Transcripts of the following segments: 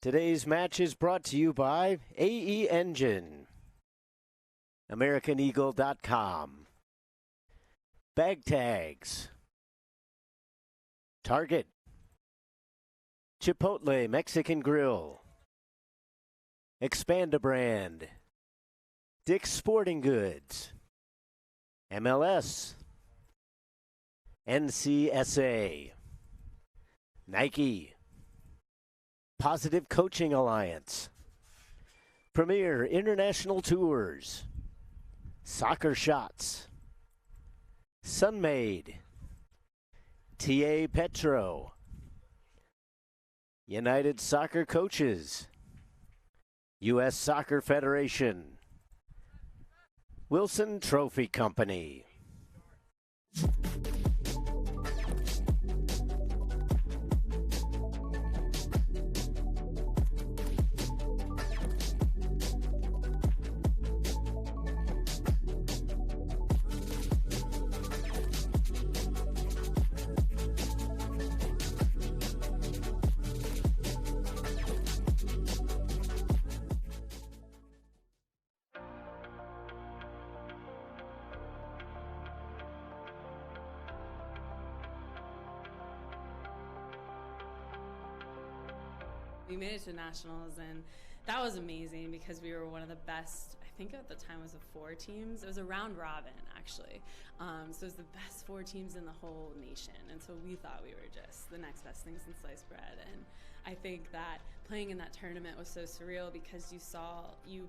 Today's match is brought to you by AE Engine, AmericanEagle.com, Bag Tags, Target, Chipotle Mexican Grill, Expanda Brand, Dick's Sporting Goods, MLS, NCSA, Nike, Positive Coaching Alliance, Premier International Tours, Soccer Shots, Sunmade, TA Petro, United Soccer Coaches, U.S. Soccer Federation, Wilson Trophy Company. We made it to nationals, and that was amazing because we were one of the best. I think at the time it was 4 teams. It was a round robin, actually. So it was the best 4 teams in the whole nation, and so we thought we were just the next best thing since sliced bread. And I think that playing in that tournament was so surreal because you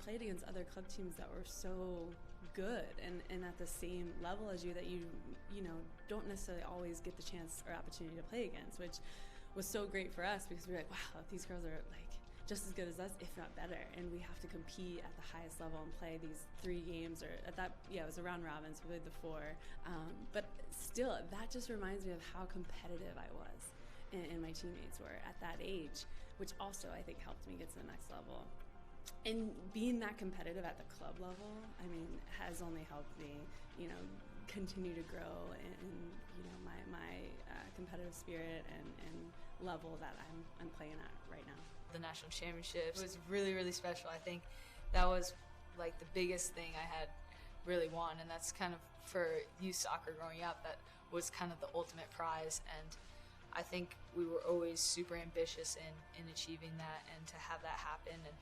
played against other club teams that were so good and at the same level as you that you don't necessarily always get the chance or opportunity to play against, which was so great for us because we were like, wow, these girls are like just as good as us, if not better, and we have to compete at the highest level and play these 3 games, or at that, it was a round robin, so we played the 4. But still, that just reminds me of how competitive I was and my teammates were at that age, which also I think helped me get to the next level. And being that competitive at the club level, I mean, has only helped me, continue to grow in my competitive spirit and level that I'm playing at right now. The national championships was really, really special. I think that was like the biggest thing I had really won, and that's kind of for youth soccer growing up, that was kind of the ultimate prize. And I think we were always super ambitious in achieving that and to have that happen. And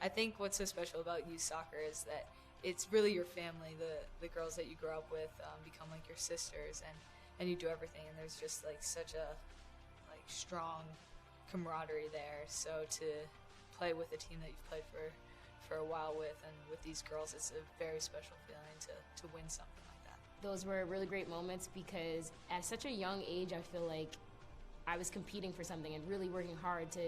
I think what's so special about youth soccer is that it's really your family. The girls that you grow up with become like your sisters, and you do everything, and there's just like such a strong camaraderie there. So to play with a team that you've played for a while with, and with these girls, it's a very special feeling to win something like that. Those were really great moments because at such a young age, I feel like I was competing for something and really working hard to,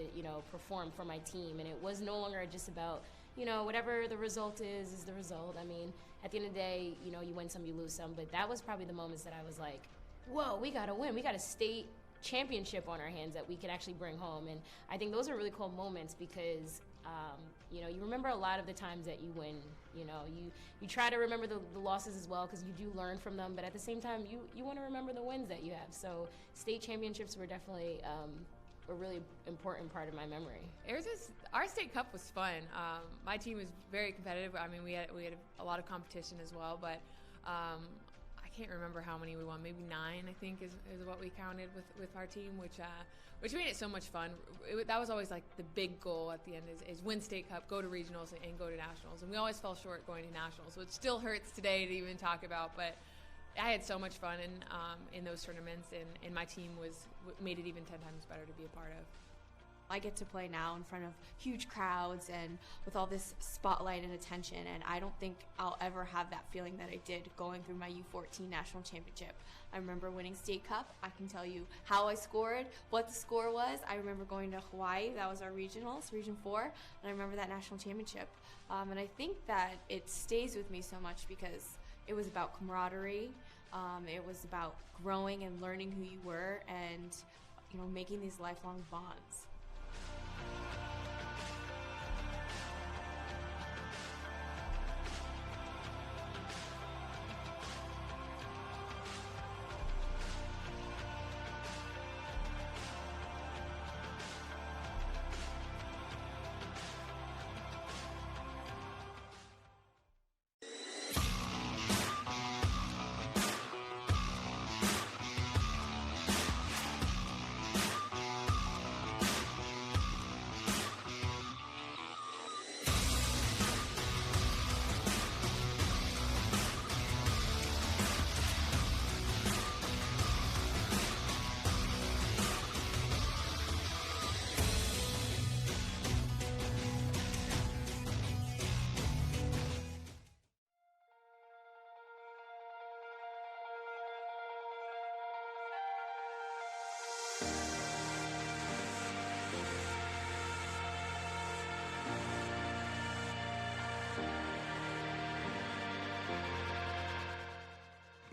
perform for my team. And it was no longer just about, whatever the result is the result. I mean, at the end of the day, you win some, you lose some. But that was probably the moments that I was like, whoa, we got to win. We got a state championship on our hands that we could actually bring home. And I think those are really cool moments because, you remember a lot of the times that you win. You try to remember the losses as well because you do learn from them. But at the same time, you want to remember the wins that you have. So state championships were definitely a really important part of my memory. Our state cup was fun. My team was very competitive. I mean, we had a lot of competition as well, but I can't remember how many we won. Maybe 9, I think, is what we counted with our team, which made it so much fun. That was always like the big goal at the end is win state cup, go to regionals, and go to nationals. And we always fell short going to nationals, so it still hurts today to even talk about. But I had so much fun in those tournaments, and my team made it even 10 times better to be a part of. I get to play now in front of huge crowds and with all this spotlight and attention, and I don't think I'll ever have that feeling that I did going through my U14 national championship. I remember winning state cup. I can tell you how I scored, what the score was. I remember going to Hawaii. That was our regionals, Region 4, and I remember that national championship. And I think that it stays with me so much because it was about camaraderie. It was about growing and learning who you were and, making these lifelong bonds.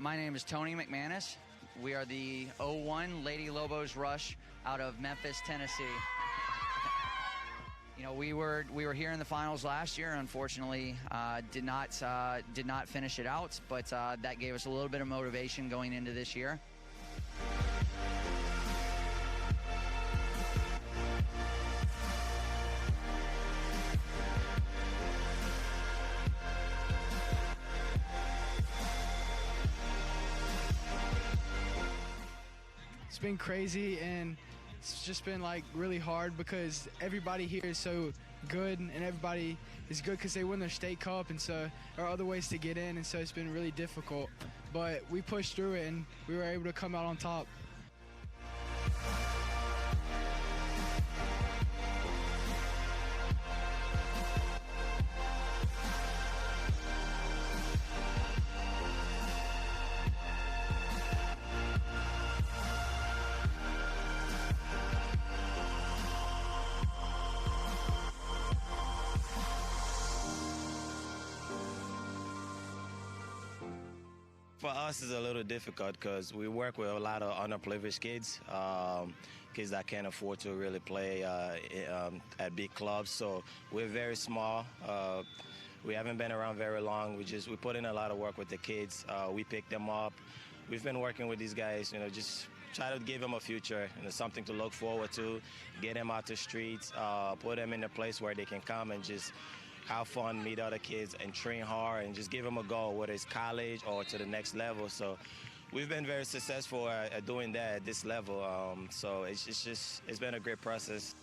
My name is Tony McManus. We are the 01 Lady Lobos Rush out of Memphis, Tennessee. You know, we were here in the finals last year. Unfortunately, did not finish it out, but that gave us a little bit of motivation going into this year. It's been crazy, and it's just been like really hard because everybody here is so good, and everybody is good because they win their state cup, and so there are other ways to get in, and so it's been really difficult. But we pushed through it, and we were able to come out on top. For us, it's a little difficult because we work with a lot of underprivileged kids, kids that can't afford to really play at big clubs. So we're very small. We haven't been around very long. We put in a lot of work with the kids. We pick them up. We've been working with these guys, you know, just try to give them a future and something to look forward to, get them out the streets, put them in a place where they can come and just have fun, meet other kids, and train hard, and just give them a goal, whether it's college or to the next level. So we've been very successful at doing that at this level. So it's been a great process.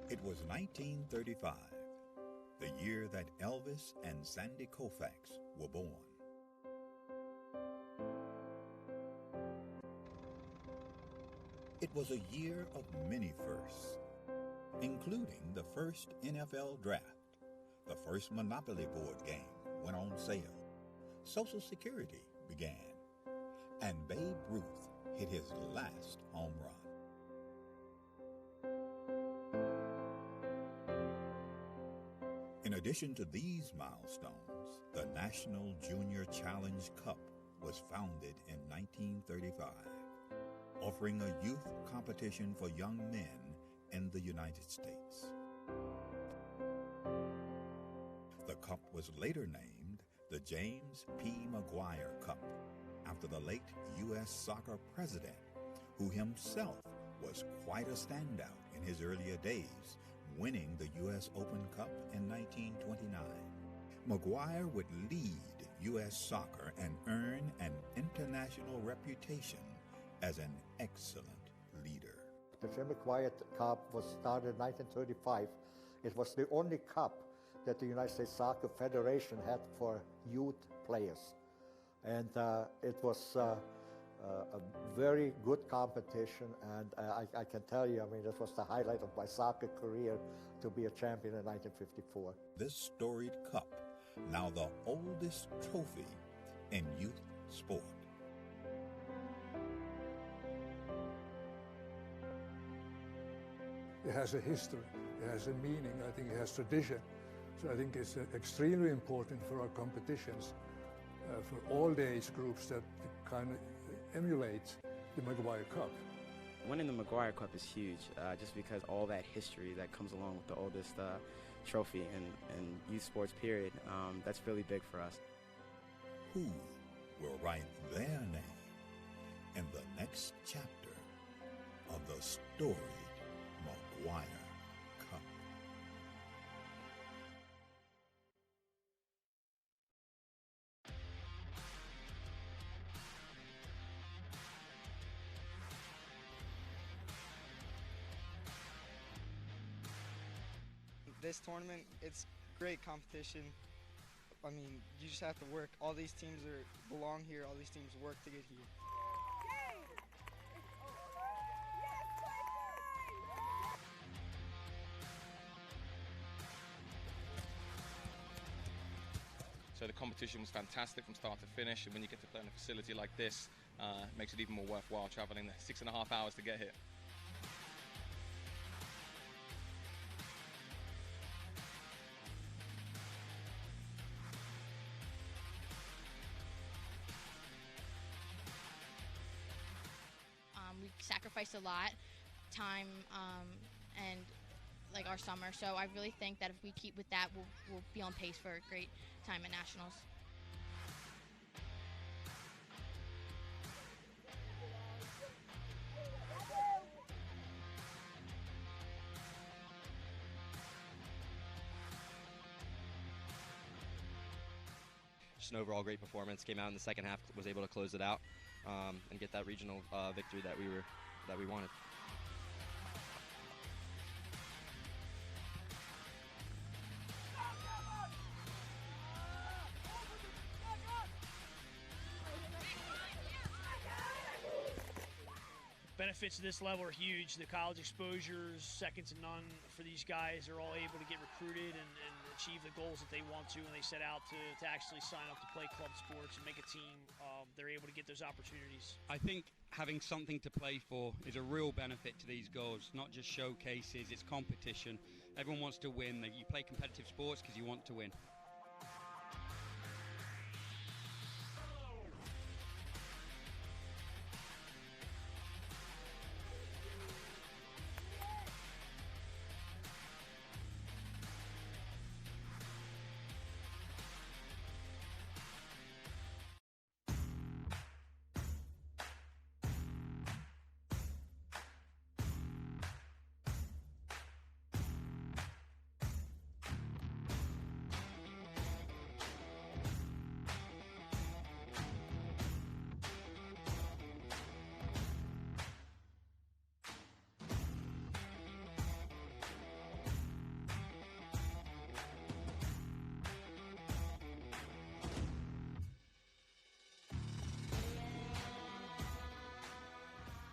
It was 1935, the year that Elvis and Sandy Koufax were born. It was a year of many firsts, including the first NFL draft, the first Monopoly board game went on sale, Social Security began, and Babe Ruth hit his last home run. In addition to these milestones, the National Junior Challenge Cup was founded in 1935, offering a youth competition for young men in the United States. The cup was later named the James P. McGuire Cup, after the late U.S. soccer president, who himself was quite a standout in his earlier days, winning the U.S. Open Cup in 1929. McGuire would lead U.S. soccer and earn an international reputation as an excellent leader. The Jim McGuire Cup was started in 1935. It was the only cup that the United States Soccer Federation had for youth players. And it was a very good competition, and I can tell you, I mean, that was the highlight of my soccer career, to be a champion in 1954. This storied cup, now the oldest trophy in youth sport. It has a history, it has a meaning, I think it has tradition. So I think it's extremely important for our competitions, for all the age groups, that kind of emulate the McGuire Cup. Winning the McGuire Cup is huge, just because all that history that comes along with the oldest trophy in youth sports period. That's really big for us. Who will write their name in the next chapter of the storied McGuire this tournament, it's great competition. I mean, you just have to work. All these teams belong here. All these teams work to get here. So the competition was fantastic from start to finish, and when you get to play in a facility like this, it makes it even more worthwhile traveling the 6.5 hours to get here. We sacrificed a lot, time, and like our summer. So I really think that if we keep with that, we'll be on pace for a great time at nationals. Just an overall great performance. Came out in the second half, was able to close it out and get that regional victory that we wanted. Benefits of this level are huge. The college exposures, second to none for these guys. Are all able to get recruited and achieve the goals that they want to when they set out to actually sign up to play club sports and make a team. They're able to get those opportunities. I think having something to play for is a real benefit to these goals, not just showcases, it's competition. Everyone wants to win. You play competitive sports because you want to win.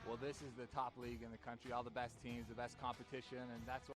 Well, this is the top league in the country, all the best teams, the best competition, and that's what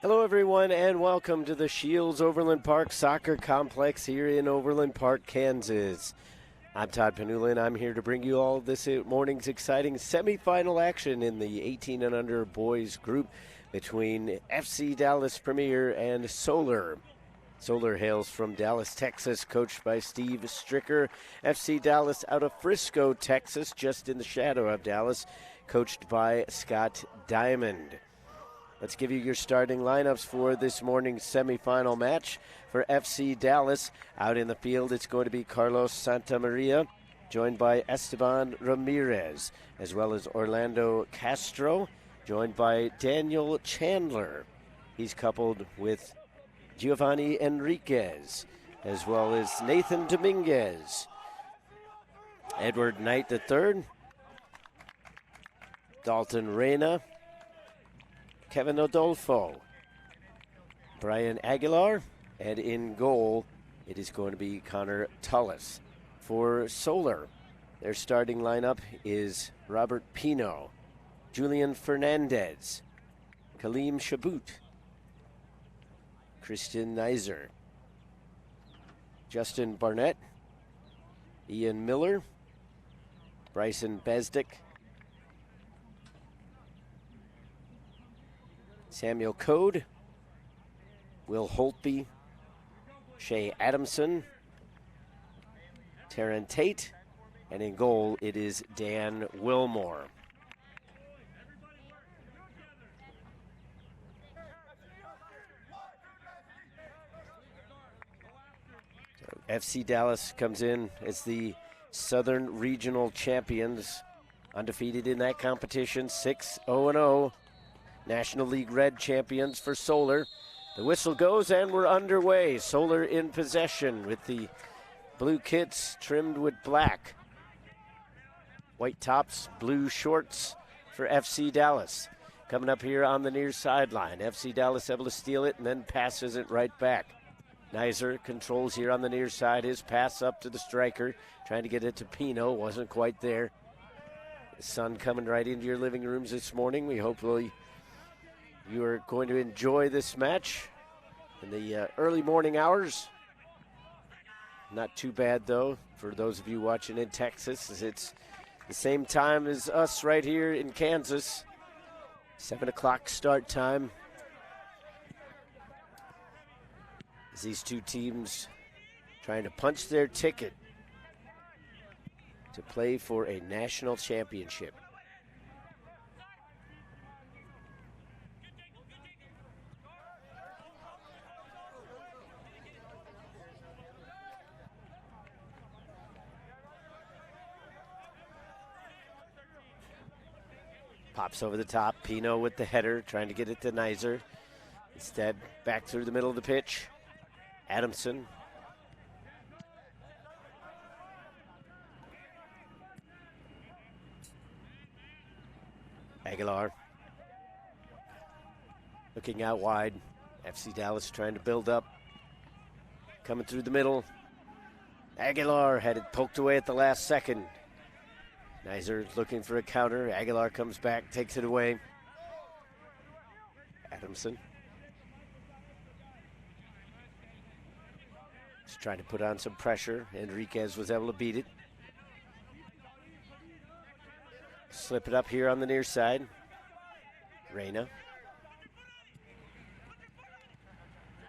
Hello, everyone, and welcome to the Shields Overland Park Soccer Complex here in Overland Park, Kansas. I'm Todd Panula, and I'm here to bring you all this morning's exciting semifinal action in the 18 and under boys group between FC Dallas Premier and Solar. Solar hails from Dallas, Texas, coached by Steve Stricker. FC Dallas out of Frisco, Texas, just in the shadow of Dallas, coached by Scott Diamond. Let's give you your starting lineups for this morning's semifinal match. For FC Dallas, out in the field, it's going to be Carlos Santamaria, joined by Esteban Ramirez, as well as Orlando Castro, joined by Daniel Chandler. He's coupled with Giovanni Enriquez, as well as Nathan Dominguez. Edward Knight III, Dalton Reyna, Kevin Odolfo, Brian Aguilar, and in goal, it is going to be Connor Tullis. For Solar, their starting lineup is Robert Pino, Julian Fernandez, Kaleem Shabout, Christian Neiser, Justin Barnett, Ian Miller, Bryson Besdick, Samuel Code, Will Holtby, Shea Adamson, Taryn Tate, and in goal it is Dan Wilmore. So FC Dallas comes in as the Southern Regional Champions, undefeated in that competition, 6-0-0. National League Red champions for Solar. The whistle goes and we're underway. Solar in possession with the blue kits trimmed with black. White tops, blue shorts for FC Dallas. Coming up here on the near sideline. FC Dallas able to steal it and then passes it right back. Neiser controls here on the near side. His pass up to the striker. Trying to get it to Pino. Wasn't quite there. The sun coming right into your living rooms this morning. We hope you are going to enjoy this match in the early morning hours. Not too bad, though, for those of you watching in Texas, as it's the same time as us right here in Kansas. 7 o'clock start time. As these two teams trying to punch their ticket to play for a national championship. Pops over the top. Pino with the header, trying to get it to Neiser. Instead, back through the middle of the pitch. Adamson. Aguilar. Looking out wide. FC Dallas trying to build up. Coming through the middle. Aguilar had it poked away at the last second. Neiser looking for a counter. Aguilar comes back, takes it away. Adamson. Just trying to put on some pressure. Enriquez was able to beat it. Slip it up here on the near side. Reyna.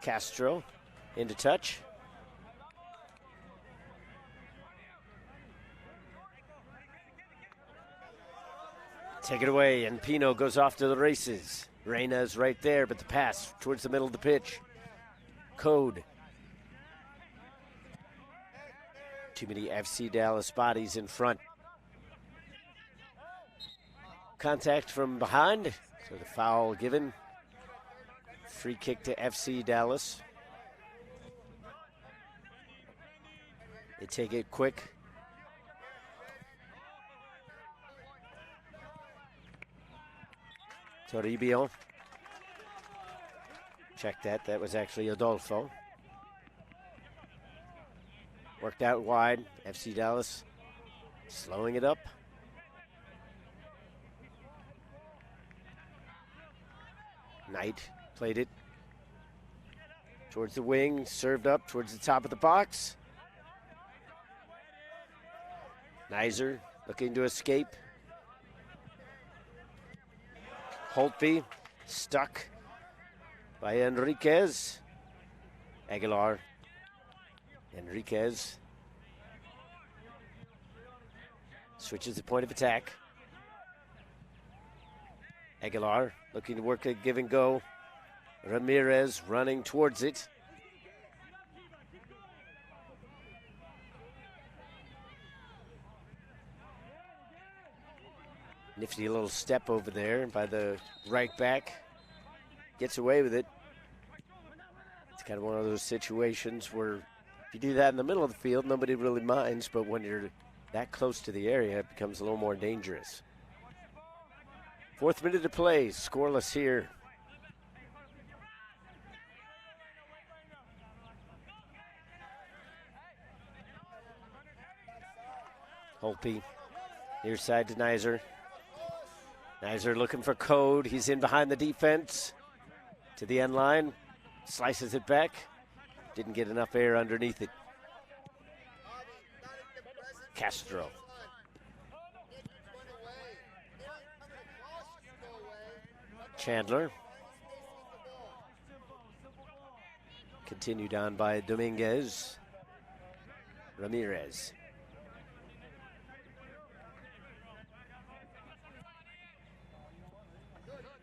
Castro into touch. Take it away, and Pino goes off to the races. Reyna is right there, but the pass towards the middle of the pitch. Code. Too many FC Dallas bodies in front. Contact from behind, so the foul given. Free kick to FC Dallas. They take it quick. Toribio. Check that. That was actually Adolfo. Worked out wide. FC Dallas slowing it up. Knight Played it towards the wing, served up towards the top of the box. Nizer looking to escape. Holtby stuck by Enriquez. Aguilar. Enriquez switches the point of attack. Aguilar looking to work a give and go. Ramirez running towards it. Nifty little step over there by the right back. Gets away with it. It's kind of one of those situations where if you do that in the middle of the field, nobody really minds, but when you're that close to the area, it becomes a little more dangerous. 4th minute to play, scoreless here. Holtby, near side to Nizer. Nizer looking for code. He's in behind the defense. To the end line. Slices it back. Didn't get enough air underneath it. Castro. Chandler. Continued on by Dominguez. Ramirez.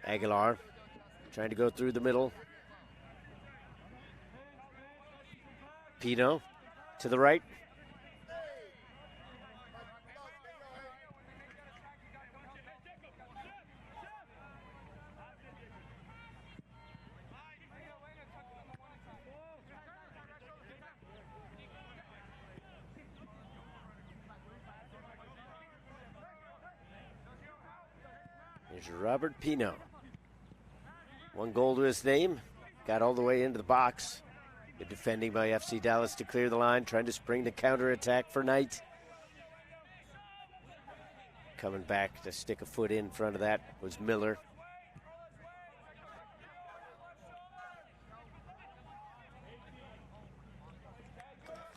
Aguilar trying to go through the middle. Pino to the right. Here's Robert Pino. 1 goal to his name. Got all the way into the box. Good defending by FC Dallas to clear the line. Trying to spring the counterattack for Knight. Coming back to stick a foot in front of that was Miller.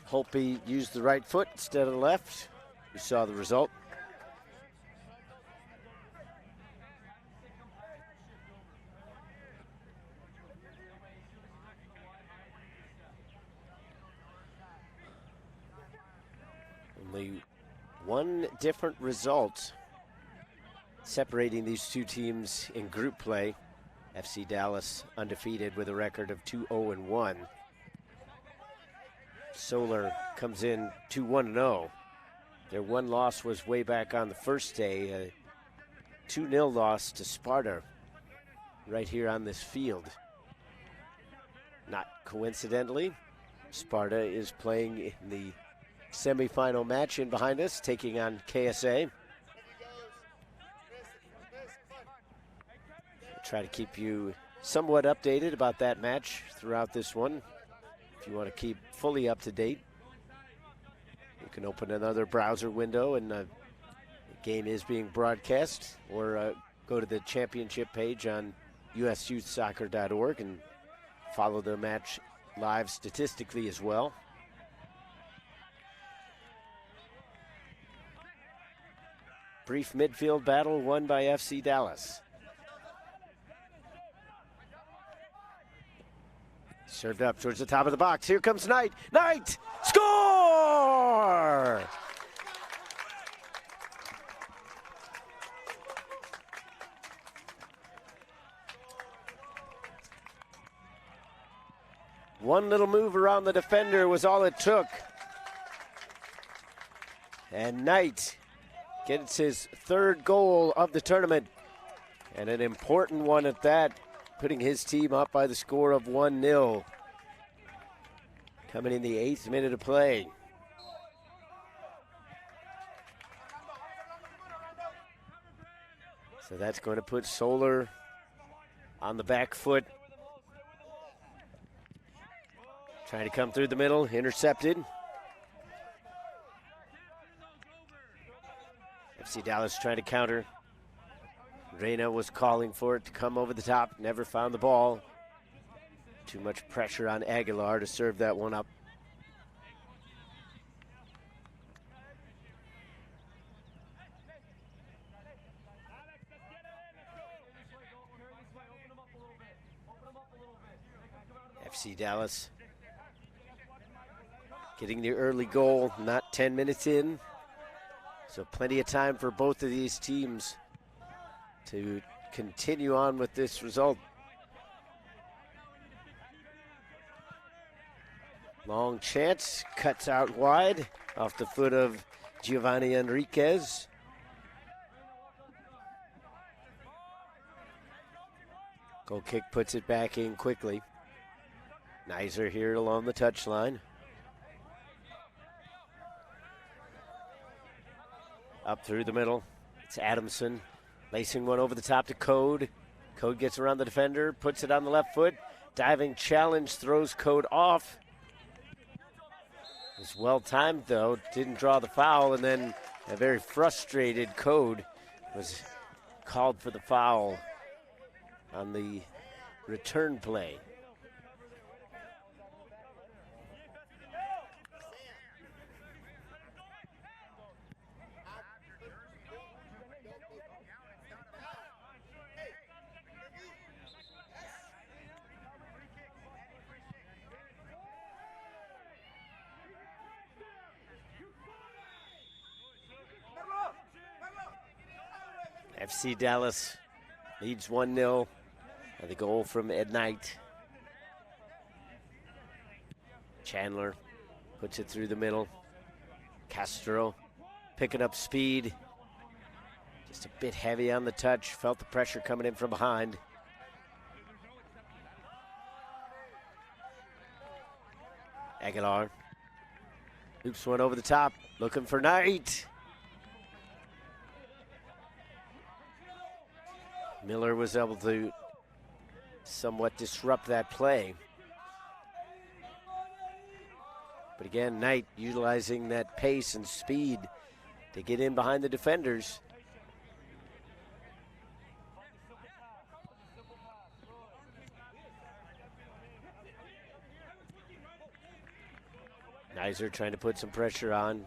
Holtby used the right foot instead of the left. You saw the result. Only one different result separating these two teams in group play. FC Dallas undefeated with a record of 2-0-1. Solar comes in 2-1-0. Their one loss was way back on the first day, a 2-0 loss to Sparta right here on this field. Not coincidentally, Sparta is playing in the semifinal match in behind us, taking on KSA. We'll try to keep you somewhat updated about that match throughout this one. If you want to keep fully up to date, you can open another browser window and the game is being broadcast, or go to the championship page on usyouthsoccer.org and follow the match live statistically as well. Brief midfield battle won by FC Dallas. Served up towards the top of the box. Here comes Knight. Knight! Score! One little move around the defender was all it took. And Knight gets his 3rd goal of the tournament, and an important one at that, putting his team up by the score of 1-0. Coming in the 8th minute of play. So that's going to put Solar on the back foot. Trying to come through the middle, intercepted. FC Dallas trying to counter. Reyna was calling for it to come over the top, never found the ball. Too much pressure on Aguilar to serve that one up. FC Dallas getting the early goal, not 10 minutes in. So plenty of time for both of these teams to continue on with this result. Long chance, cuts out wide off the foot of Giovanni Enriquez. Goal kick puts it back in quickly. Nizer here along the touchline. Up through the middle. It's Adamson lacing one over the top to Code. Code gets around the defender, puts it on the left foot. Diving challenge, throws Code off. It was well timed though, didn't draw the foul, and then a very frustrated Code was called for the foul on the return play. FC Dallas leads 1-0. The goal from Ed Knight. Chandler puts it through the middle. Castro picking up speed. Just a bit heavy on the touch. Felt the pressure coming in from behind. Aguilar loops one over the top. Looking for Knight. Miller was able to somewhat disrupt that play. But again, Knight utilizing that pace and speed to get in behind the defenders. Nizer trying to put some pressure on.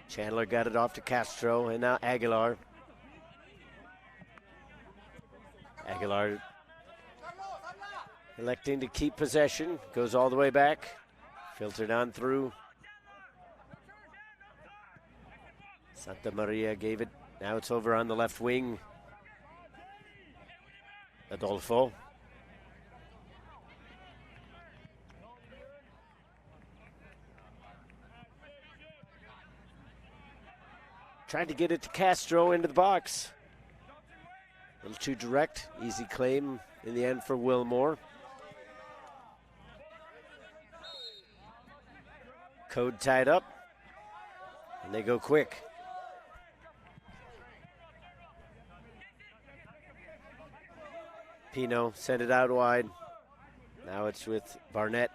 Chandler got it off to Castro, and now Aguilar. Aguilar electing to keep possession, goes all the way back, filtered on through. Santa Maria gave it, now it's over on the left wing. Adolfo. Trying to get it to Castro into the box. A little too direct, easy claim in the end for Wilmore. Code tied up, and they go quick. Pino sent it out wide. Now it's with Barnett.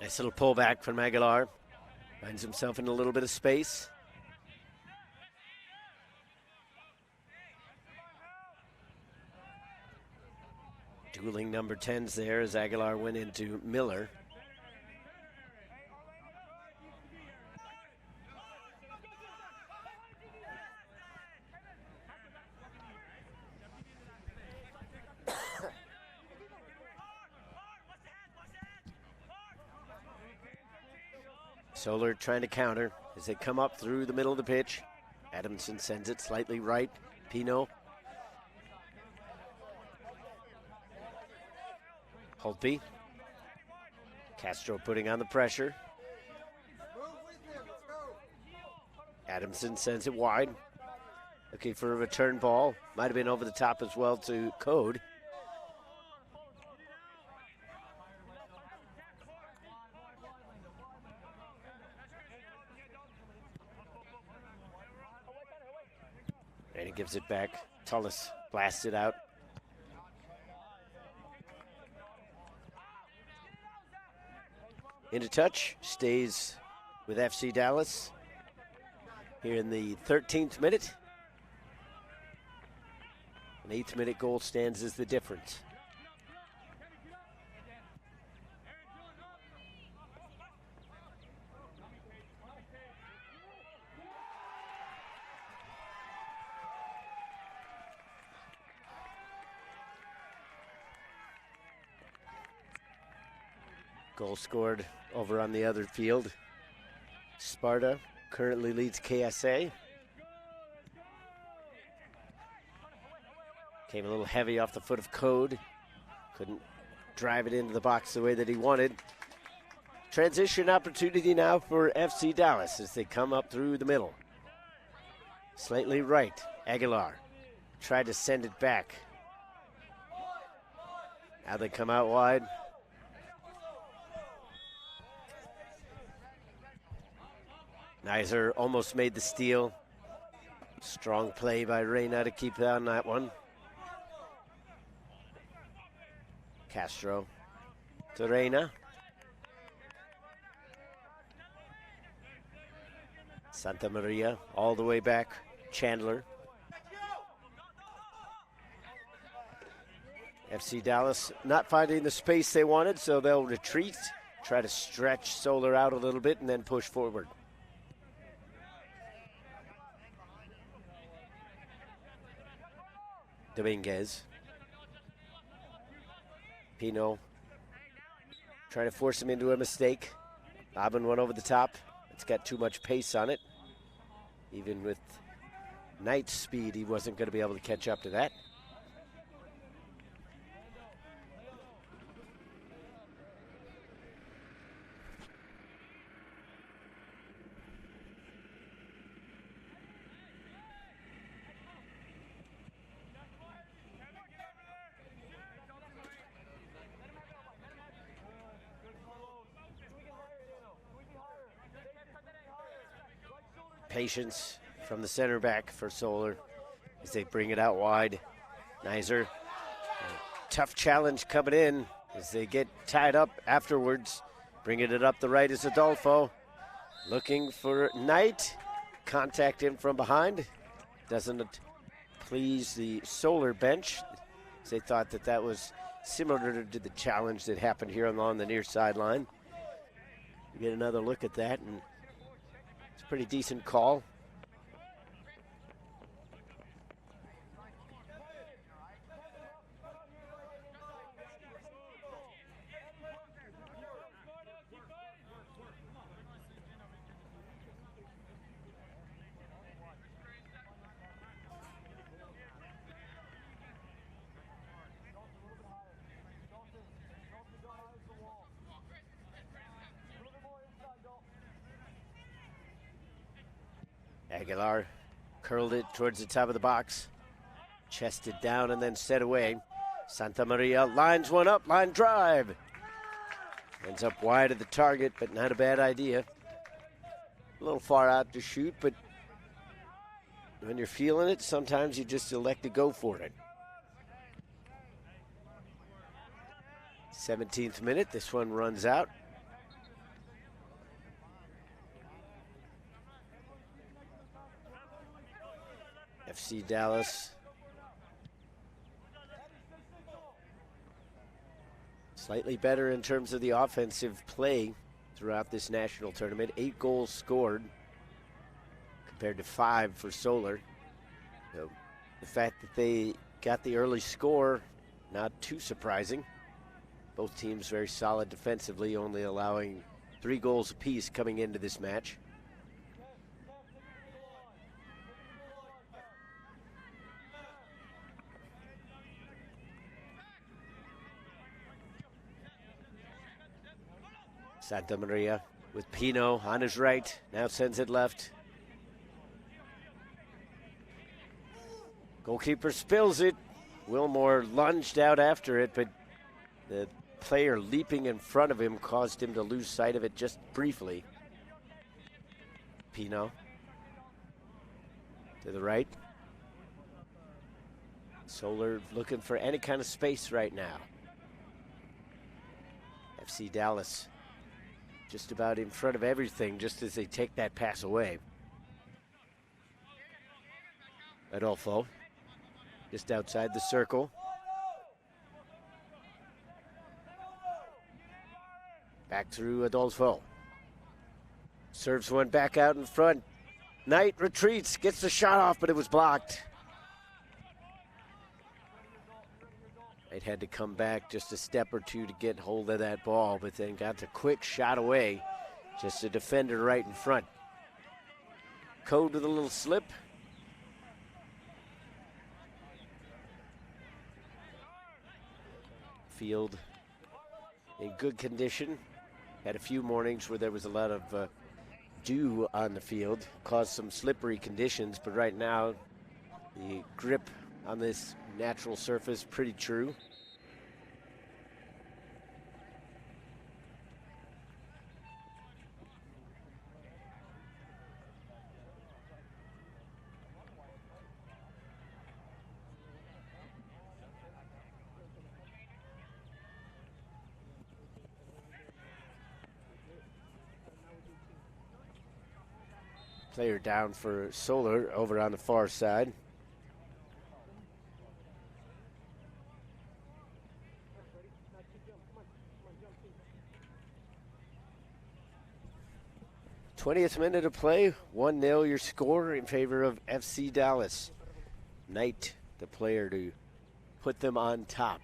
Nice little pullback from Aguilar. Finds himself in a little bit of space. Dueling number 10s there as Aguilar went into Miller. Soler trying to counter as they come up through the middle of the pitch. Adamson sends it slightly right. Pino. Holtby. Castro putting on the pressure. Adamson sends it wide. Looking for a return ball. Might have been over the top as well to Code. And he gives it back. Tullis blasts it out. Into touch, stays with FC Dallas. here in the 13th minute. An 8th minute goal stands as the difference. Goal scored over on the other field. Sparta currently leads KSA. Came a little heavy off the foot of Code. Couldn't drive it into the box the way that he wanted. Transition opportunity now for FC Dallas as they come up through the middle. Slightly right, Aguilar tried to send it back. Now they come out wide. Nizer almost made the steal. Strong play by Reyna to keep on that one. Castro to Reyna. Santa Maria all the way back. Chandler. FC Dallas not finding the space they wanted, so they'll retreat, try to stretch Solar out a little bit, and then push forward. Dominguez. Pino trying to force him into a mistake. Aubin went over the top. It's got too much pace on it. Even with Knight's speed, he wasn't going to be able to catch up to that. Patience from the center back for Solar as they bring it out wide. Nizer, tough challenge coming in as they get tied up afterwards. Bringing it up the right is Adolfo. Looking for Knight. Contact him from behind. Doesn't please the Solar bench. They thought that that was similar to the challenge that happened here along the near sideline. You get another look at that, and it's a pretty decent call. Aguilar curled it towards the top of the box, chested down and then set away. Santa Maria lines one up, line drive. Ends up wide of the target, but not a bad idea. A little far out to shoot, but when you're feeling it, sometimes you just elect to go for it. 17th minute, this one runs out. FC Dallas slightly better in terms of the offensive play throughout this national tournament. 8 goals scored compared to 5 for Solar. So the fact that they got the early score, not too surprising. Both teams very solid defensively, only allowing 3 goals apiece coming into this match. Santa Maria with Pino on his right, now sends it left. Goalkeeper spills it. Wilmore lunged out after it, but the player leaping in front of him caused him to lose sight of it just briefly. Pino to the right. Solar looking for any kind of space right now. FC Dallas just about in front of everything just as they take that pass away. Adolfo, just outside the circle. Back through Adolfo. Serves one back out in front. Knight retreats, gets the shot off, but it was blocked. Knight had to come back just a step or two to get hold of that ball, but then got the quick shot away. Just a defender right in front. Code with a little slip. Field in good condition. Had a few mornings where there was a lot of dew on the field, caused some slippery conditions, but right now the grip on this natural surface pretty true. Player down for Solar over on the far side. '20th minute of play, 1-0 your score in favor of FC Dallas. Knight, the player to put them on top.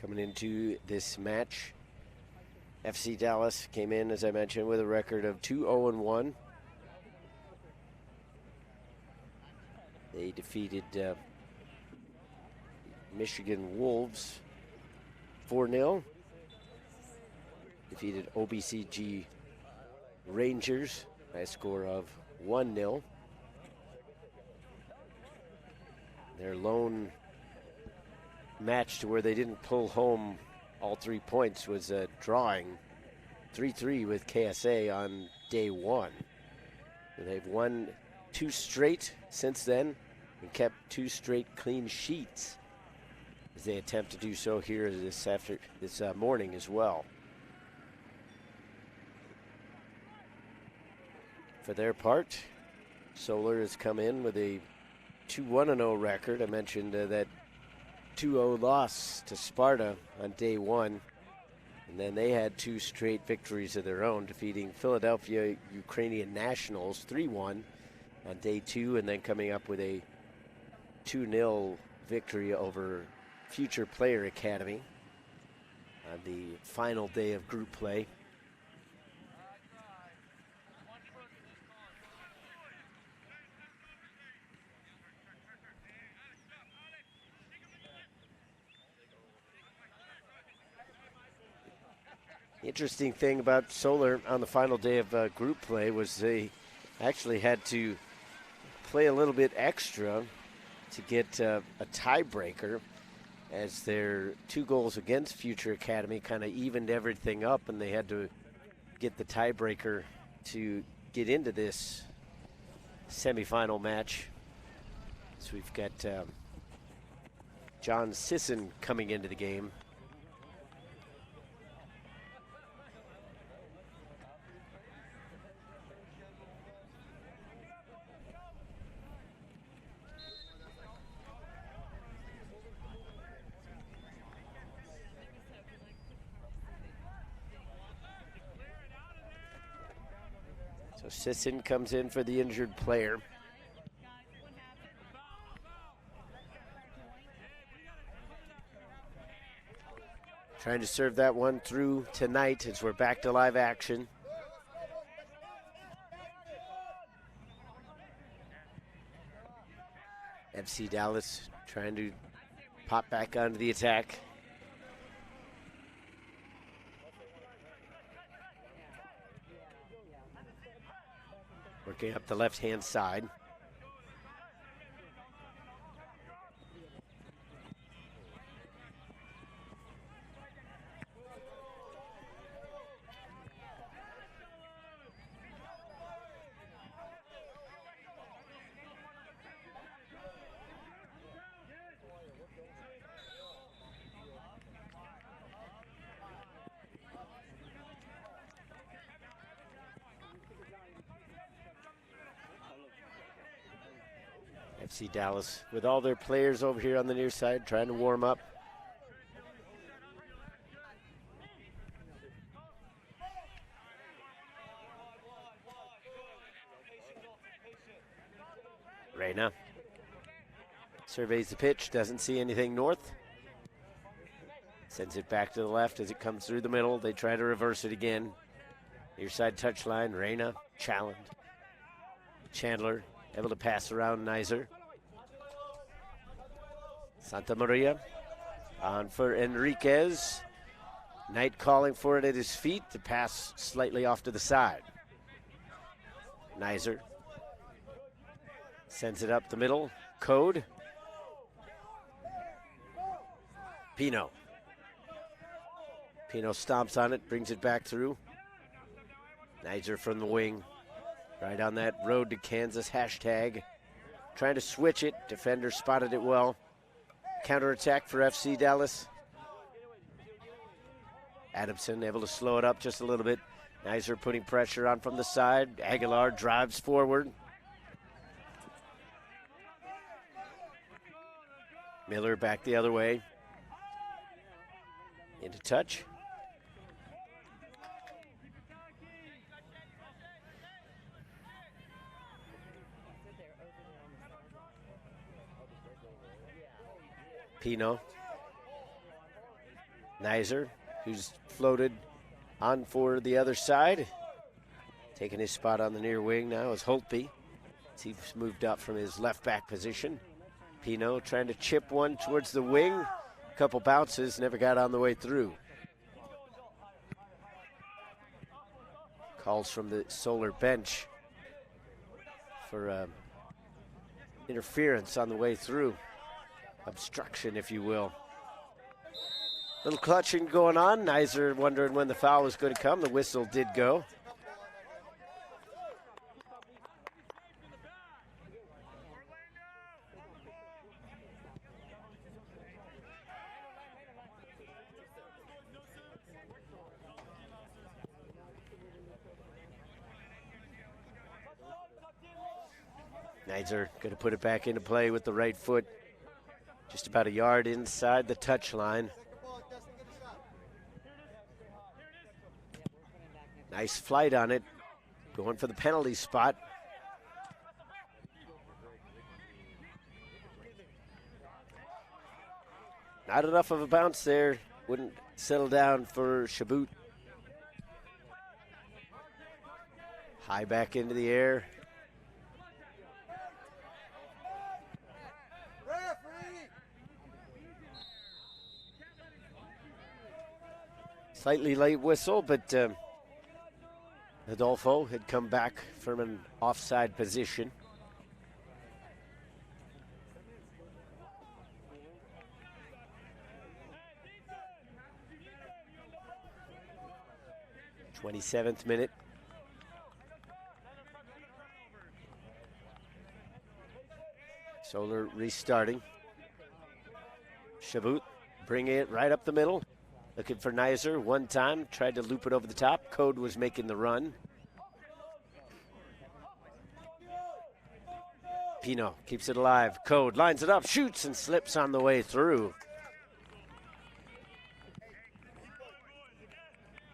Coming into this match, FC Dallas came in, as I mentioned, with a record of 2-0-1. They defeated Michigan Wolves 4-0. Defeated OBCG Rangers by a score of 1-0. Their lone match to where they didn't pull home all 3 points was a drawing 3-3 with KSA on day one. And they've won 2 straight since then and kept 2 straight clean sheets as they attempt to do so here this morning as well. For their part, Solar has come in with a 2-1-0 record. I mentioned that 2-0 loss to Sparta on day one. And then they had 2 straight victories of their own, defeating Philadelphia Ukrainian Nationals 3-1 on day 2, and then coming up with a 2-0 victory over Future Player Academy on the final day of group play. The interesting thing about Solar on the final day of group play was they actually had to play a little bit extra to get a tiebreaker, as their 2 goals against Future Academy kind of evened everything up, and they had to get the tiebreaker to get into this semifinal match. So we've got John Sisson coming into the game. So Sisson comes in for the injured player. Trying to serve that one through tonight as we're back to live action. FC Dallas trying to pop back onto the attack. Working up the left-hand side. FC Dallas with all their players over here on the near side trying to warm up. Reyna surveys the pitch, doesn't see anything north. Sends it back to the left as it comes through the middle. They try to reverse it again. Near side touchline, Reyna challenged. Chandler able to pass around Nizer. Santa Maria on for Enriquez. Knight calling for it at his feet. The pass slightly off to the side. Nizer sends it up the middle. Code. Pino. Pino stomps on it, brings it back through. Nizer from the wing. Right on that road to Kansas hashtag. Trying to switch it. Defender spotted it well. Counterattack for FC Dallas. Adamson able to slow it up just a little bit. Nizer putting pressure on from the side. Aguilar drives forward. Miller back the other way. Into touch. Pino. Nizer, who's floated on for the other side. Taking his spot on the near wing now is Holtby. He's moved up from his left back position. Pino trying to chip one towards the wing. A couple bounces, never got on the way through. Calls from the Solar bench for interference on the way through. Obstruction, if you will. Little clutching going on. Nizer wondering when the foul was going to come. The whistle did go. Nizer going to put it back into play with the right foot. Just about a yard inside the touch line. Nice flight on it. Going for the penalty spot. Not enough of a bounce there. Wouldn't settle down for Shabut. High back into the air. Slightly late whistle, but Adolfo had come back from an offside position. '27th minute. Solar restarting. Shabut bringing it right up the middle. Looking for Nizer one time, tried to loop it over the top. Code was making the run. Pino keeps it alive. Code lines it up, shoots, and slips on the way through.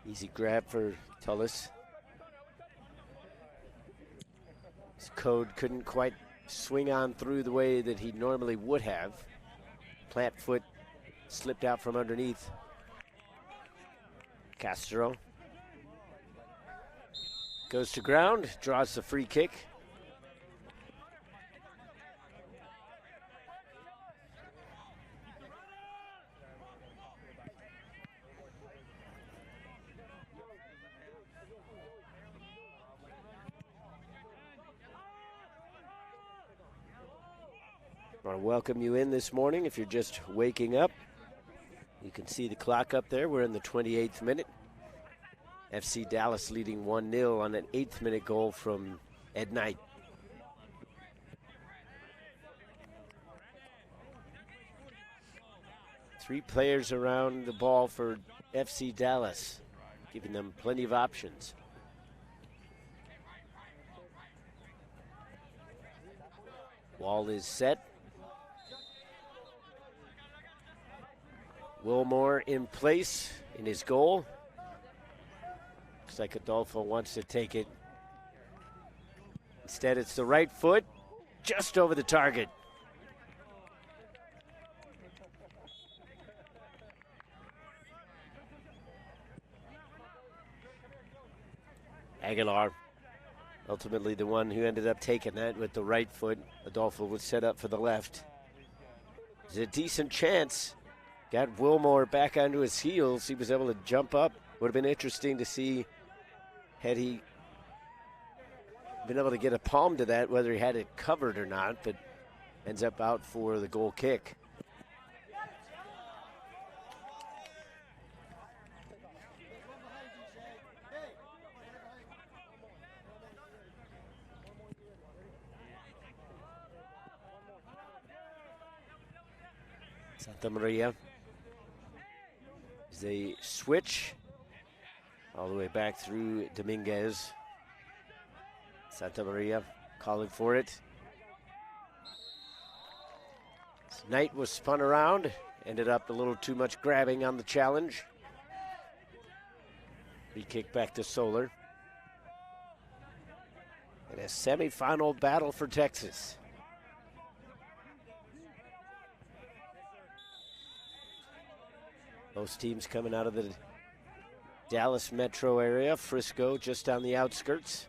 Easy grab for Tullis. Code couldn't quite swing on through the way that he normally would have. Plant foot slipped out from underneath. Castro goes to ground, draws the free kick. I want to welcome you in this morning if you're just waking up. You can see the clock up there. We're in the 28th minute. FC Dallas leading 1-0 on an 8th minute goal from Ed Knight. Three players around the ball for FC Dallas, giving them plenty of options. Wall is set. Wilmore in place in his goal. Looks like Adolfo wants to take it. Instead, it's the right foot, just over the target. Aguilar, ultimately the one who ended up taking that with the right foot. Adolfo was set up for the left. It's a decent chance. Got Wilmore back onto his heels. He was able to jump up. Would have been interesting to see had he been able to get a palm to that, whether he had it covered or not, but ends up out for the goal kick. Santa Maria. They switch all the way back through Dominguez. Santa Maria calling for it. Knight was spun around, ended up a little too much grabbing on the challenge. Free kick back to Solar. And a semifinal battle for Texas. Most teams coming out of the Dallas metro area. Frisco just on the outskirts.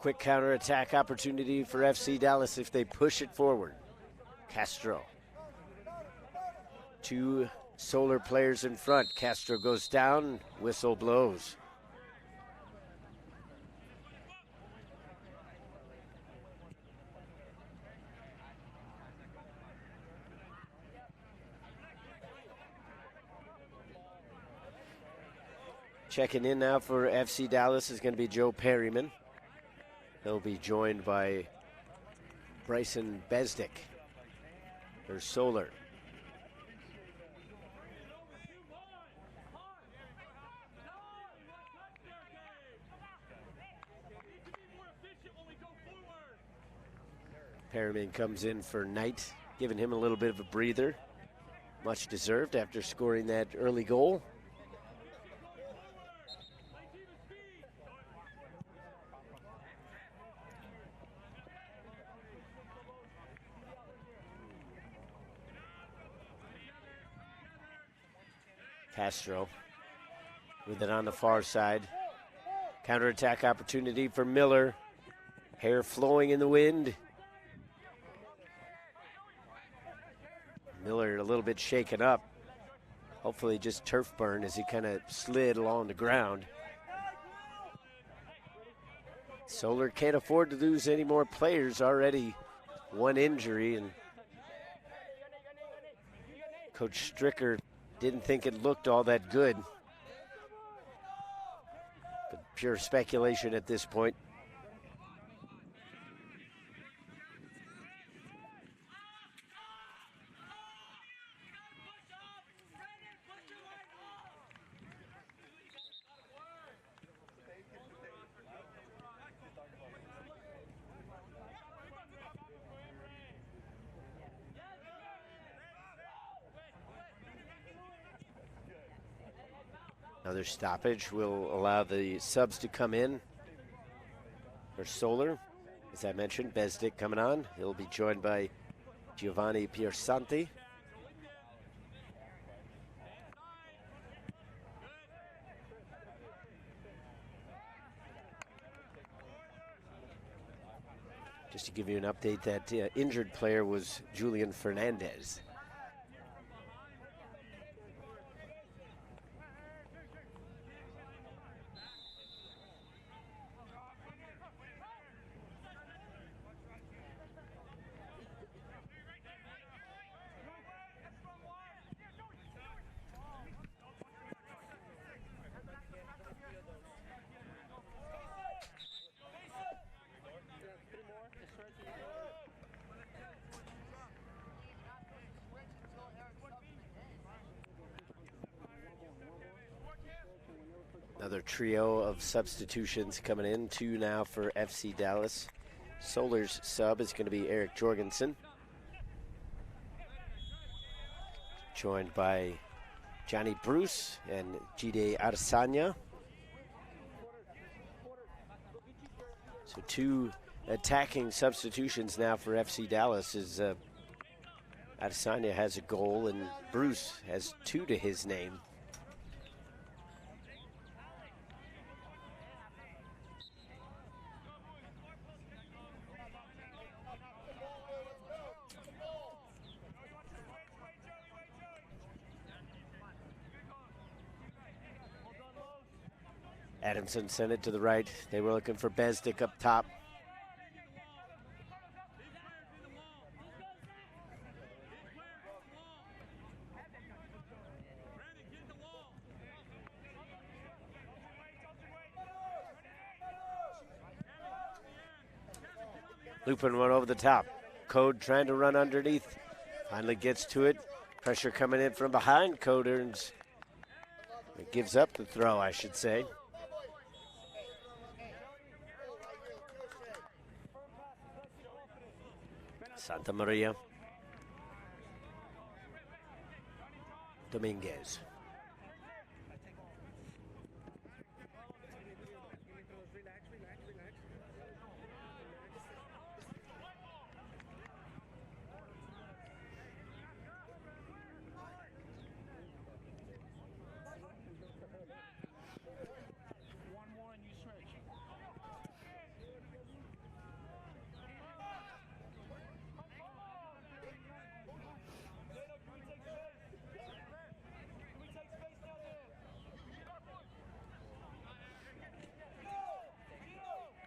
Quick counterattack opportunity for FC Dallas if they push it forward. Castro. Two Solar players in front. Castro goes down, whistle blows. Checking in now for FC Dallas is going to be Joe Perryman. He'll be joined by Bryson Besdick for Solar. Perryman comes in for Knight, giving him a little bit of a breather. Much deserved after scoring that early goal. Castro with it on the far side. Counterattack opportunity for Miller. Hair flowing in the wind. Miller a little bit shaken up. Hopefully just turf burn as he kind of slid along the ground. Solar can't afford to lose any more players. Already one injury, and Coach Stricker didn't think it looked all that good. But pure speculation at this point. Another stoppage will allow the subs to come in for Solar. As I mentioned, Besdick coming on. He'll be joined by Giovanni Piersanti. Just to give you an update, that injured player was Julian Fernandez. Another trio of substitutions coming in, 2 now for FC Dallas. Solar's sub is going to be Eric Jorgensen, joined by Johnny Bruce and Jide Adesanya. So 2 attacking substitutions now for FC Dallas as Adesanya has a goal and Bruce has 2 to his name. Adamson sent it to the right. They were looking for Besdick up top. Looping one over the top. Code trying to run underneath. Finally gets to it. Pressure coming in from behind. Code earns. It gives up the throw, I should say. Santa Maria. Dominguez.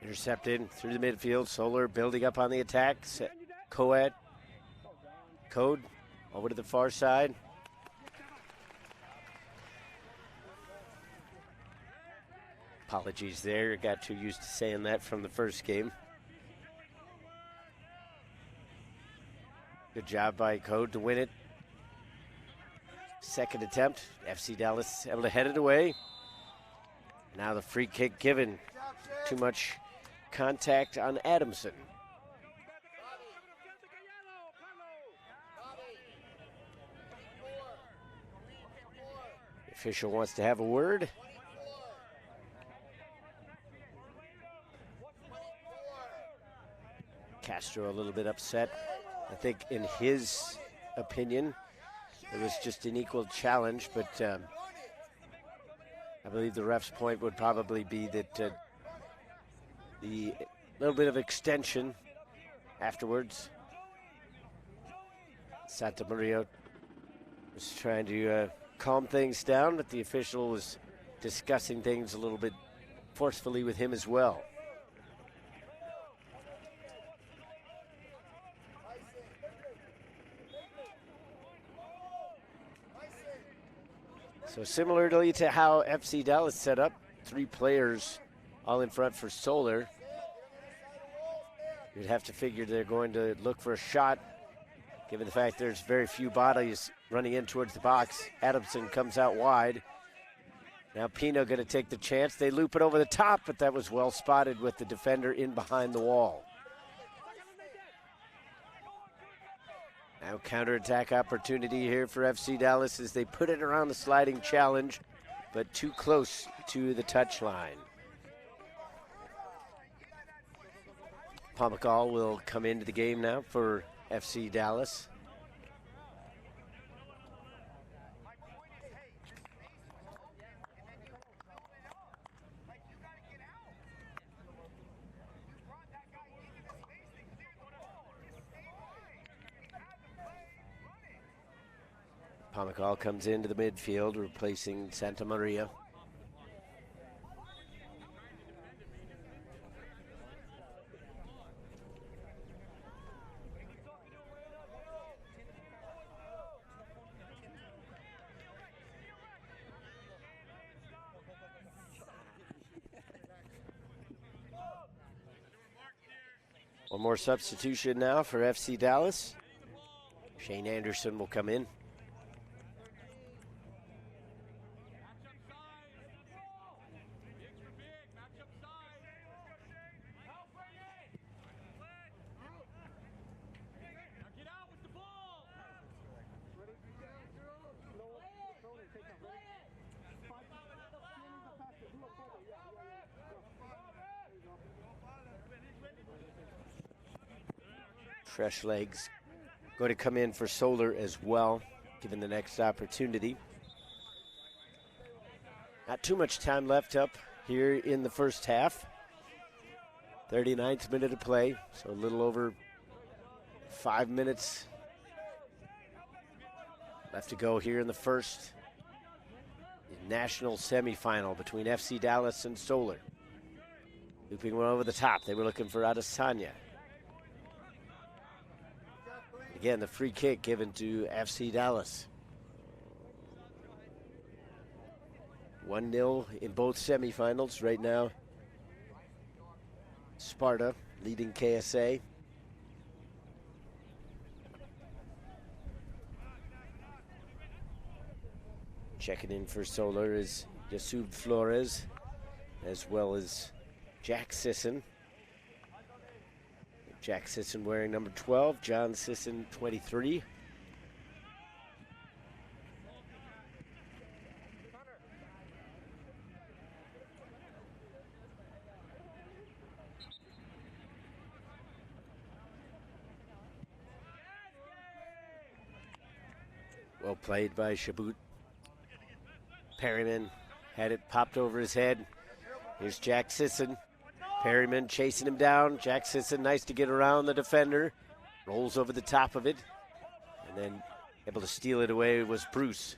Intercepted through the midfield. Solar building up on the attack. Code over to the far side. Apologies there. Got too used to saying that from the first game. Good job by Code to win it. Second attempt. FC Dallas able to head it away. Now the free kick given. Too much contact on Adamson. The official wants to have a word. Castro a little bit upset. I think in his opinion, it was just an equal challenge, but I believe the ref's point would probably be that the little bit of extension afterwards. Santa Maria was trying to calm things down, but the official was discussing things a little bit forcefully with him as well. So similarly to how FC Dallas set up, 3 players all in front for Solar. You'd have to figure they're going to look for a shot, given the fact there's very few bodies running in towards the box. Adamson comes out wide. Now Pino going to take the chance. They loop it over the top, but that was well spotted with the defender in behind the wall. Now counterattack opportunity here for FC Dallas as they put it around the sliding challenge, but too close to the touchline. Pomacall will come into the game now for FC Dallas. Pomacall comes into the midfield, replacing Santa Maria. One more substitution now for FC Dallas. Shane Anderson will come in. Fresh legs going to come in for Solar as well, given the next opportunity. Not too much time left up here in the first half. 39th minute of play, so a little over 5 minutes left to go here in the first national semifinal between FC Dallas and Solar. Looping one over the top. They were looking for Adesanya. Again, the free kick given to FC Dallas. 1-0 in both semifinals right now. Sparta leading KSA. Checking in for Solar is Yasub Flores, as well as Jack Sisson. Jack Sisson wearing number 12, John Sisson 23. Well played by Shabut. Perryman had it popped over his head. Here's Jack Sisson. Perryman chasing him down. Jack Sisson, nice to get around the defender. Rolls over the top of it. And then able to steal it away was Bruce.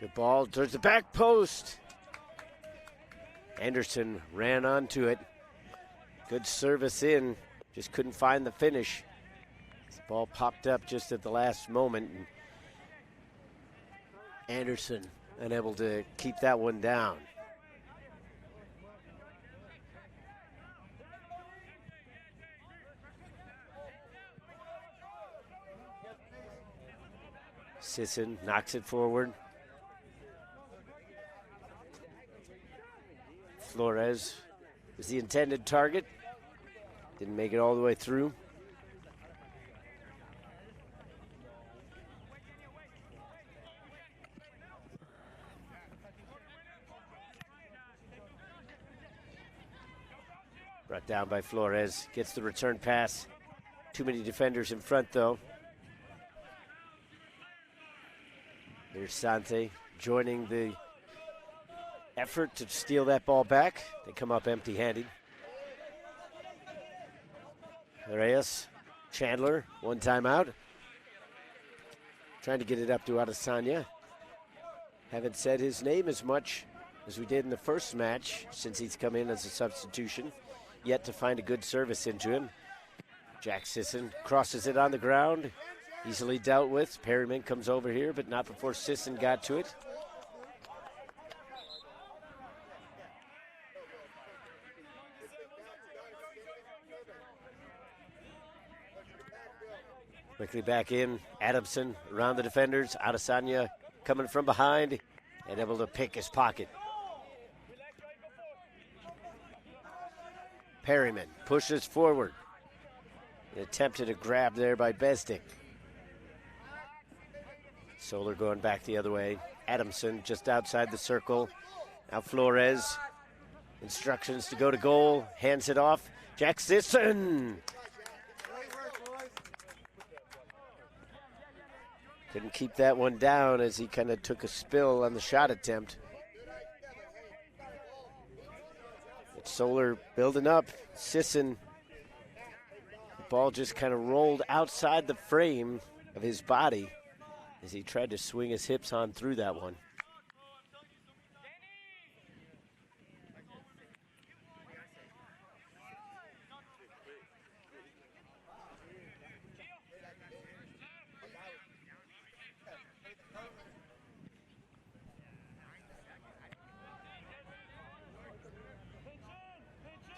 Good ball towards the back post. Anderson ran onto it. Good service in, just couldn't find the finish. The ball popped up just at the last moment. And Anderson unable to keep that one down. Sisson knocks it forward. Flores was the intended target. Didn't make it all the way through. Brought down by Flores. Gets the return pass. Too many defenders in front, though. There's Sante joining the effort to steal that ball back. They come up empty-handed. Reyes, Chandler, one timeout. Trying to get it up to Adesanya. Haven't said his name as much as we did in the first match since he's come in as a substitution. Yet to find a good service into him. Jack Sisson crosses it on the ground. Easily dealt with. Perryman comes over here, but not before Sisson got to it. Quickly back in. Adamson around the defenders. Adesanya coming from behind and able to pick his pocket. Perryman pushes forward. Attempted a grab there by Besdick. Solar going back the other way. Adamson just outside the circle. Now Flores. Instructions to go to goal. Hands it off. Jack Sisson. Couldn't keep that one down as he kind of took a spill on the shot attempt. But Solar building up. Sisson. The ball just kind of rolled outside the frame of his body as he tried to swing his hips on through that one.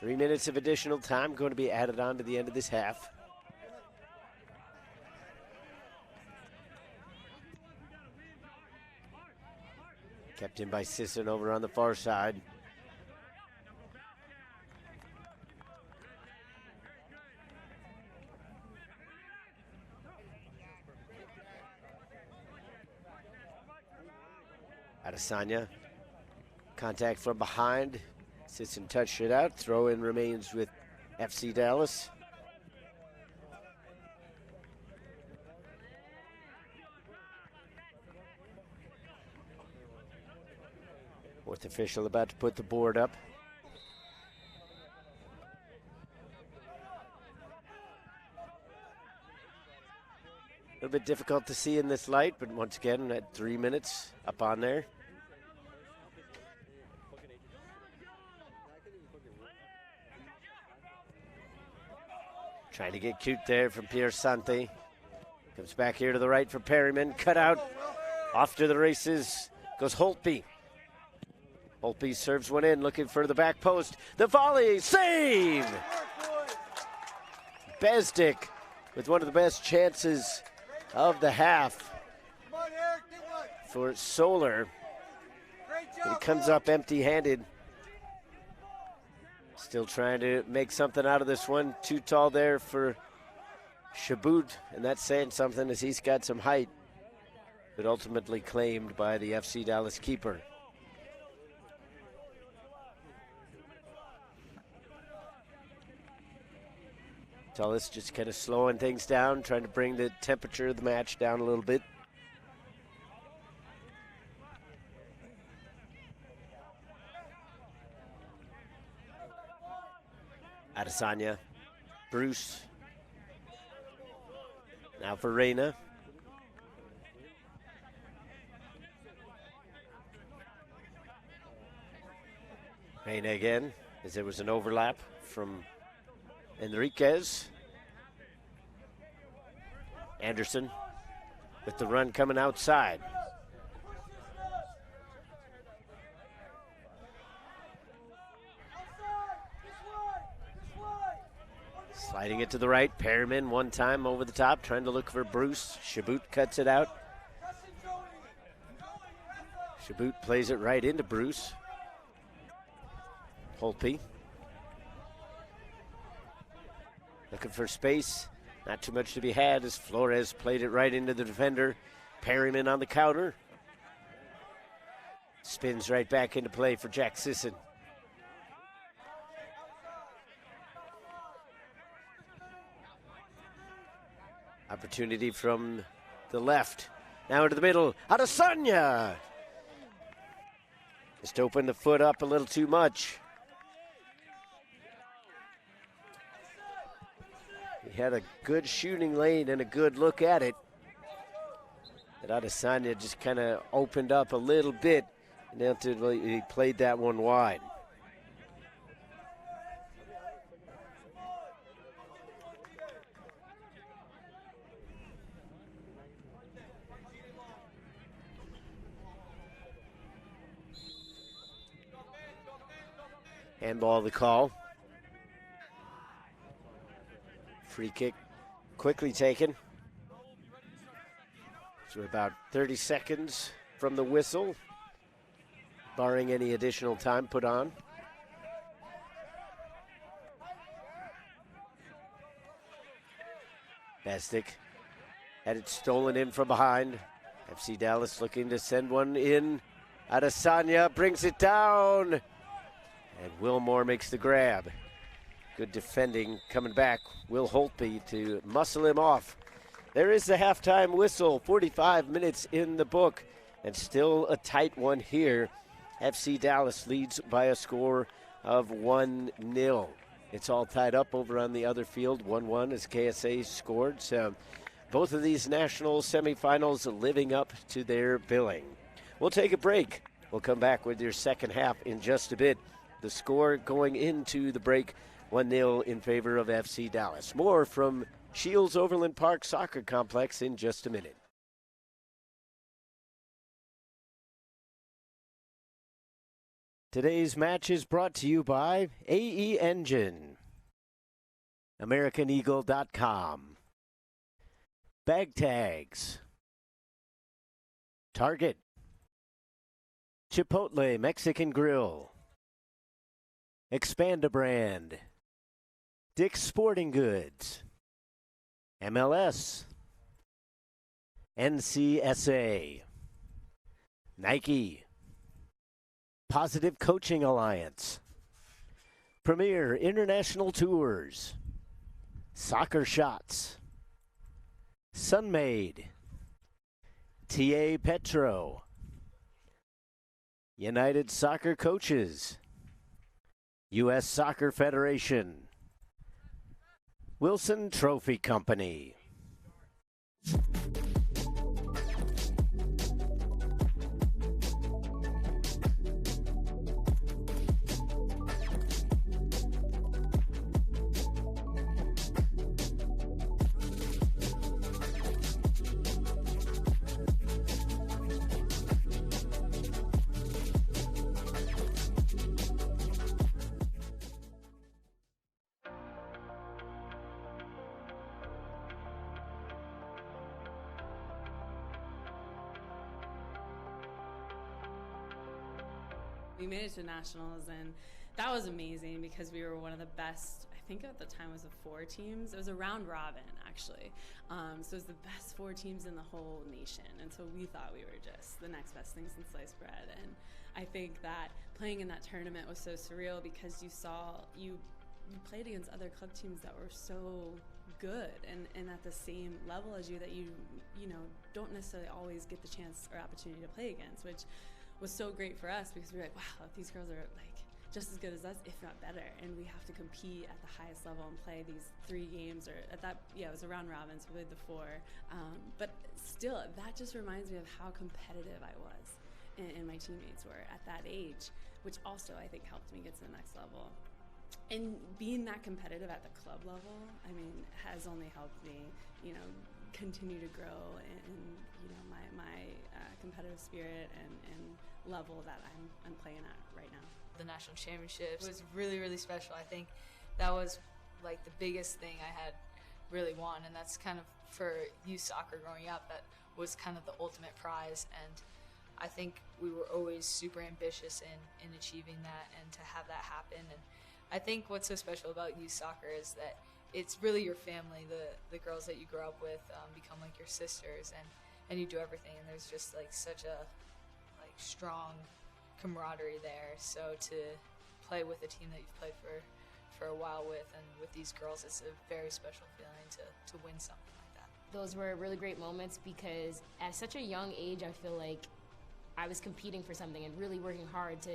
3 minutes of additional time going to be added on to the end of this half. Kept in by Sisson over on the far side. Adesanya. Contact from behind. Sisson touched it out. Throw in remains with FC Dallas. Fourth official about to put the board up. A little bit difficult to see in this light, but once again, at 3 minutes up on there. Trying to get cute there from Pierre Sante. Comes back here to the right for Perryman. Cut out. Off to the races goes Holtby. Holtby serves one in, looking for the back post. The volley, save! Besdick with one of the best chances of the half for Solar. He comes up empty-handed. Still trying to make something out of this one. Too tall there for Shabut, and that's saying something as he's got some height, but ultimately claimed by the FC Dallas keeper. Tullis just kind of slowing things down, trying to bring the temperature of the match down a little bit. Adesanya, Bruce. Now for Reyna. Reyna again, as there was an overlap from Enriquez. Anderson with the run coming outside. Sliding it to the right. Perryman one time over the top, trying to look for Bruce. Shabut cuts it out. Shabut plays it right into Bruce. Holtby. Looking for space. Not too much to be had as Flores played it right into the defender. Perryman on the counter. Spins right back into play for Jack Sisson. Opportunity from the left. Now into the middle. Adesanya! Just opened the foot up a little too much. He had a good shooting lane and a good look at it. But Adesanya just kind of opened up a little bit, and he played that one wide. Handball the call. Free kick quickly taken. So we're about 30 seconds from the whistle, barring any additional time put on. Besdick had it stolen in from behind. FC Dallas looking to send one in. Adesanya brings it down. And Wilmore makes the grab. Good defending coming back. Will Holtby to muscle him off. There is the halftime whistle. 45 minutes in the book. And still a tight one here. FC Dallas leads by a score of 1-0. It's all tied up over on the other field. 1-1 as KSA scored. So both of these national semifinals living up to their billing. We'll take a break. We'll come back with your second half in just a bit. The score going into the break, 1-0 in favor of FC Dallas. More from Shields Overland Park Soccer Complex in just a minute. Today's match is brought to you by AE Engine, AmericanEagle.com, Bag Tags, Target, Chipotle Mexican Grill, Expanda Brand, Dick's Sporting Goods, MLS, NCSA, Nike, Positive Coaching Alliance, Premier International Tours, Soccer Shots, Sunmade, TA Petro, United Soccer Coaches, U.S. Soccer Federation, Wilson Trophy Company. We made it to nationals, and that was amazing because we were one of the best. I think at the time it was 4 teams. It was a round robin, actually. So it was the best 4 teams in the whole nation, and so we thought we were just the next best thing since sliced bread. And I think that playing in that tournament was so surreal because you played against other club teams that were so good and at the same level as you that you don't necessarily always get the chance or opportunity to play against, which was so great for us because we were like, wow, these girls are like just as good as us, if not better, and we have to compete at the highest level and play these 3 games, or at that, it was a round robin, so we played the 4. But still, that just reminds me of how competitive I was and my teammates were at that age, which also I think helped me get to the next level. And being that competitive at the club level, I mean, has only helped me, continue to grow in my competitive spirit and level that I'm playing at right now. The national championships was really, really special. I think that was like the biggest thing I had really won, and that's kind of for youth soccer growing up, that was kind of the ultimate prize. And I think we were always super ambitious in achieving that and to have that happen. And I think what's so special about youth soccer is that it's really your family. The girls that you grow up with become like your sisters, and you do everything. And there's just like such a strong camaraderie there. So to play with a team that you've played for a while with, and with these girls, it's a very special feeling to win something like that. Those were really great moments because at such a young age, I feel like I was competing for something and really working hard to,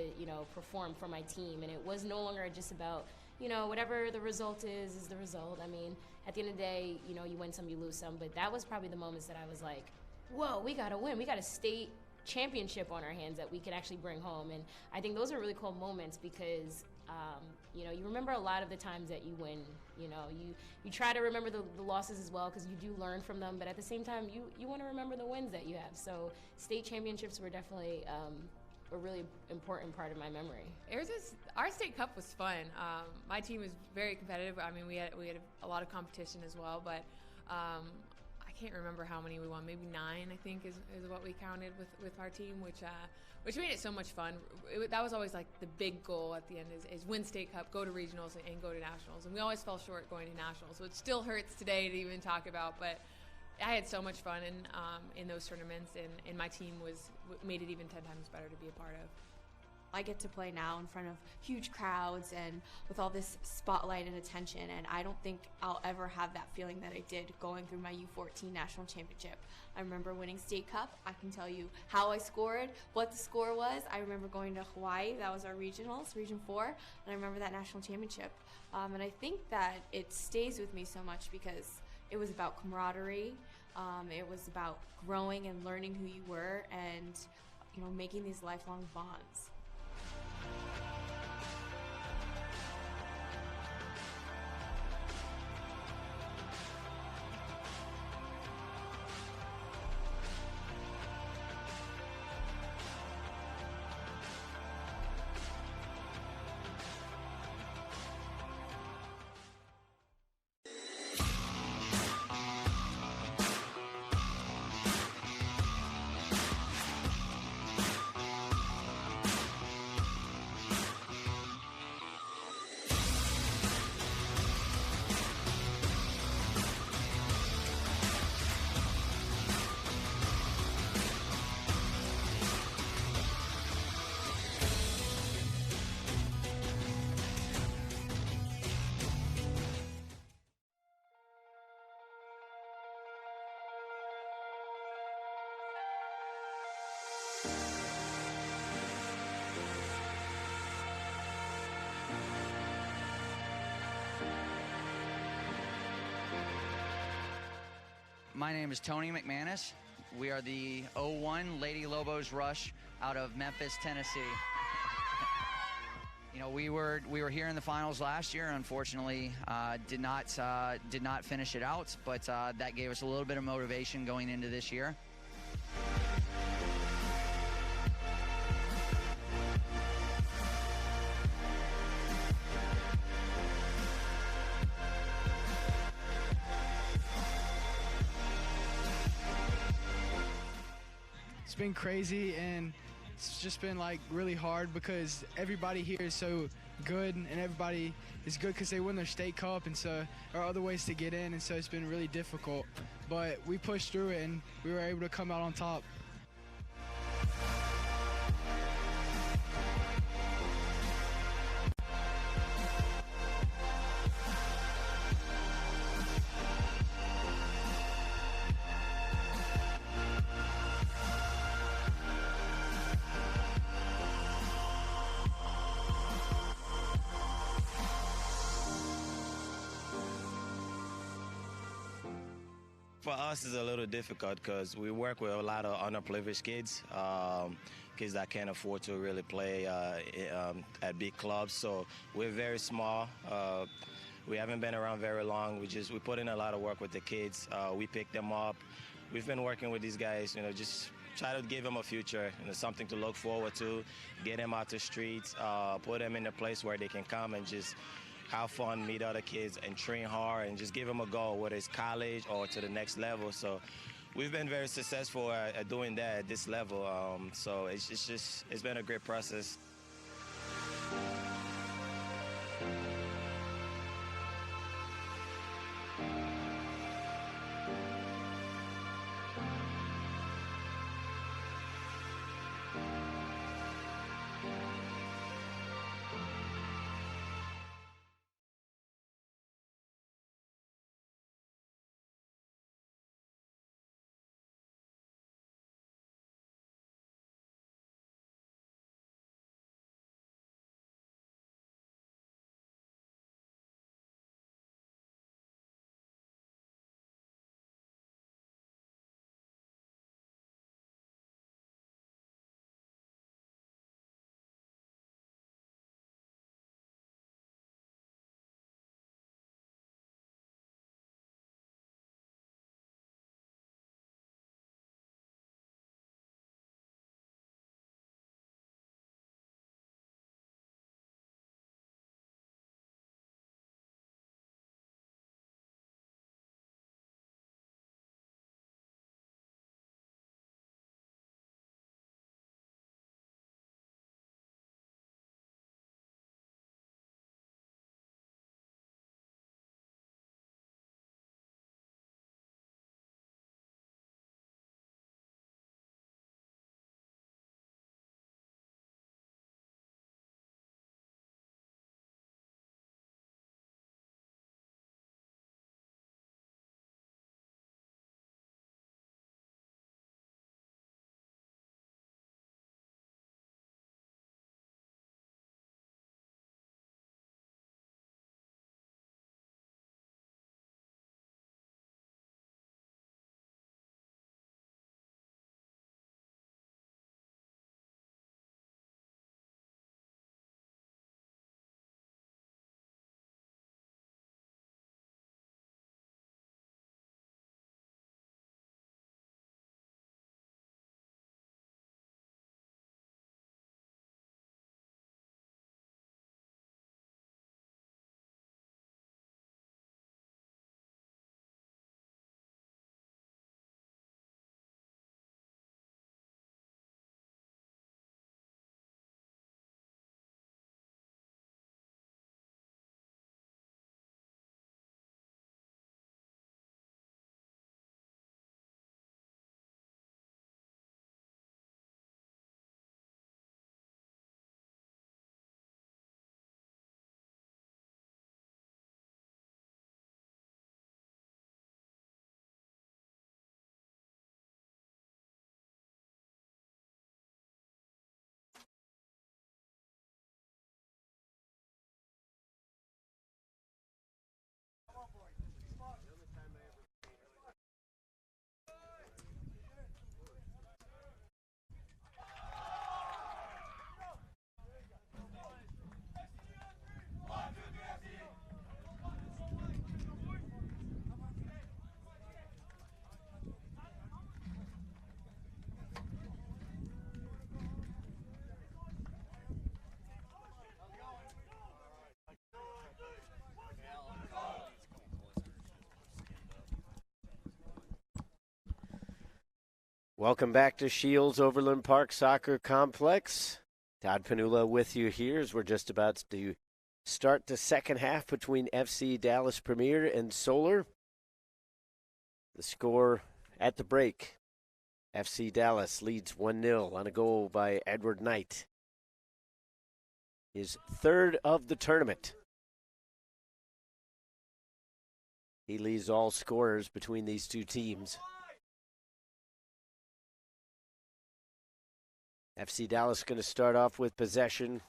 perform for my team. And it was no longer just about, whatever the result is the result. I mean, at the end of the day, you win some, you lose some. But that was probably the moments that I was like, whoa, we got to win. We got a state championship on our hands that we could actually bring home. And I think those are really cool moments because, you remember a lot of the times that you win. You try to remember the losses as well because you do learn from them. But at the same time, you want to remember the wins that you have. So state championships were definitely a really important part of my memory. Our state cup was fun. My team was very competitive. I mean, we had a lot of competition as well, but I can't remember how many we won. Maybe 9, I think, is what we counted with our team, which made it so much fun. That was always like the big goal at the end is win state cup, go to regionals, and go to nationals. And we always fell short going to nationals, so it still hurts today to even talk about. But I had so much fun in those tournaments, and my team made it even 10 times better to be a part of. I get to play now in front of huge crowds and with all this spotlight and attention, and I don't think I'll ever have that feeling that I did going through my U14 national championship. I remember winning state cup. I can tell you how I scored, what the score was. I remember going to Hawaii. That was our regionals, Region 4, and I remember that national championship. And I think that it stays with me so much because it was about camaraderie. It was about growing and learning who you were and, making these lifelong bonds. My name is Tony McManus. We are the 01 Lady Lobos Rush out of Memphis, Tennessee. You know, we were here in the finals last year. Unfortunately, did not finish it out, but that gave us a little bit of motivation going into this year. It's been crazy, and it's just been like really hard because everybody here is so good, and everybody is good because they win their state cup, and so there are other ways to get in, and so it's been really difficult. But we pushed through it, and we were able to come out on top. For us, it's a little difficult because we work with a lot of underprivileged kids, kids that can't afford to really play at big clubs. So we're very small. We haven't been around very long. We put in a lot of work with the kids. We pick them up. We've been working with these guys, just try to give them a future, something to look forward to, get them out the streets, put them in a place where they can come and just have fun, meet other kids, and train hard, and just give them a goal, whether it's college or to the next level. So we've been very successful at doing that at this level. So it's been a great process. Welcome back to Shields Overland Park Soccer Complex. Todd Panula with you here as we're just about to start the second half between FC Dallas Premier and Solar. The score at the break, FC Dallas leads 1-0 on a goal by Edward Knight. His third of the tournament. He leads all scorers between these two teams. FC Dallas going to start off with possession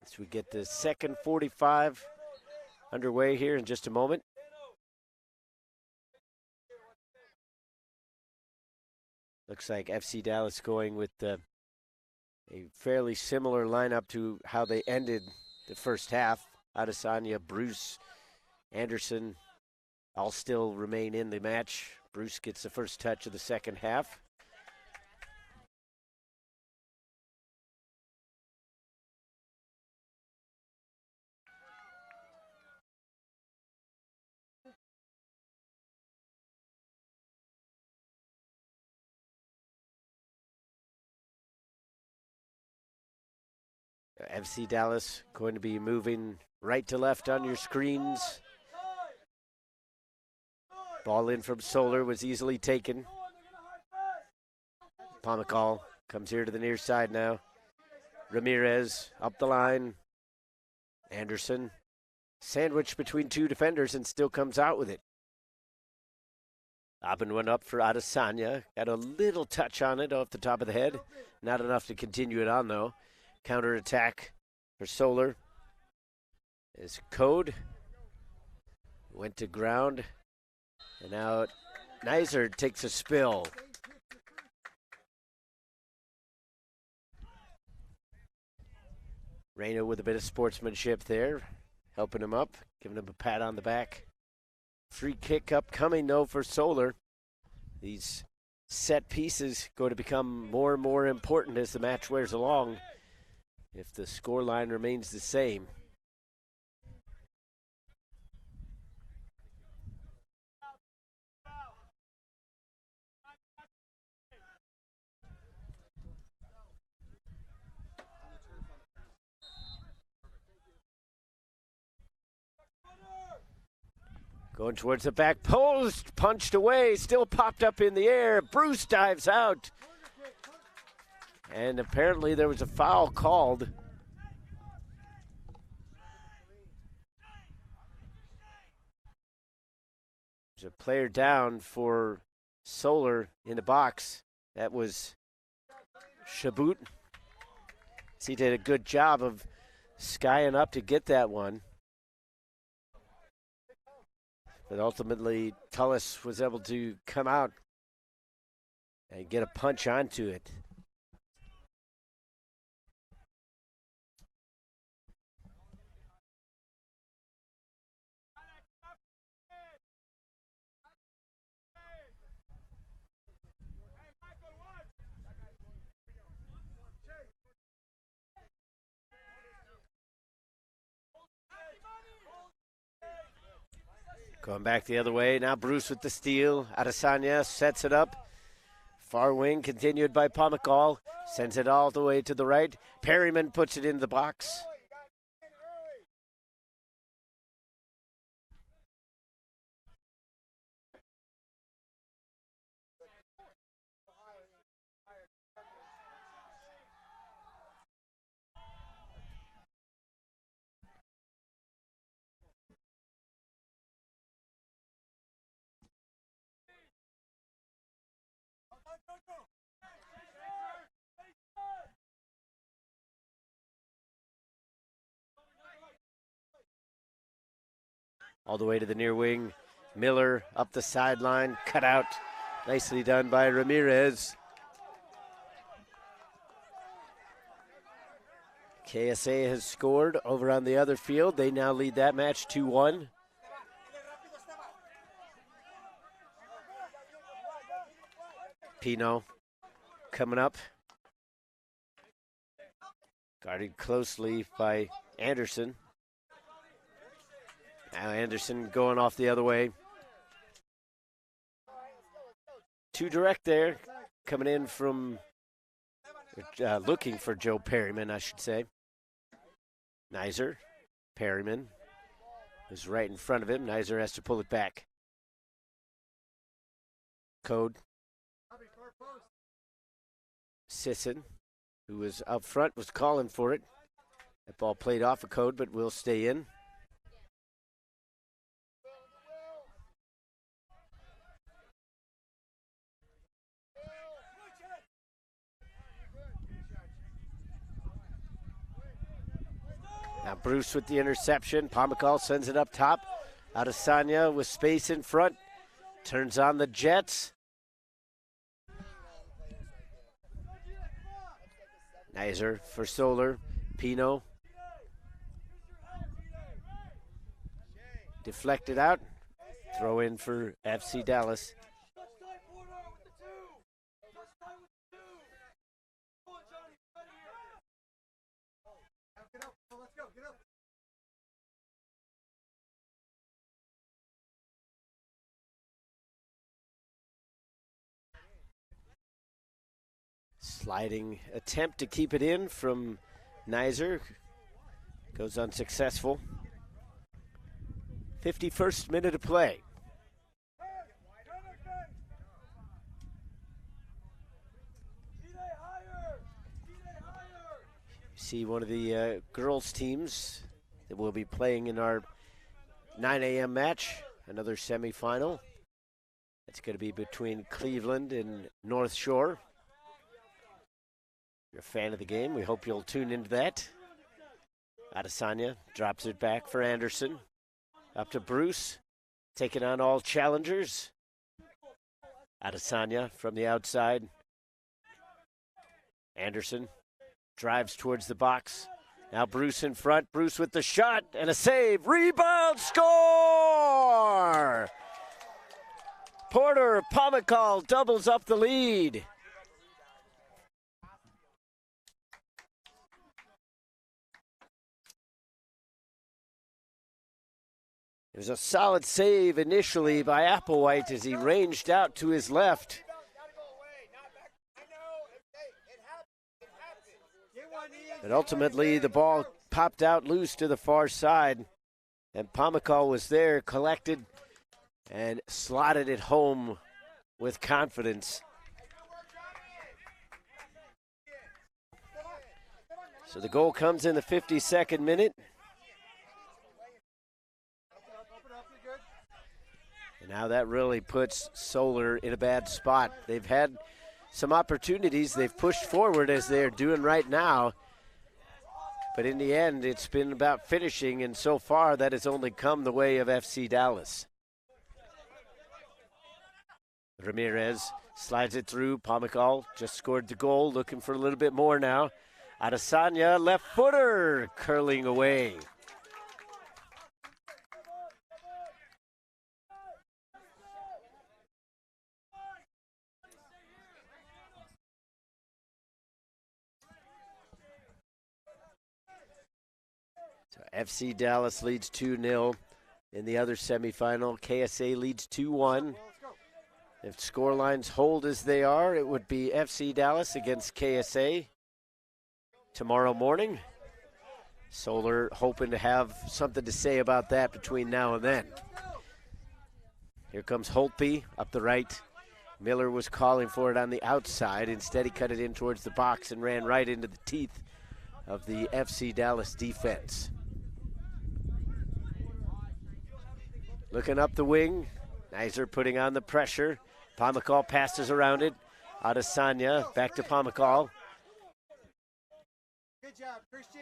as we get the second 45 underway here in just a moment. Looks like FC Dallas going with a fairly similar lineup to how they ended the first half. Adesanya, Bruce, Anderson all still remain in the match. Bruce gets the first touch of the second half. FC Dallas going to be moving right to left on your screens. Ball in from Solar was easily taken. Pomacall comes here to the near side now. Ramirez up the line. Anderson sandwiched between two defenders and still comes out with it. Up and one up for Adesanya. Got a little touch on it off the top of the head. Not enough to continue it on though. Counter-attack for Solar. Is Code. Went to ground. And now Nizer takes a spill. Reyna with a bit of sportsmanship there. Helping him up. Giving him a pat on the back. Free kick upcoming though for Solar. These set pieces go to become more and more important as the match wears along. If the scoreline remains the same. Going towards the back post, punched away, still popped up in the air. Bruce dives out. And apparently there was a foul called. There's a player down for Solar in the box. That was Shabut. He did a good job of skying up to get that one. But ultimately, Tullis was able to come out and get a punch onto it. Going back the other way. Now Bruce with the steal. Adesanya sets it up. Far wing continued by Pomacall. Sends it all the way to the right. Perryman puts it in the box. All the way to the near wing. Miller up the sideline, cut out. Nicely done by Ramirez. KSA has scored over on the other field. They now lead that match 2-1. Pino coming up. Guarded closely by Anderson. Now Anderson going off the other way. Too direct there, coming in from, looking for Joe Perryman, I should say. Nizer, Perryman is right in front of him. Nizer has to pull it back. Code. Sisson, who was up front, was calling for it. That ball played off a Code, but will stay in. Now Bruce with the interception. Pomykal sends it up top. Adesanya with space in front. Turns on the Jets. Nizer for Solar. Pino. Deflected out. Throw in for FC Dallas. Sliding attempt to keep it in from Nizer. Goes unsuccessful. 51st minute of play. See one of the girls' teams that will be playing in our 9 a.m. match, another semifinal. It's going to be between Cleveland and North Shore. If you're a fan of the game, we hope you'll tune into that. Adesanya drops it back for Anderson. Up to Bruce, taking on all challengers. Adesanya from the outside. Anderson drives towards the box. Now Bruce in front. Bruce with the shot and a save. Rebound, score! Porter Pomykal doubles up the lead. It was a solid save initially by Applewhite as he ranged out to his left. But ultimately, the ball popped out loose to the far side, and Pomykal was there, collected, and slotted it home with confidence. So the goal comes in the 52nd minute. And now that really puts Solar in a bad spot. They've had some opportunities. They've pushed forward as they're doing right now. But in the end, it's been about finishing, and so far that has only come the way of FC Dallas. Ramirez slides it through. Pomykal just scored the goal, looking for a little bit more now. Adesanya, left footer, curling away. FC Dallas leads 2-0 in the other semifinal. KSA leads 2-1. If scorelines hold as they are, it would be FC Dallas against KSA tomorrow morning. Solar hoping to have something to say about that between now and then. Here comes Holtby up the right. Miller was calling for it on the outside. Instead, he cut it in towards the box and ran right into the teeth of the FC Dallas defense. Looking up the wing, Nizer putting on the pressure. Pomykal passes around it. Adesanya back to Pomykal. Good job, Christian.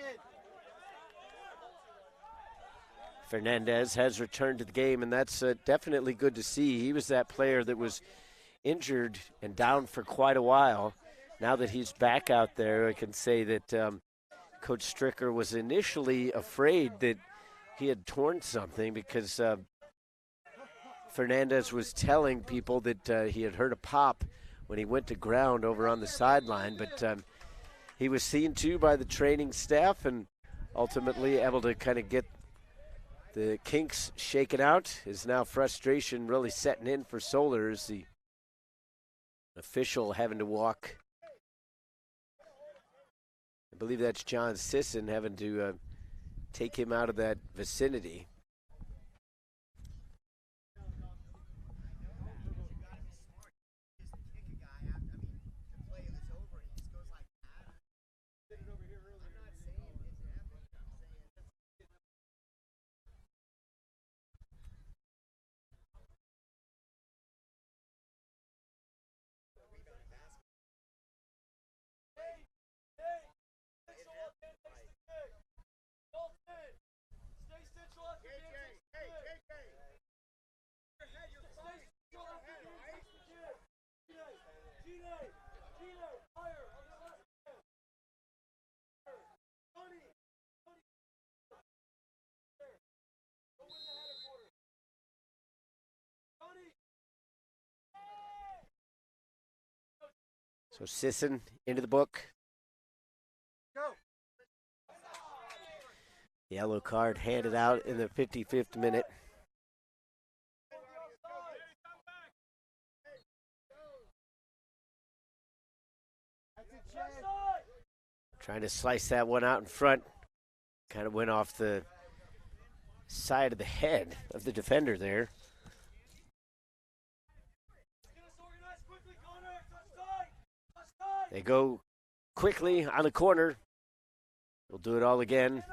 Fernandez has returned to the game, and that's definitely good to see. He was that player that was injured and down for quite a while. Now that he's back out there, I can say that Coach Stricker was initially afraid that he had torn something because Fernandez was telling people that he had heard a pop when he went to ground over on the sideline, but he was seen to by the training staff and ultimately able to kind of get the kinks shaken out. Is now frustration really setting in for Solar as the official having to walk. I believe that's John Sisson having to take him out of that vicinity. So Sisson into the book. Yellow card handed out in the 55th minute. Trying to slice that one out in front. Kind of went off the side of the head of the defender there. They go quickly on the corner. We'll do it all again.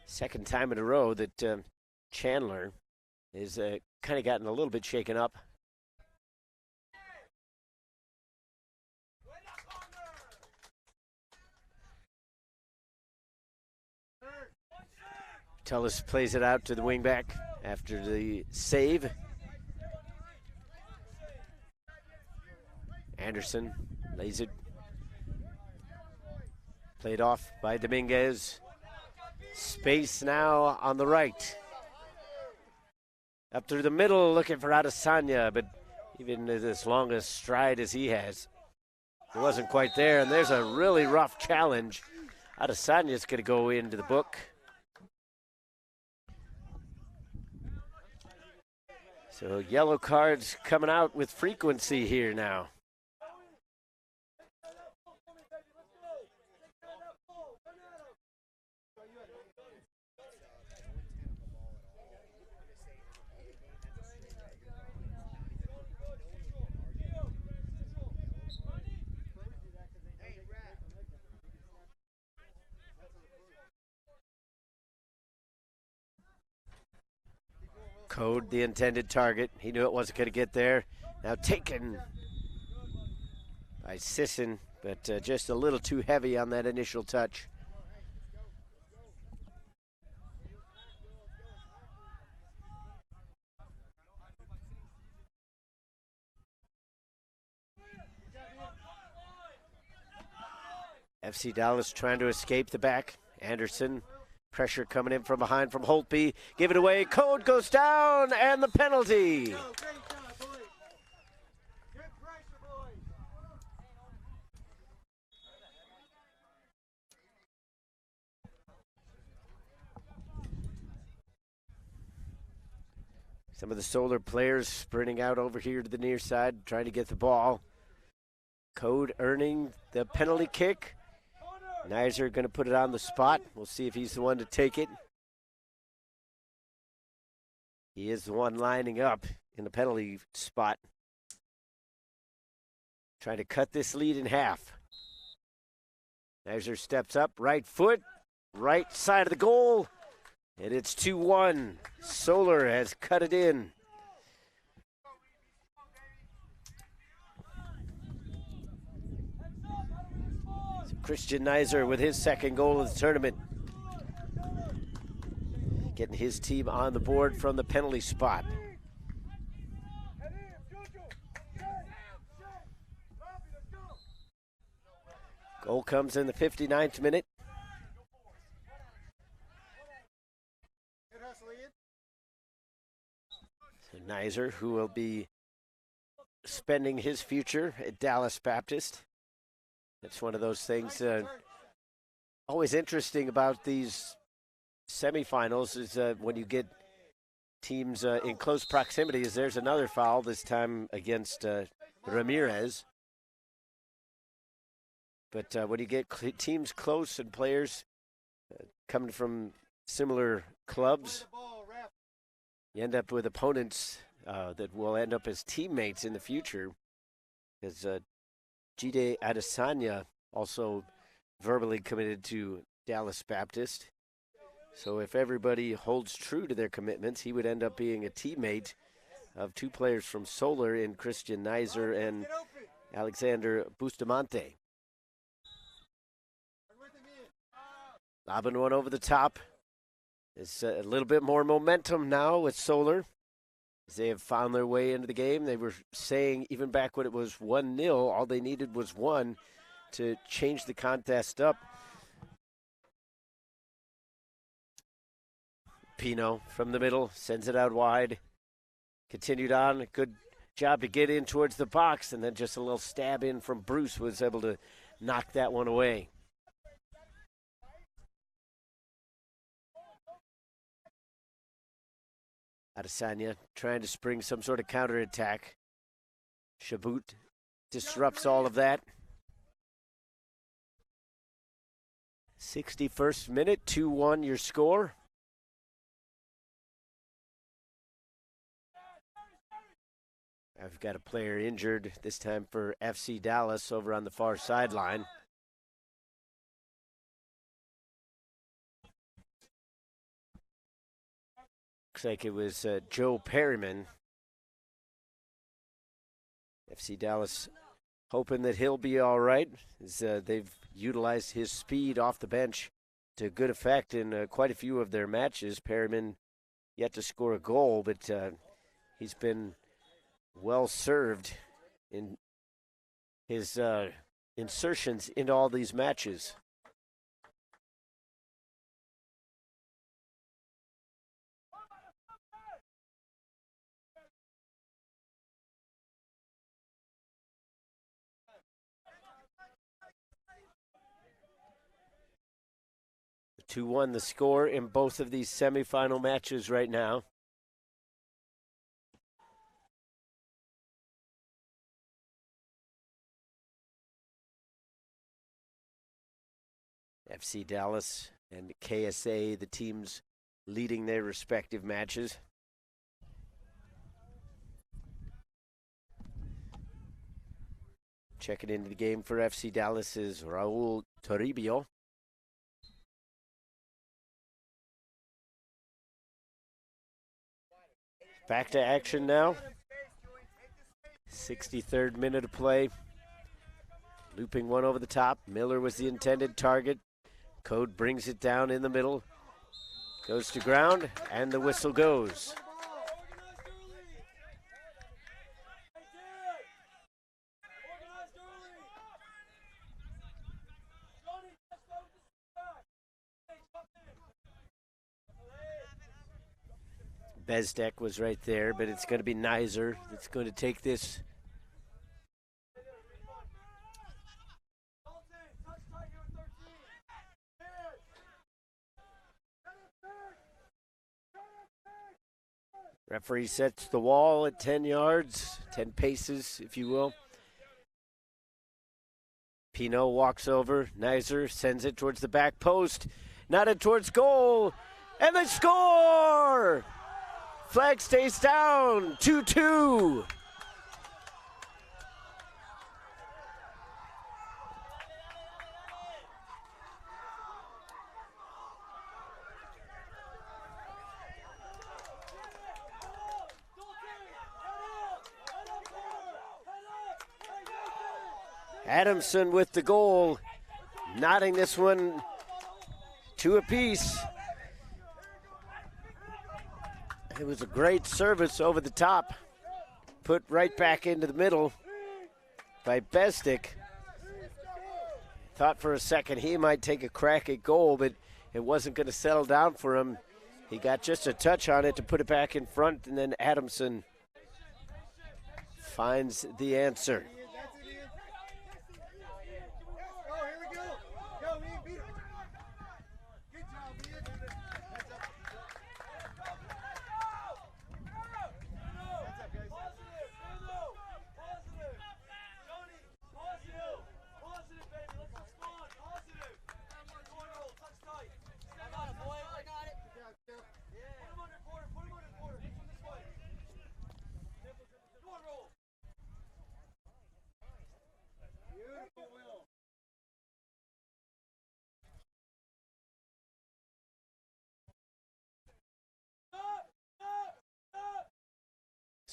Second time in a row that Chandler is kind of gotten a little bit shaken up. Tullis plays it out to the wingback after the save. Anderson lays it. Played off by Dominguez. Space now on the right. Up through the middle looking for Adesanya, but even as long a stride as he has, it wasn't quite there. And there's a really rough challenge. Adesanya's going to go into the book. So yellow cards coming out with frequency here now. Code the intended target. He knew it wasn't going to get there. Now taken by Sisson, but just a little too heavy on that initial touch. FC Dallas trying to escape the back. Anderson. Pressure coming in from behind from Holtby. Give it away. Code goes down, and the penalty. Some of the Solar players sprinting out over here to the near side, trying to get the ball. Code earning the penalty kick. Nizer going to put it on the spot. We'll see if he's the one to take it. He is the one lining up in the penalty spot. Trying to cut this lead in half. Nizer steps up, right foot, right side of the goal. And it's 2-1. Solar has cut it in. Christian Nizer with his second goal of the tournament. Getting his team on the board from the penalty spot. Goal comes in the 59th minute. So Nizer, who will be spending his future at Dallas Baptist. It's one of those things always interesting about these semifinals is when you get teams in close proximity, as there's another foul, this time against Ramirez. But when you get teams close and players coming from similar clubs, you end up with opponents that will end up as teammates in the future. Because Jide Adesanya also verbally committed to Dallas Baptist. So if everybody holds true to their commitments, he would end up being a teammate of two players from Solar in Christian Nizer and Alexander Bustamante. Lobbing one over the top. It's a little bit more momentum now with Solar, as they have found their way into the game. They were saying even back when it was 1-0, all they needed was one to change the contest up. Pino from the middle, sends it out wide. Continued on, good job to get in towards the box, and then just a little stab in from Bruce was able to knock that one away. Adesanya trying to spring some sort of counterattack. Shabut disrupts all of that. 61st minute, 2-1 your score. I've got a player injured, this time for FC Dallas over on the far sideline. Looks like it was Joe Perryman. FC Dallas hoping that he'll be all right, as they've utilized his speed off the bench to good effect in quite a few of their matches. Perryman yet to score a goal, but he's been well served in his insertions into all these matches. The 2-1 the score in both of these semifinal matches right now. FC Dallas and KSA, the teams leading their respective matches. Checking into the game for FC Dallas is Raul Toribio. Back to action now. 63rd minute of play. Looping one over the top. Miller was the intended target. Code brings it down in the middle. Goes to ground, and the whistle goes. Bezdek was right there, but it's going to be Nizer that's going to take this. Referee sets the wall at 10 yards, 10 paces, if you will. Pino walks over. Nizer sends it towards the back post. Nodded towards goal. And they score! Flag stays down. 2-2. Adamson with the goal, knotting this one to a piece. It was a great service over the top, put right back into the middle by Bestic. Thought for a second he might take a crack at goal, but it wasn't going to settle down for him. He got just a touch on it to put it back in front, and then Adamson finds the answer.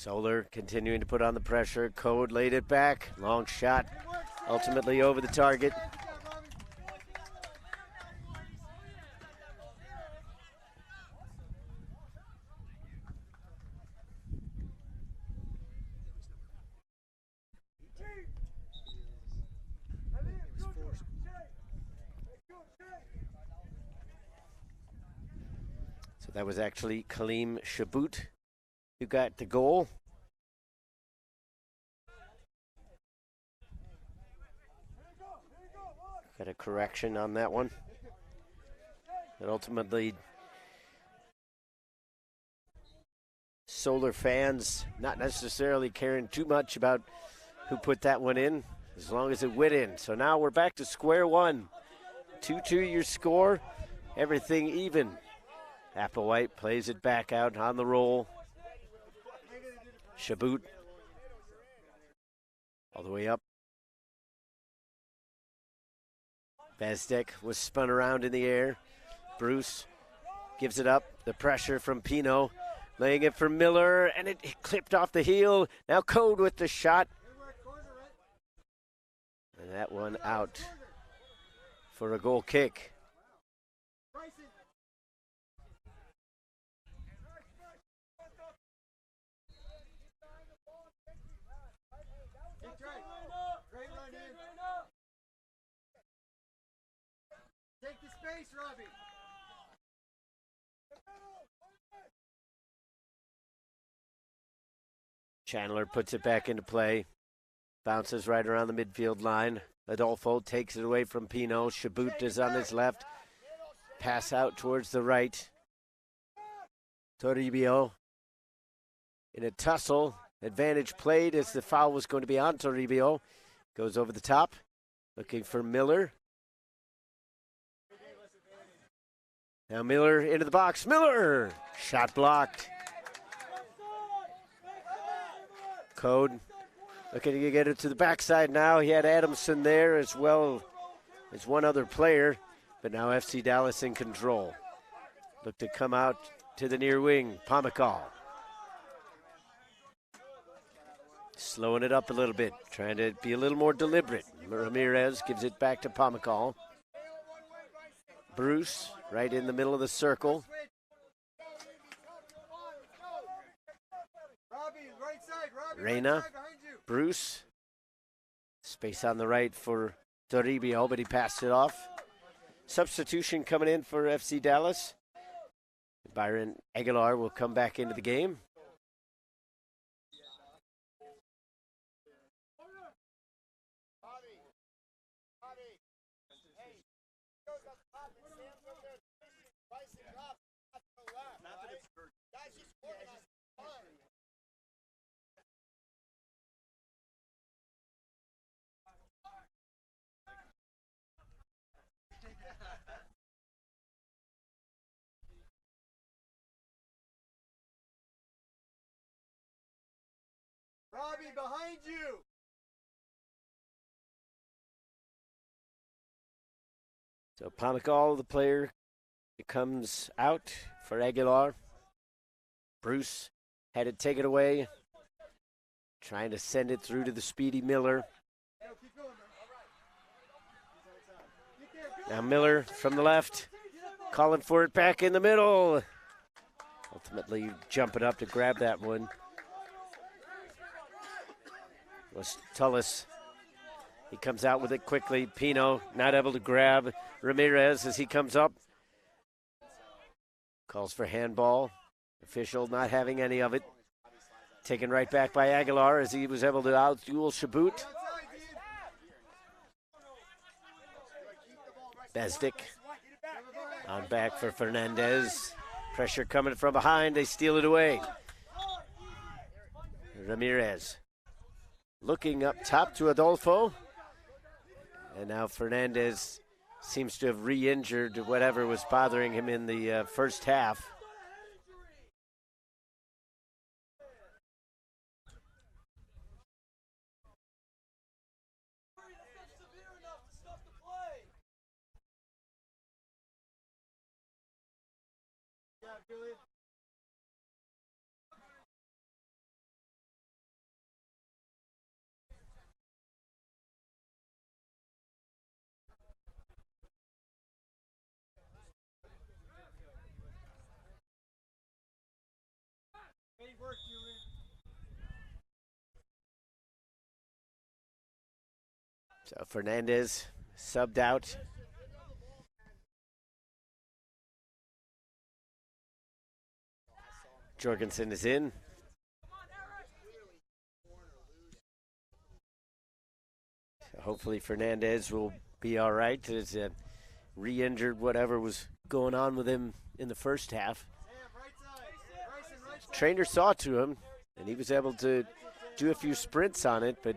Solar continuing to put on the pressure. Code laid it back. Long shot, ultimately over the target. So that was actually Kaleem Shaboot who got the goal. Got a correction on that one. But ultimately, Solar fans not necessarily caring too much about who put that one in, as long as it went in. So now we're back to square one. 2-2 your score, everything even. Applewhite plays it back out on the roll. Shaboot all the way up. Bezdek was spun around in the air. Bruce gives it up. The pressure from Pino. Laying it for Miller, and it clipped off the heel. Now Code with the shot. And that one out for a goal kick. Take the space, Robbie. Chandler puts it back into play. Bounces right around the midfield line. Adolfo takes it away from Pino. Shaboot is on his left. Pass out towards the right. Toribio in a tussle. Advantage played as the foul was going to be on Toribio. Goes over the top. Looking for Miller. Now Miller into the box. Miller! Shot blocked. Code looking to get it to the backside now. He had Adamson there as well as one other player, but now FC Dallas in control. Look to come out to the near wing. Pomykal. Slowing it up a little bit, trying to be a little more deliberate. Ramirez gives it back to Pomykal. Bruce right in the middle of the circle. Reyna, Bruce, space on the right for Toribio, but he passed it off. Substitution coming in for FC Dallas. Byron Aguilar will come back into the game. Robbie, behind you! So Pomykal, the player, comes out for Aguilar. Bruce had to take it away. Trying to send it through to the speedy Miller. Now Miller from the left, calling for it back in the middle. Ultimately jumping up to grab that one was Tullis. He comes out with it quickly. Pino not able to grab Ramirez as he comes up. Calls for handball. Official not having any of it. Taken right back by Aguilar as he was able to out-duel Shaboot. Bezdek on back for Fernandez. Pressure coming from behind. They steal it away. Ramirez looking up top to Adolfo. And now Fernandez seems to have re-injured whatever was bothering him in the first half. So Fernandez subbed out. Jorgensen is in. So hopefully Fernandez will be all right. He's re-injured whatever was going on with him in the first half. Trainer saw to him, and he was able to do a few sprints on it, but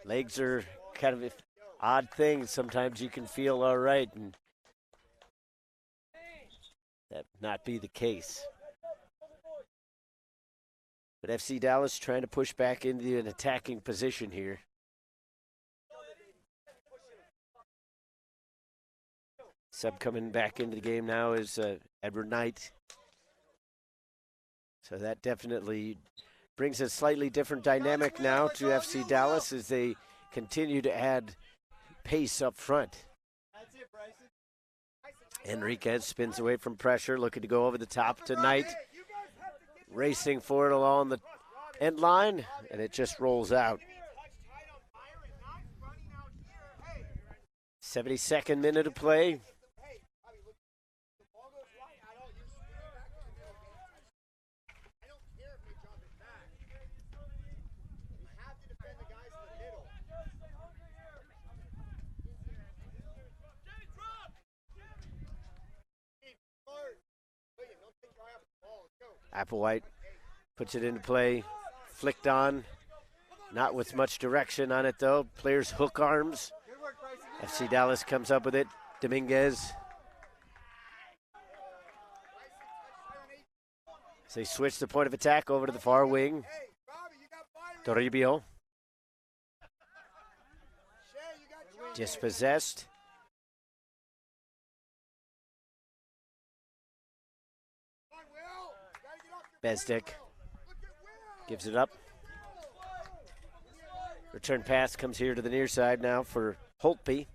legs are kind of an odd thing. Sometimes you can feel all right, and that not be the case. But FC Dallas trying to push back into an attacking position here. Sub coming back into the game now is Edward Knight. So that definitely brings a slightly different dynamic now to FC Dallas as they continue to add pace up front. Enriquez spins away from pressure, looking to go over the top to Knight. Racing for it along the end line, and it just rolls out. 72nd minute of play. Applewhite puts it into play, flicked on, not with much direction on it though. Players hook arms. FC Dallas comes up with it. Dominguez. So they switch the point of attack over to the far wing. Toribio. Dispossessed. Bezdek gives it up. Return pass comes here to the near side now for Holtby.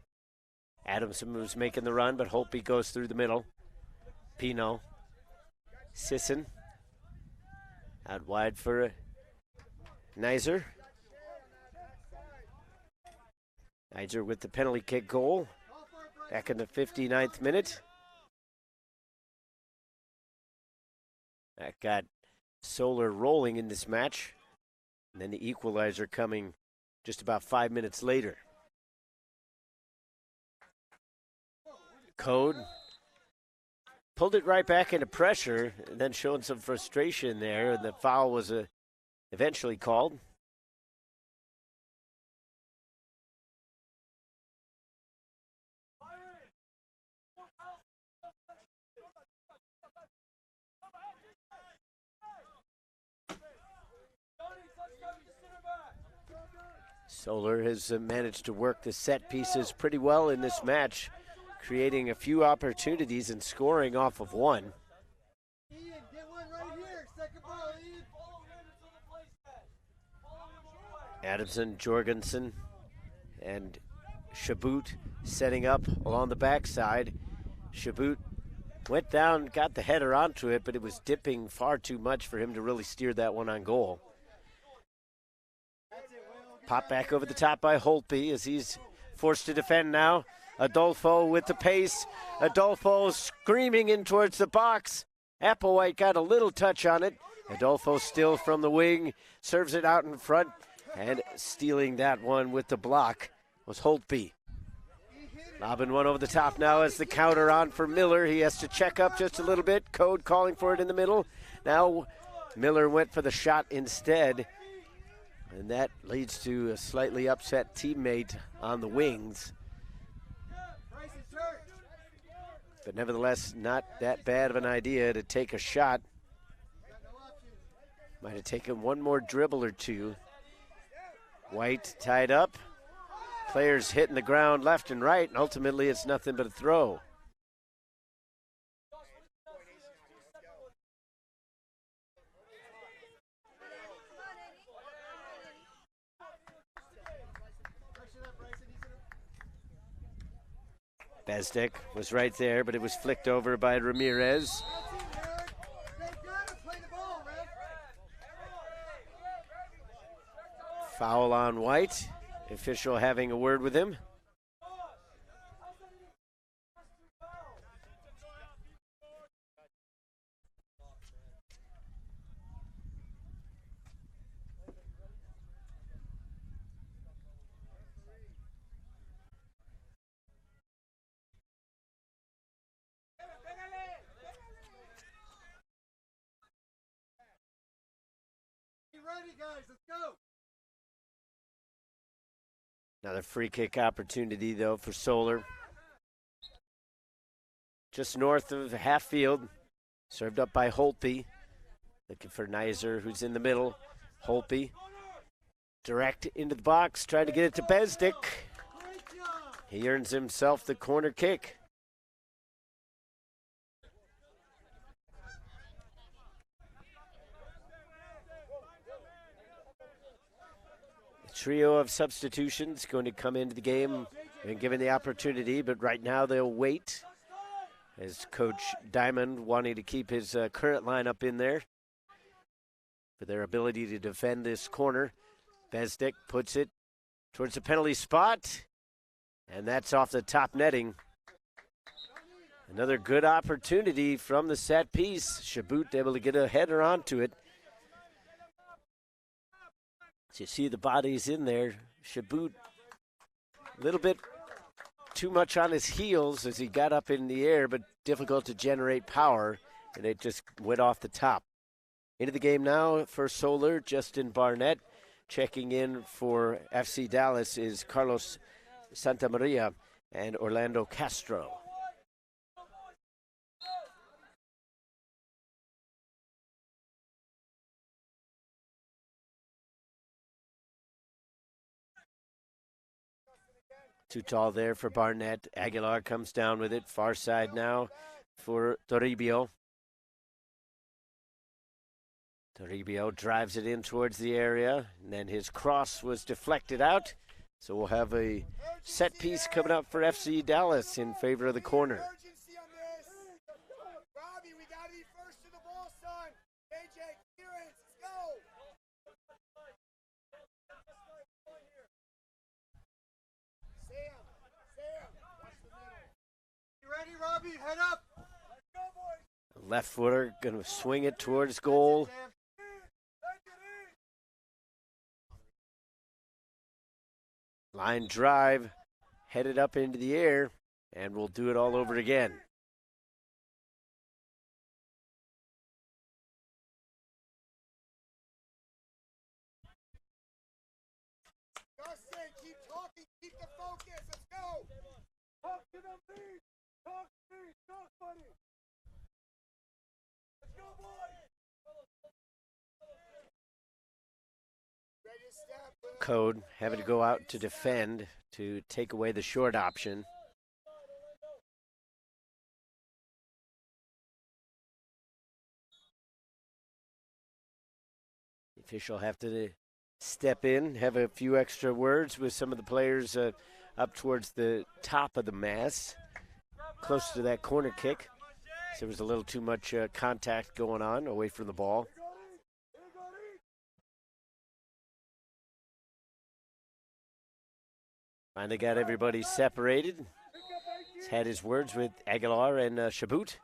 Adamson was making the run, but Holtby goes through the middle. Pino. Sisson. Out wide for Nizer. Nizer with the penalty kick goal. Back in the 59th minute. That got Solar rolling in this match. And then the equalizer coming just about 5 minutes later. Code pulled it right back into pressure, and then showing some frustration there, and the foul was eventually called. Solar has managed to work the set pieces pretty well in this match, creating a few opportunities and scoring off of one. Adamson, Jorgensen, and Chabot setting up along the backside. Chabot went down, got the header onto it, but it was dipping far too much for him to really steer that one on goal. Pop back over the top by Holtby as he's forced to defend now. Adolfo with the pace. Adolfo screaming in towards the box. Applewhite got a little touch on it. Adolfo still from the wing, serves it out in front, and stealing that one with the block was Holtby. Lobbing one over the top now as the counter on for Miller. He has to check up just a little bit. Code calling for it in the middle. Now Miller went for the shot instead. And that leads to a slightly upset teammate on the wings. But nevertheless, not that bad of an idea to take a shot. Might have taken one more dribble or two. White tied up. Players hitting the ground left and right, and ultimately it's nothing but a throw. Bezdek was right there, but it was flicked over by Ramirez. Foul on White. Official having a word with him. Ready, guys, let's go. Another free kick opportunity, though, for Solar. Just north of half field. Served up by Holtby. Looking for Nizer, who's in the middle. Holtby. Direct into the box, trying to get it to Besdick. He earns himself the corner kick. Trio of substitutions going to come into the game and given the opportunity, but right now they'll wait as Coach Diamond wanting to keep his current lineup in there for their ability to defend this corner. Besdick puts it towards the penalty spot, and that's off the top netting. Another good opportunity from the set piece. Chabot able to get a header onto it. You see the bodies in there. Chabot, a little bit too much on his heels as he got up in the air, but difficult to generate power, and it just went off the top. Into the game now for Solar, Justin Barnett. Checking in for FC Dallas is Carlos Santamaria and Orlando Castro. Too tall there for Barnett. Aguilar comes down with it. Far side now for Toribio. Toribio drives it in towards the area, and then his cross was deflected out. So we'll have a set piece coming up for FC Dallas in favor of the corner. Robbie, we gotta be first to the ball, son. AJ, clearance, let's go. Sam, watch the middle. You ready, Robbie? Head up. Let's go, boys. Left footer going to swing it towards goal. Line drive, headed up into the air, and we'll do it all over again. Justin, keep talking, keep the focus, let's go. Talk to them, please. Talk, buddy. Let's go, boys. Ready to step. Code having to go out to defend to take away the short option. The official have to step in, have a few extra words with some of the players up towards the top of the mass, close to that corner kick. So there was a little too much contact going on away from the ball. Finally got everybody separated. He's had his words with Aguilar and Chabot.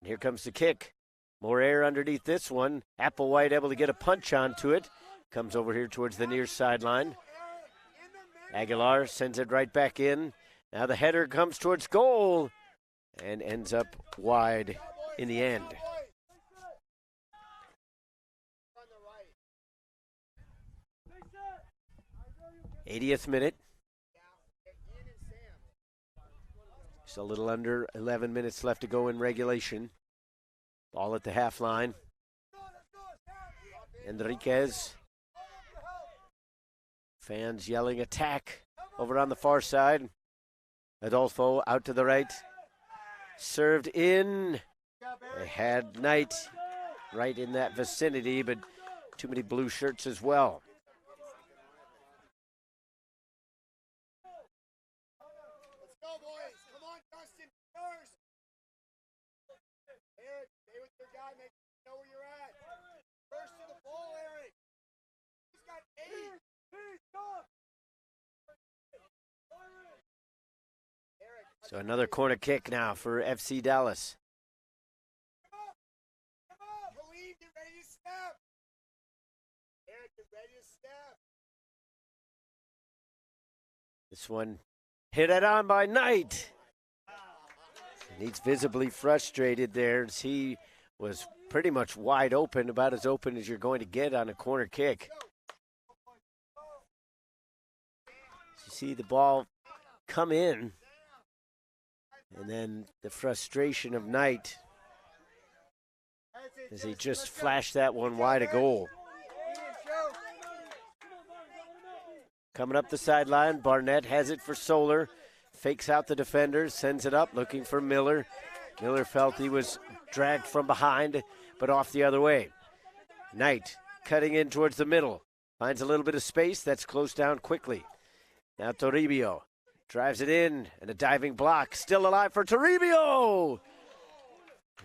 And here comes the kick. More air underneath this one. Applewhite able to get a punch onto it. Comes over here towards the near sideline. Aguilar sends it right back in. Now the header comes towards goal and ends up wide in the end. 80th minute. Just a little under 11 minutes left to go in regulation. Ball at the half line. Enriquez. Fans yelling attack over on the far side. Adolfo out to the right. Served in. They had Knight right in that vicinity, but too many blue shirts as well. Let's go, boys. Come on, Dustin, first. Eric, stay with your guy. Make sure you know where you're at. First to the ball, Eric. He's got 8. So another corner kick now for FC Dallas. Khalid, get ready to snap. Eric, get ready to snap. This one hit it on by Knight. And he's visibly frustrated there as he was pretty much wide open, about as open as you're going to get on a corner kick. You see the ball come in, and then the frustration of Knight as he just flashed that one wide of goal. Coming up the sideline, Barnett has it for Solar. Fakes out the defender, sends it up, looking for Miller. Miller felt he was dragged from behind, but off the other way. Knight cutting in towards the middle. Finds a little bit of space, that's closed down quickly. Now Toribio drives it in, and a diving block. Still alive for Toribio!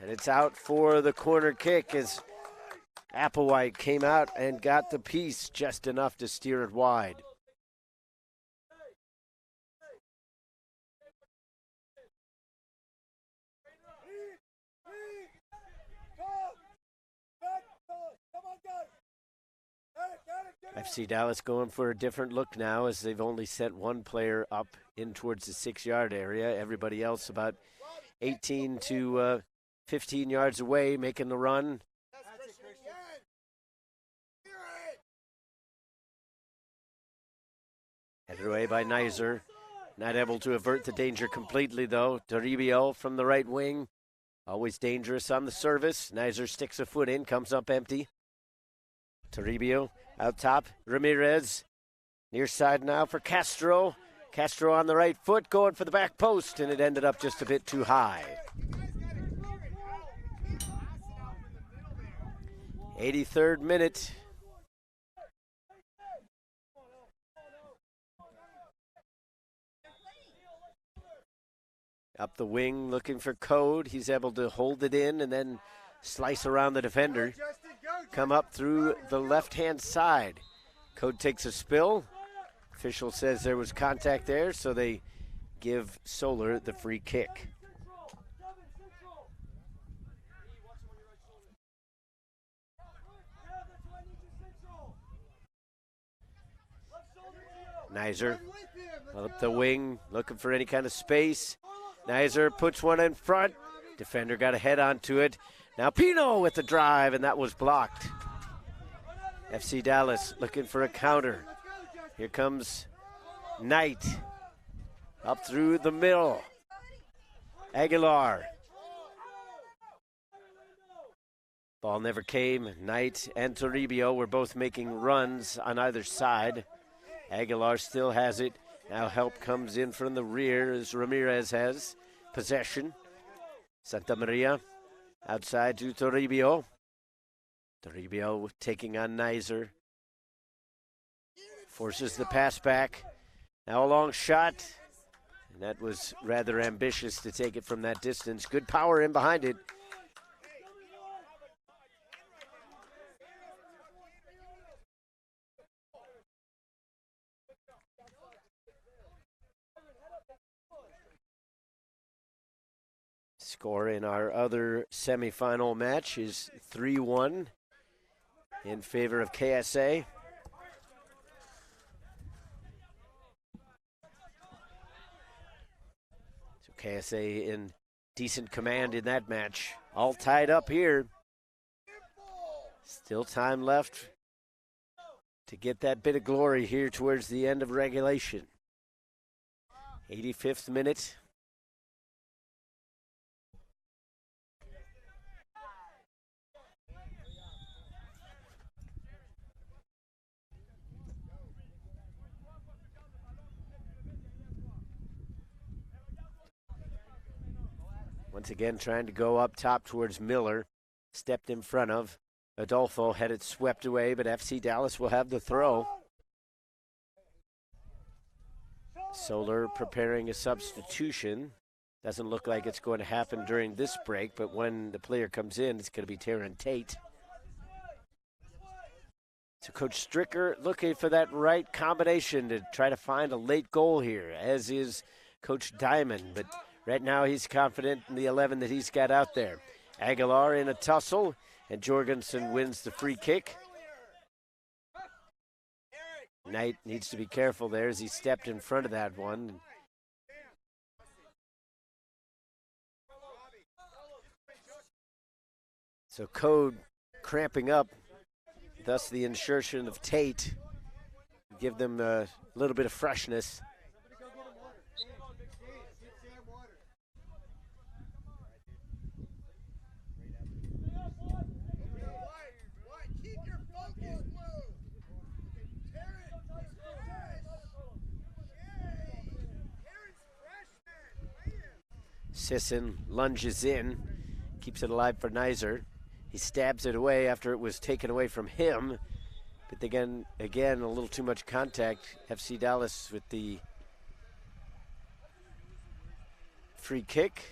And it's out for the corner kick as Applewhite came out and got the piece just enough to steer it wide. FC Dallas going for a different look now as they've only sent one player up in towards the 6-yard area. Everybody else about 18 to 15 yards away making the run. Headed away by Nizer. Not able to avert the danger completely though. Toribio from the right wing. Always dangerous on the service. Nizer sticks a foot in, comes up empty. Toribio out top, Ramirez. Near side now for Castro. Castro on the right foot, going for the back post, and it ended up just a bit too high. 83rd minute. Up the wing, looking for Code. He's able to hold it in and then slice around the defender. Come up through the left-hand side. Code takes a spill. Official says there was contact there, so they give Solar the free kick. Nizer up the wing, looking for any kind of space. Nizer puts one in front. Defender got a head onto it. Now Pino with the drive, and that was blocked. FC Dallas looking for a counter. Here comes Knight. Up through the middle. Aguilar. Ball never came. Knight and Toribio were both making runs on either side. Aguilar still has it. Now help comes in from the rear as Ramirez has possession. Santa Maria outside to Toribio. Toribio taking on Nizer. Forces the pass back. Now a long shot. And that was rather ambitious to take it from that distance. Good power in behind it. Score in our other semifinal match is 3-1 in favor of KSA. So KSA in decent command in that match. All tied up here. Still time left to get that bit of glory here towards the end of regulation. 85th minute. Once again, trying to go up top towards Miller. Stepped in front of Adolfo, had it swept away, but FC Dallas will have the throw. Solar preparing a substitution. Doesn't look like it's going to happen during this break, but when the player comes in, it's going to be Taryn Tate. So Coach Stricker looking for that right combination to try to find a late goal here, as is Coach Diamond, but right now he's confident in the 11 that he's got out there. Aguilar in a tussle, and Jorgensen wins the free kick. Knight needs to be careful there as he stepped in front of that one. So Code cramping up, thus the insertion of Tate. Give them a little bit of freshness. Sisson lunges in, keeps it alive for Nizer. He stabs it away after it was taken away from him. But again, a little too much contact. FC Dallas with the free kick.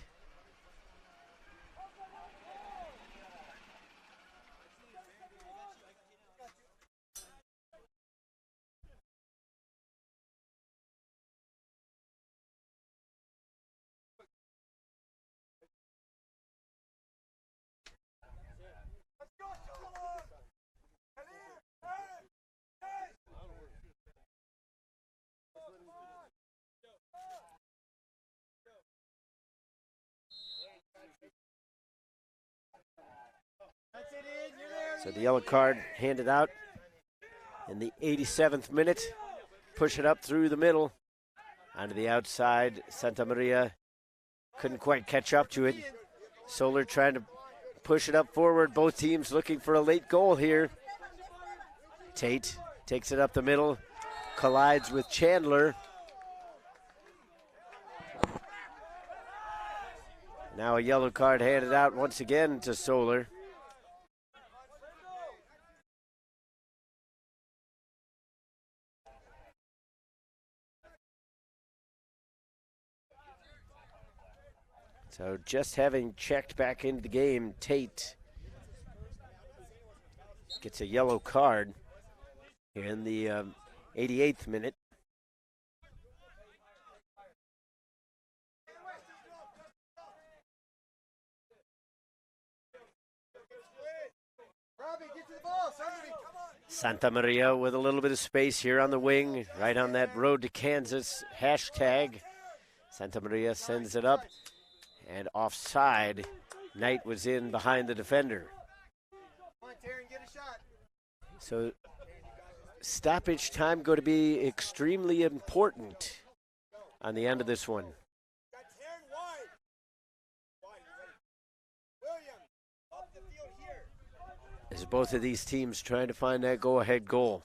So the yellow card handed out in the 87th minute. Push it up through the middle. Onto the outside. Santa Maria couldn't quite catch up to it. Solar trying to push it up forward. Both teams looking for a late goal here. Tate takes it up the middle. Collides with Chandler. Now a yellow card handed out once again to Solar. So just having checked back into the game, Tate gets a yellow card here in the 88th minute. Santa Maria with a little bit of space here on the wing, right on that road to Kansas hashtag. Santa Maria sends it up. And offside, Knight was in behind the defender. So stoppage time going to be extremely important on the end of this one. As both of these teams trying to find that go-ahead goal.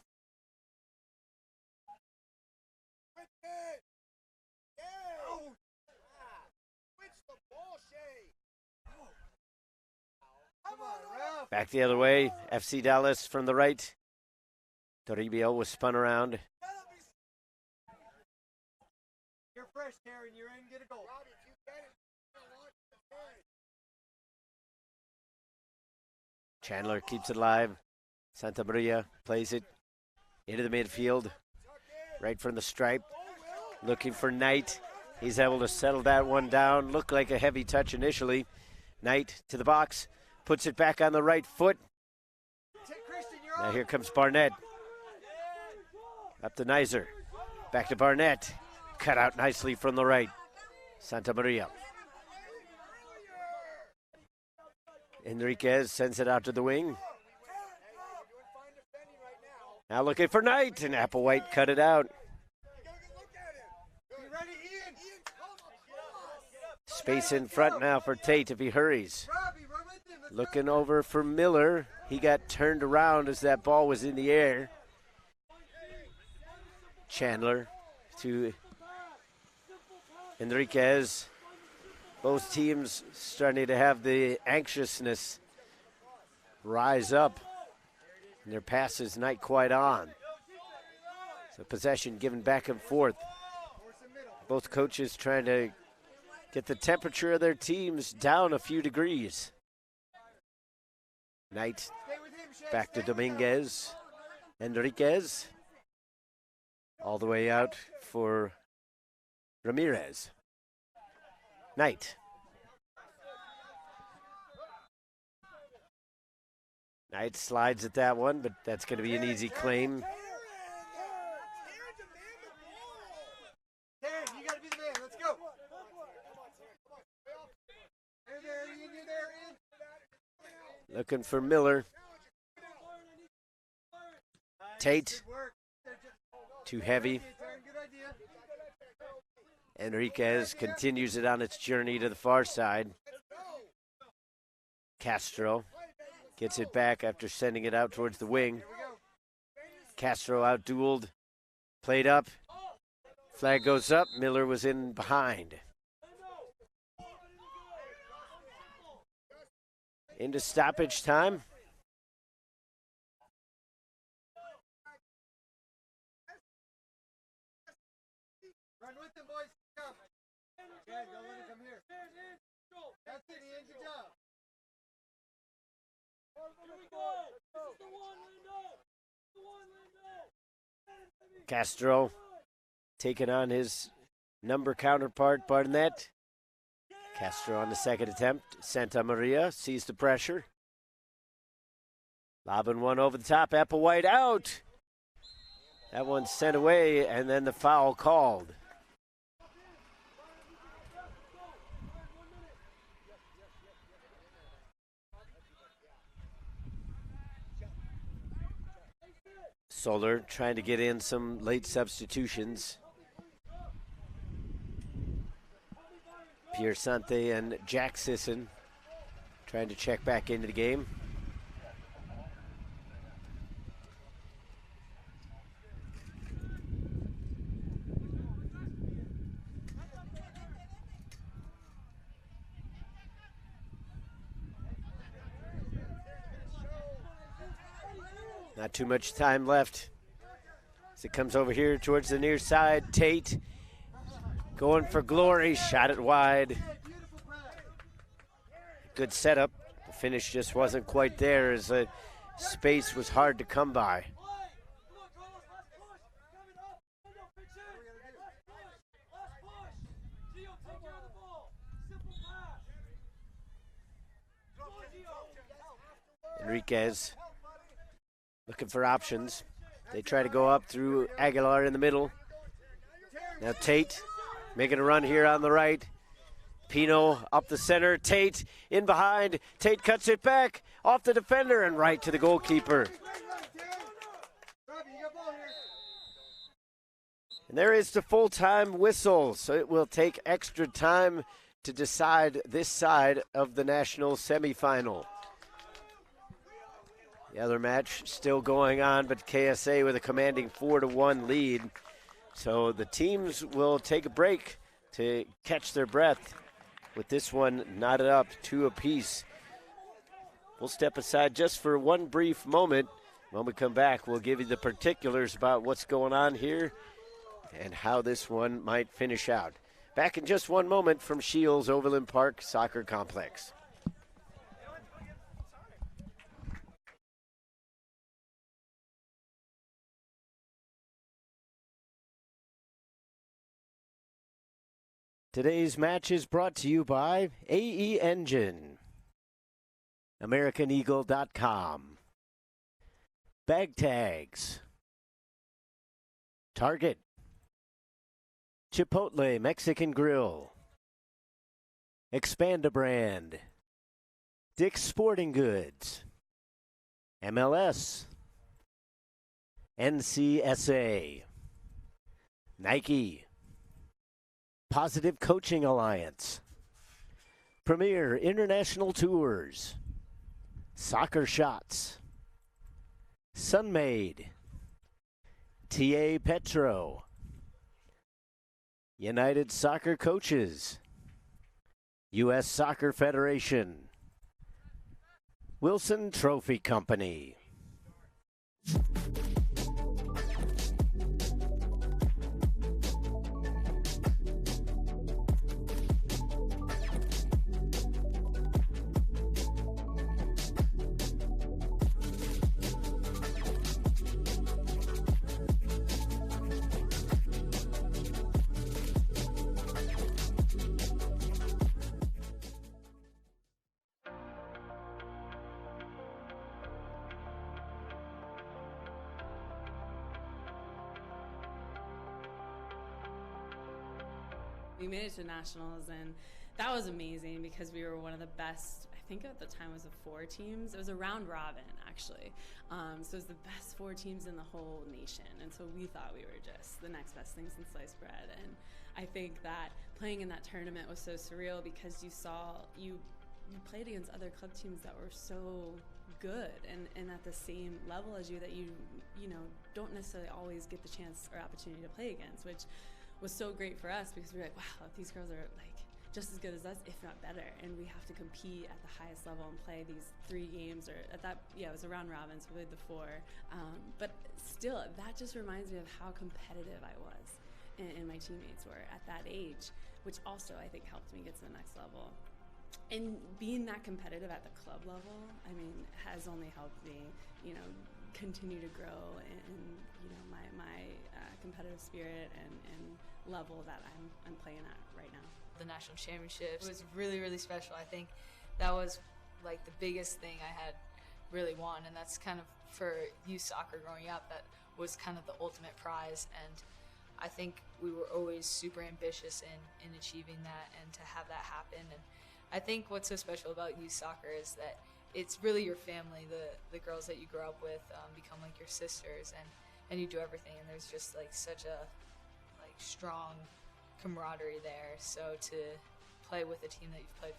Back the other way, FC Dallas from the right. Toribio was spun around. You're fresh, Karen. You're in. Get a goal. Chandler keeps it alive. Santa Maria plays it into the midfield, right from the stripe. Looking for Knight. He's able to settle that one down. Looked like a heavy touch initially. Knight to the box. Puts it back on the right foot. Now here comes Barnett. Up to Nizer. Back to Barnett. Cut out nicely from the right. Santa Maria. Enriquez sends it out to the wing. Now looking for Knight, and Applewhite cut it out. Space in front now for Tate if he hurries. Looking over for Miller. He got turned around as that ball was in the air. Chandler to Enriquez. Both teams starting to have the anxiousness rise up. And their passes not quite on. So possession given back and forth. Both coaches trying to get the temperature of their teams down a few degrees. Knight back to Dominguez. Enriquez. All the way out for Ramirez. Knight. Knight slides at that one, but that's going to be an easy claim. Darren, you got to be the man. Let's go. Looking for Miller. Tate. Too heavy. Enriquez continues it on its journey to the far side. Castro gets it back after sending it out towards the wing. Castro out-dueled. Played up. Flag goes up. Miller was in behind. Into stoppage time. Run with them, boys. Go. Okay, don't let him come here. That's it, Ian. Good job. Here we go. This is the one, Lindo. Castro taking on his number counterpart, Barnett. Castro on the second attempt. Santa Maria sees the pressure. Lobbing one over the top. Applewhite out. That one's sent away, and then the foul called. Soler trying to get in some late substitutions. Pierre Sante and Jack Sisson trying to check back into the game. Not too much time left as it comes over here towards the near side. Tate going for glory, shot it wide. Good setup. The finish just wasn't quite there as the space was hard to come by. Enriquez looking for options. They try to go up through Aguilar in the middle. Now Tate making a run here on the right. Pino up the center. Tate in behind. Tate cuts it back off the defender and right to the goalkeeper. And there is the full-time whistle, so it will take extra time to decide this side of the national semifinal. The other match still going on, but KSA with a commanding 4-1 lead. So the teams will take a break to catch their breath with this one knotted up 2 apiece. We'll step aside just for one brief moment. When we come back, we'll give you the particulars about what's going on here and how this one might finish out. Back in just one moment from Shields Overland Park Soccer Complex. Today's match is brought to you by AE Engine, AmericanEagle.com, Bag Tags, Target, Chipotle Mexican Grill, Expanda Brand, Dick's Sporting Goods, MLS, NCSA, Nike, Positive Coaching Alliance, Premier International Tours, Soccer Shots, Sunmade, TA Petro, United Soccer Coaches, U.S. Soccer Federation, Wilson Trophy Company. We made it to nationals, and that was amazing because we were one of the best. I think at the time it was 4 teams. It was a round robin, actually. So it was the best 4 teams in the whole nation. And so we thought we were just the next best thing since sliced bread. And I think that playing in that tournament was so surreal because you played against other club teams that were so good and at the same level as you that you don't necessarily always get the chance or opportunity to play against, which was so great for us because we were like, wow, these girls are like just as good as us, if not better, and we have to compete at the highest level and play these 3 games, or at that, it was a round robin, so we played the 4. But still, that just reminds me of how competitive I was and my teammates were at that age, which also I think helped me get to the next level. And being that competitive at the club level, I mean, has only helped me, continue to grow in my competitive spirit and level that I'm playing at right now. The national championships was really, really special. I think that was like the biggest thing I had really won, and that's kind of for youth soccer growing up, that was kind of the ultimate prize. And I think we were always super ambitious in achieving that and to have that happen. And I think what's so special about youth soccer is that it's really your family. The girls that you grow up with become like your sisters, and you do everything, and there's just like such a strong camaraderie there. So to play with a team that you've played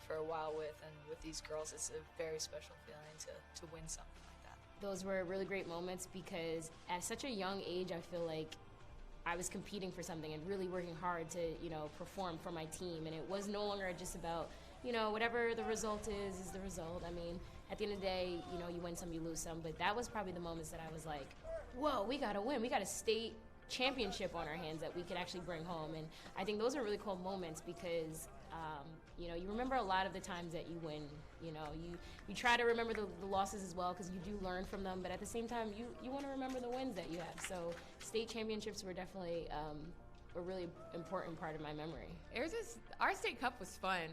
for a while with, and with these girls, it's a very special feeling to win something like that. Those were really great moments because at such a young age, I feel like I was competing for something and really working hard to, perform for my team. And it was no longer just about, whatever the result is the result. I mean, at the end of the day, you win some, you lose some. But that was probably the moments that I was like, whoa, we got to win. We got a state championship on our hands that we could actually bring home. And I think those are really cool moments because, you remember a lot of the times that you win. You try to remember the losses as well because you do learn from them. But at the same time, you want to remember the wins that you have. So state championships were definitely a really important part of my memory. Our state cup was fun.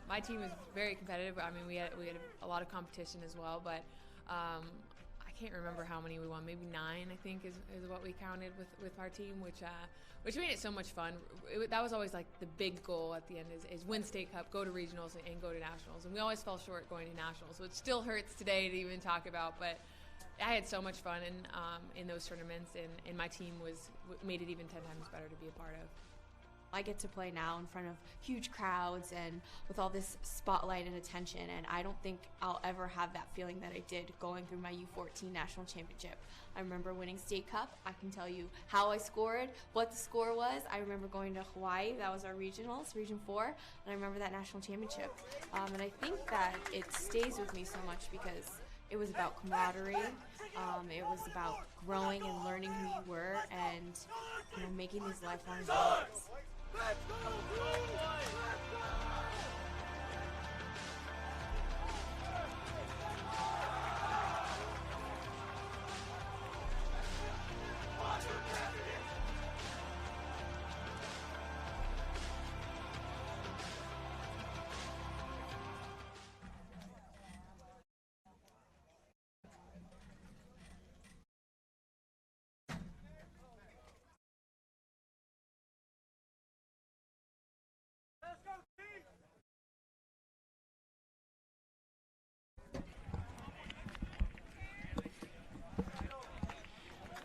My team was very competitive. I mean, we had a lot of competition as well, but I can't remember how many we won. Maybe 9, I think, is what we counted with our team, which made it so much fun. That was always like the big goal at the end is win state cup, go to regionals, and go to nationals. And we always fell short going to nationals, so it still hurts today to even talk about. But I had so much fun in those tournaments, and my team made it even 10 times better to be a part of. I get to play now in front of huge crowds and with all this spotlight and attention, and I don't think I'll ever have that feeling that I did going through my U14 national championship. I remember winning state cup. I can tell you how I scored, what the score was. I remember going to Hawaii. That was our regionals, Region 4, and I remember that national championship. And I think that it stays with me so much because it was about camaraderie. It was about growing and learning who you were and making these lifelong bonds. Let's go!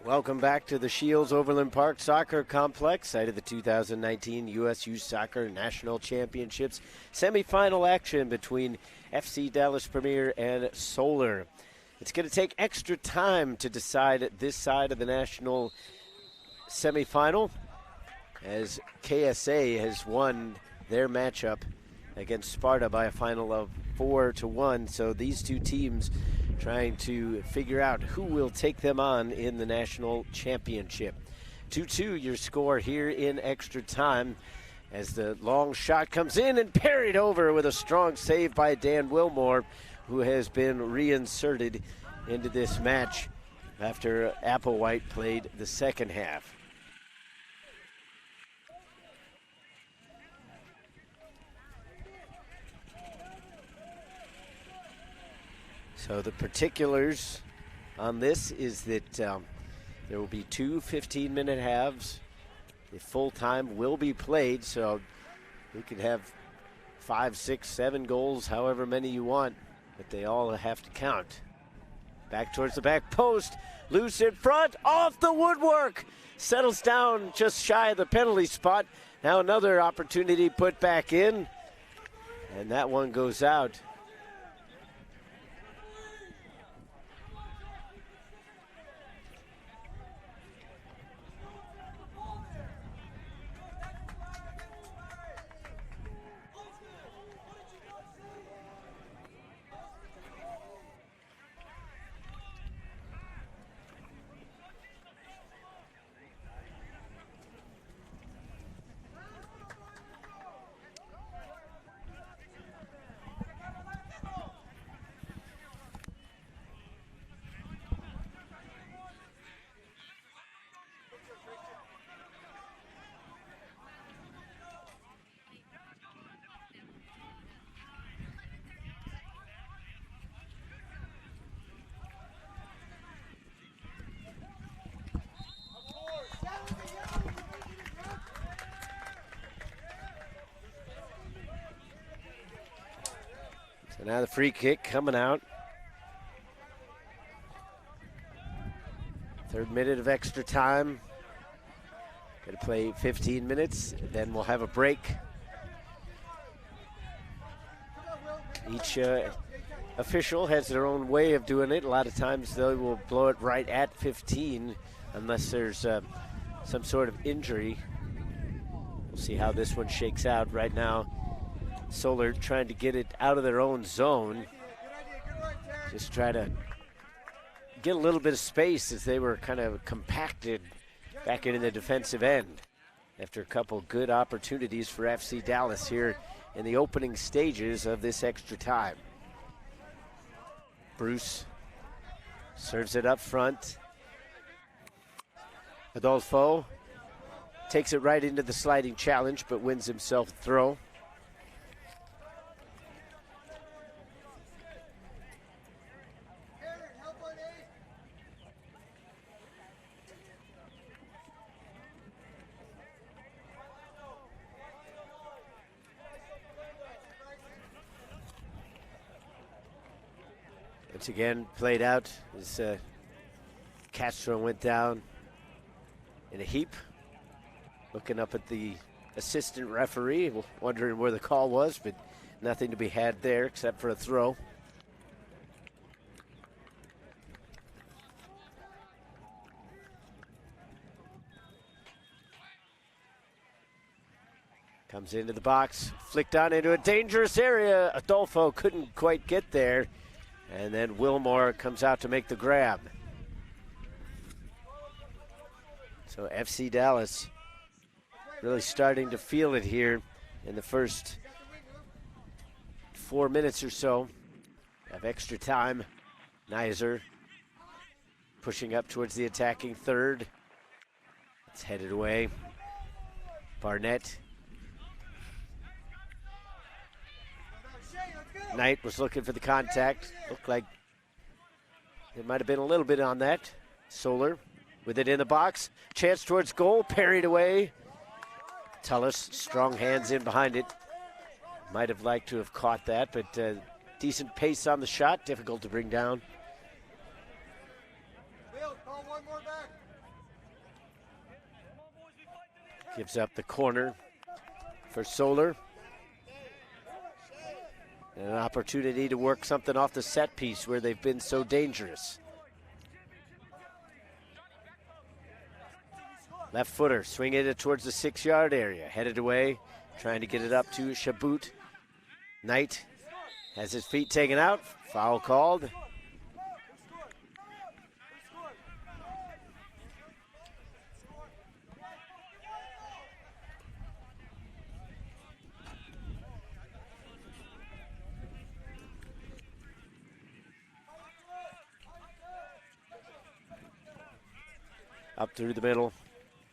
Welcome back to the Shields Overland Park Soccer Complex, site of the 2019 U.S. Youth Soccer National Championships semifinal action between FC Dallas Premier and Solar. It's going to take extra time to decide this side of the national semifinal, as KSA has won their matchup against Sparta by a final of 4-1. So these two teams trying to figure out who will take them on in the national championship. 2-2 your score here in extra time as the long shot comes in and parried over with a strong save by Dan Wilmore, who has been reinserted into this match after Applewhite played the second half. So the particulars on this is that there will be 2 15-minute halves The full time will be played, so you could have 5, 6, 7 goals, however many you want, but they all have to count. Back towards the back post, loose in front, off the woodwork, settles down just shy of the penalty spot. Now another opportunity put back in, and that one goes out. So now the free kick coming out. Third minute of extra time. Going to play 15 minutes, then we'll have a break. Each official has their own way of doing it. A lot of times they will blow it right at 15 unless there's some sort of injury. We'll see how this one shakes out. Right now, Solar trying to get it out of their own zone. Just try to get a little bit of space as they were kind of compacted back in the defensive end after a couple good opportunities for FC Dallas here in the opening stages of this extra time. Bruce serves it up front. Adolfo takes it right into the sliding challenge, but wins himself a throw. Once again, played out as Castro went down in a heap. Looking up at the assistant referee, wondering where the call was, but nothing to be had there except for a throw. Comes into the box, flicked on into a dangerous area. Adolfo couldn't quite get there. And then Wilmore comes out to make the grab. So FC Dallas really starting to feel it here in the first 4 minutes or so of extra time. Nizer pushing up towards the attacking third. It's headed away. Barnett. Knight was looking for the contact. Looked like it might have been a little bit on that. Solar with it in the box. Chance towards goal, parried away. Tullis, strong hands in behind it. Might have liked to have caught that, but decent pace on the shot. Difficult to bring down. Gives up the corner for Solar. And an opportunity to work something off the set piece where they've been so dangerous. Left footer, swinging it towards the 6-yard area. Headed away, trying to get it up to Chabot. Knight has his feet taken out. Foul called. Up through the middle,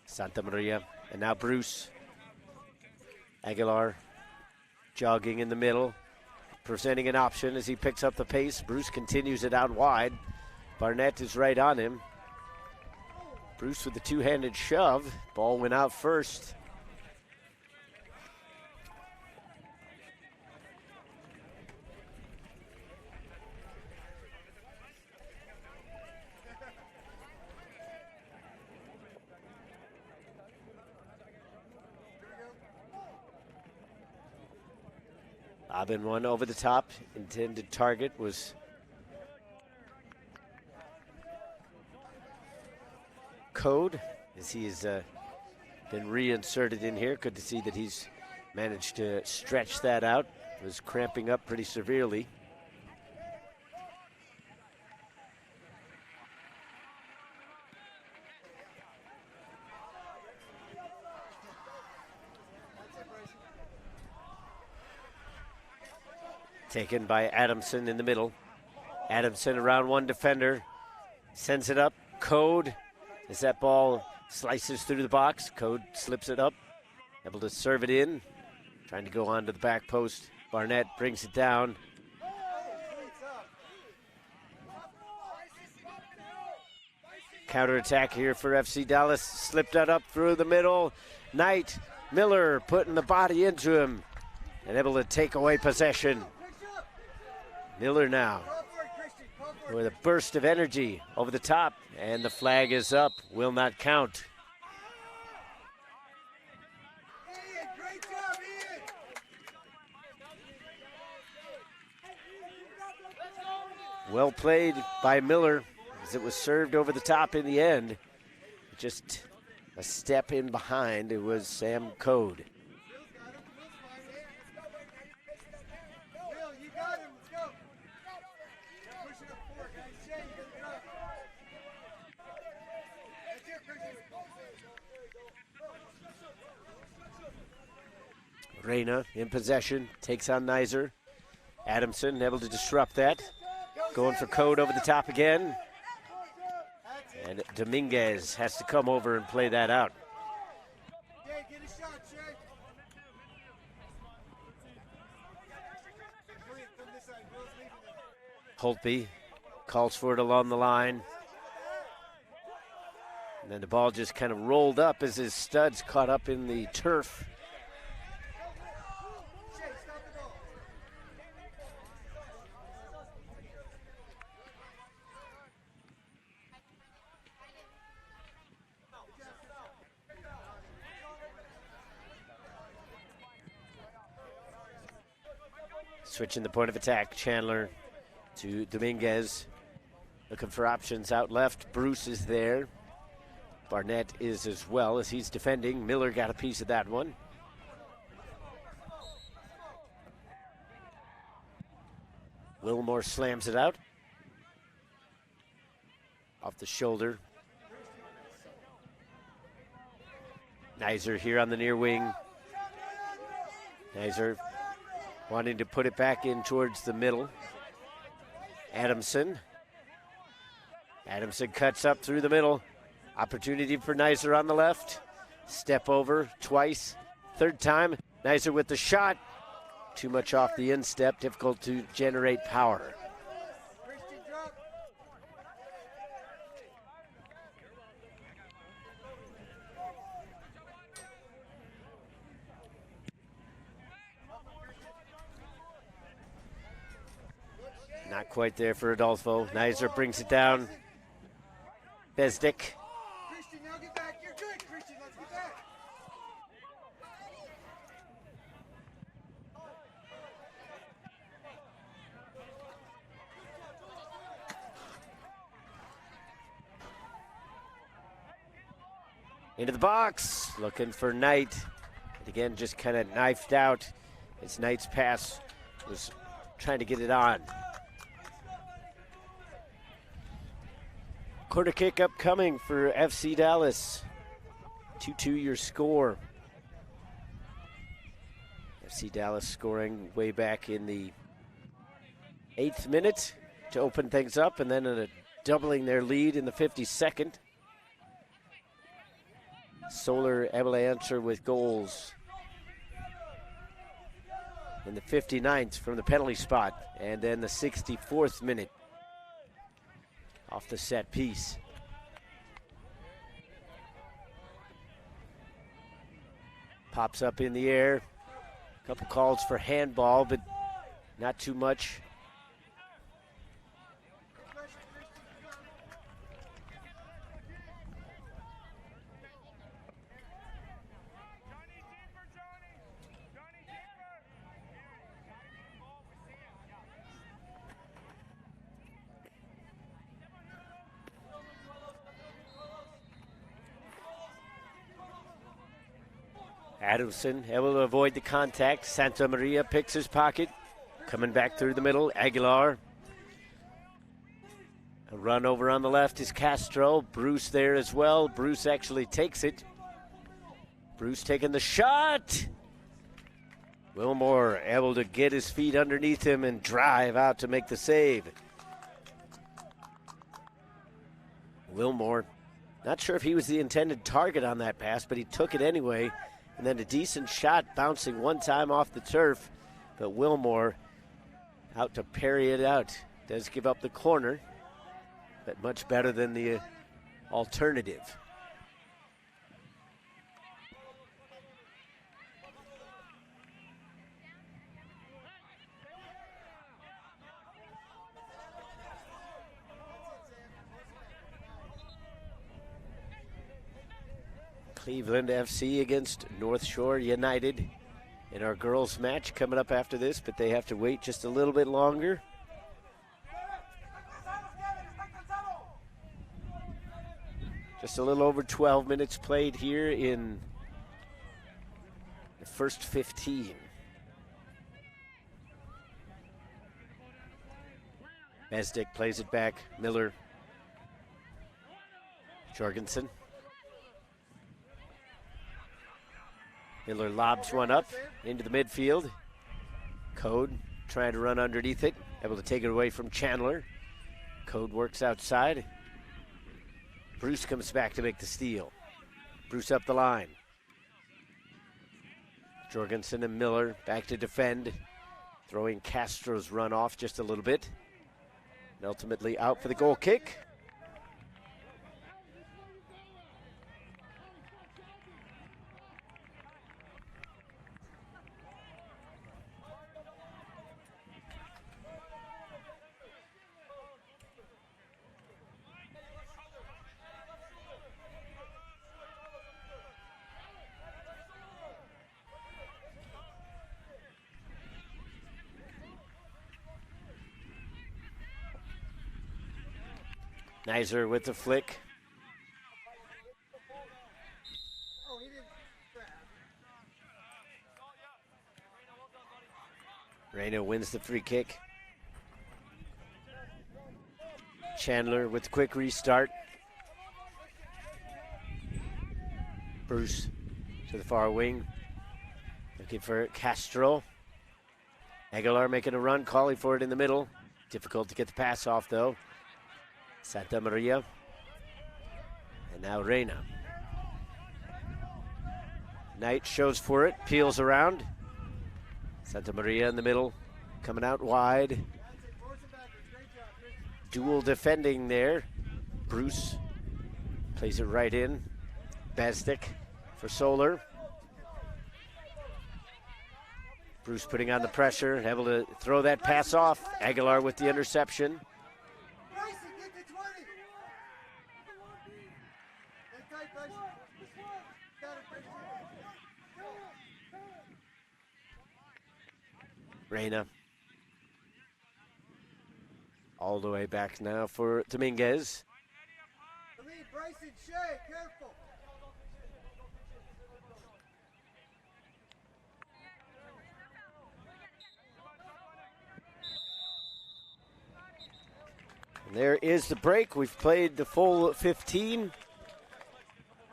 Santa Maria, and now Bruce. Aguilar jogging in the middle, presenting an option as he picks up the pace. Bruce continues it out wide. Barnett is right on him. Bruce with the two-handed shove. Ball went out first. Bobbin one over the top. Intended target was Code, as he has been reinserted in here. Good to see that he's managed to stretch that out. Was cramping up pretty severely. Taken by Adamson in the middle. Adamson around one defender. Sends it up. Code, as that ball slices through the box. Code slips it up. Able to serve it in. Trying to go onto the back post. Barnett brings it down. Counterattack here for FC Dallas. Slipped that up through the middle. Knight, Miller putting the body into him and able to take away possession. Miller now with a burst of energy over the top, and the flag is up, will not count. Well played by Miller, as it was served over the top in the end. Just a step in behind, it was Sam Code. Reyna in possession, takes on Nizer. Adamson able to disrupt that. Going for Code over the top again. And Dominguez has to come over and play that out. Holtby calls for it along the line. And then the ball just kind of rolled up as his studs caught up in the turf. Switching the point of attack, Chandler to Dominguez. Looking for options out left. Bruce is there. Barnett is as well as he's defending. Miller got a piece of that one. Wilmore slams it out. Off the shoulder. Nizer here on the near wing. Nizer wanting to put it back in towards the middle. Adamson. Adamson cuts up through the middle. Opportunity for Nizer on the left. Step over twice. Third time, Nizer with the shot. Too much off the instep, difficult to generate power. Not quite there for Adolfo. Nizer brings it down. Besdick. Christian, now get back. You're good, Christian. Let's get back. Into the box. Looking for Knight. And again, just kind of knifed out as Knight's pass was trying to get it on. Corner kick upcoming for FC Dallas. 2-2 your score. FC Dallas scoring way back in the 8th minute to open things up, and then doubling their lead in the 52nd. Solar able to answer with goals in the 59th from the penalty spot, and then the 64th minute off the set piece. Pops up in the air. A couple calls for handball, but not too much. Adamson able to avoid the contact. Santa Maria picks his pocket. Coming back through the middle, Aguilar. A run over on the left is Castro. Bruce there as well. Bruce actually takes it. Bruce taking the shot. Wilmore able to get his feet underneath him and drive out to make the save. Wilmore, not sure if he was the intended target on that pass, but he took it anyway. And then a decent shot bouncing one time off the turf. But Wilmore out to parry it out. Does give up the corner, but much better than the alternative. Cleveland FC against North Shore United in our girls match coming up after this, but they have to wait just a little bit longer. Just a little over 12 minutes played here in the first 15. Mesdick plays it back. Miller. Jorgensen. Miller lobs one up into the midfield. Code trying to run underneath it. Able to take it away from Chandler. Code works outside. Bruce comes back to make the steal. Bruce up the line. Jorgensen and Miller back to defend. Throwing Castro's run off just a little bit. And ultimately out for the goal kick. Nizer with the flick. Reyna wins the free kick. Chandler with the quick restart. Bruce to the far wing. Looking for Castro. Aguilar making a run, calling for it in the middle. Difficult to get the pass off though. Santa Maria. And now Reyna. Knight shows for it, peels around. Santa Maria in the middle, coming out wide. Dual defending there. Bruce plays it right in. Bastic for Solar. Bruce putting on the pressure, able to throw that pass off. Aguilar with the interception. Reyna. All the way back now for Dominguez. Bryson, Shea, careful. And there is the break. We've played the full 15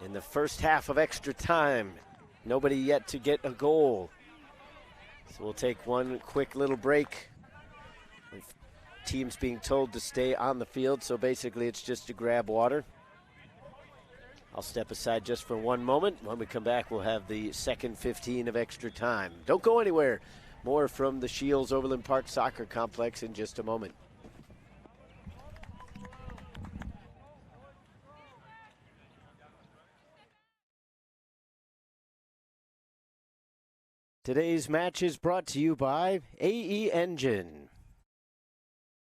in the first half of extra time. Nobody yet to get a goal. So we'll take one quick little break. Teams being told to stay on the field, so basically it's just to grab water. I'll step aside just for one moment. When we come back, we'll have the second 15 of extra time. Don't go anywhere. More from the Shields Overland Park Soccer Complex in just a moment. Today's match is brought to you by AE Engine,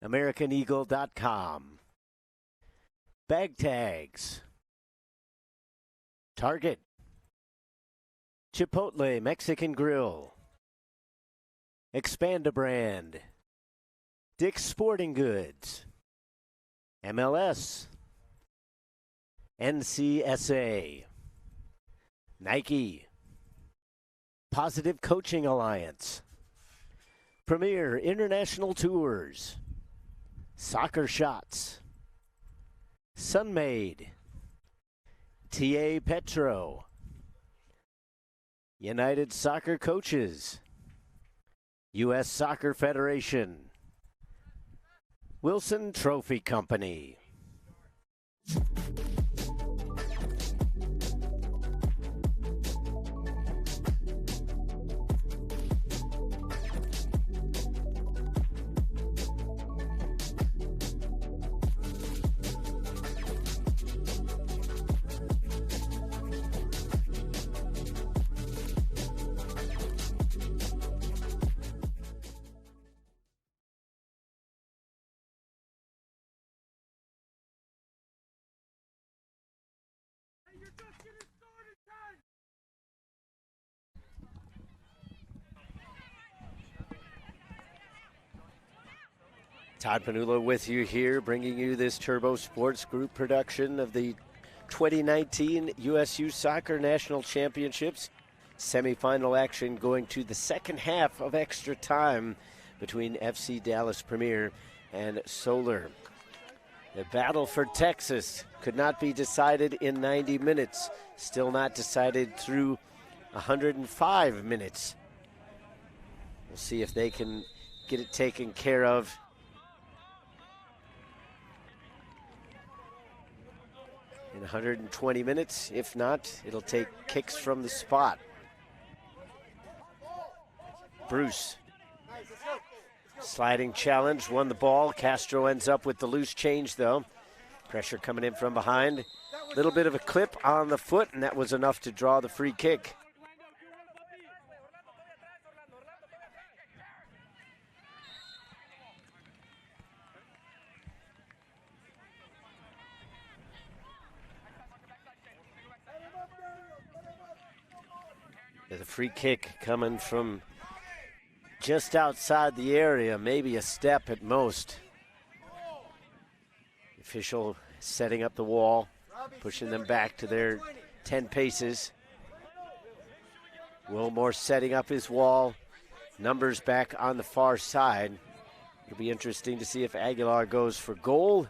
AmericanEagle.com, Bag Tags, Target, Chipotle Mexican Grill, Expanda Brand, Dick's Sporting Goods, MLS, NCSA, Nike, Positive Coaching Alliance, Premier International Tours, Soccer Shots, Sunmade, TA Petro, United Soccer Coaches, U.S. Soccer Federation, Wilson Trophy Company. Todd Panula with you here, bringing you this Turbo Sports Group production of the 2019 USU Soccer National Championships. Semifinal action going to the second half of extra time between FC Dallas Premier and Solar. The battle for Texas could not be decided in 90 minutes. Still not decided through 105 minutes. We'll see if they can get it taken care of in 120 minutes. If not, it'll take kicks from the spot. Bruce, sliding challenge, won the ball. Castro ends up with the loose change, though. Pressure coming in from behind. Little bit of a clip on the foot, and that was enough to draw the free kick. The free kick coming from just outside the area, maybe a step at most. The official setting up the wall, pushing them back to their 10 paces. Wilmore setting up his wall. Numbers back on the far side. It'll be interesting to see if Aguilar goes for goal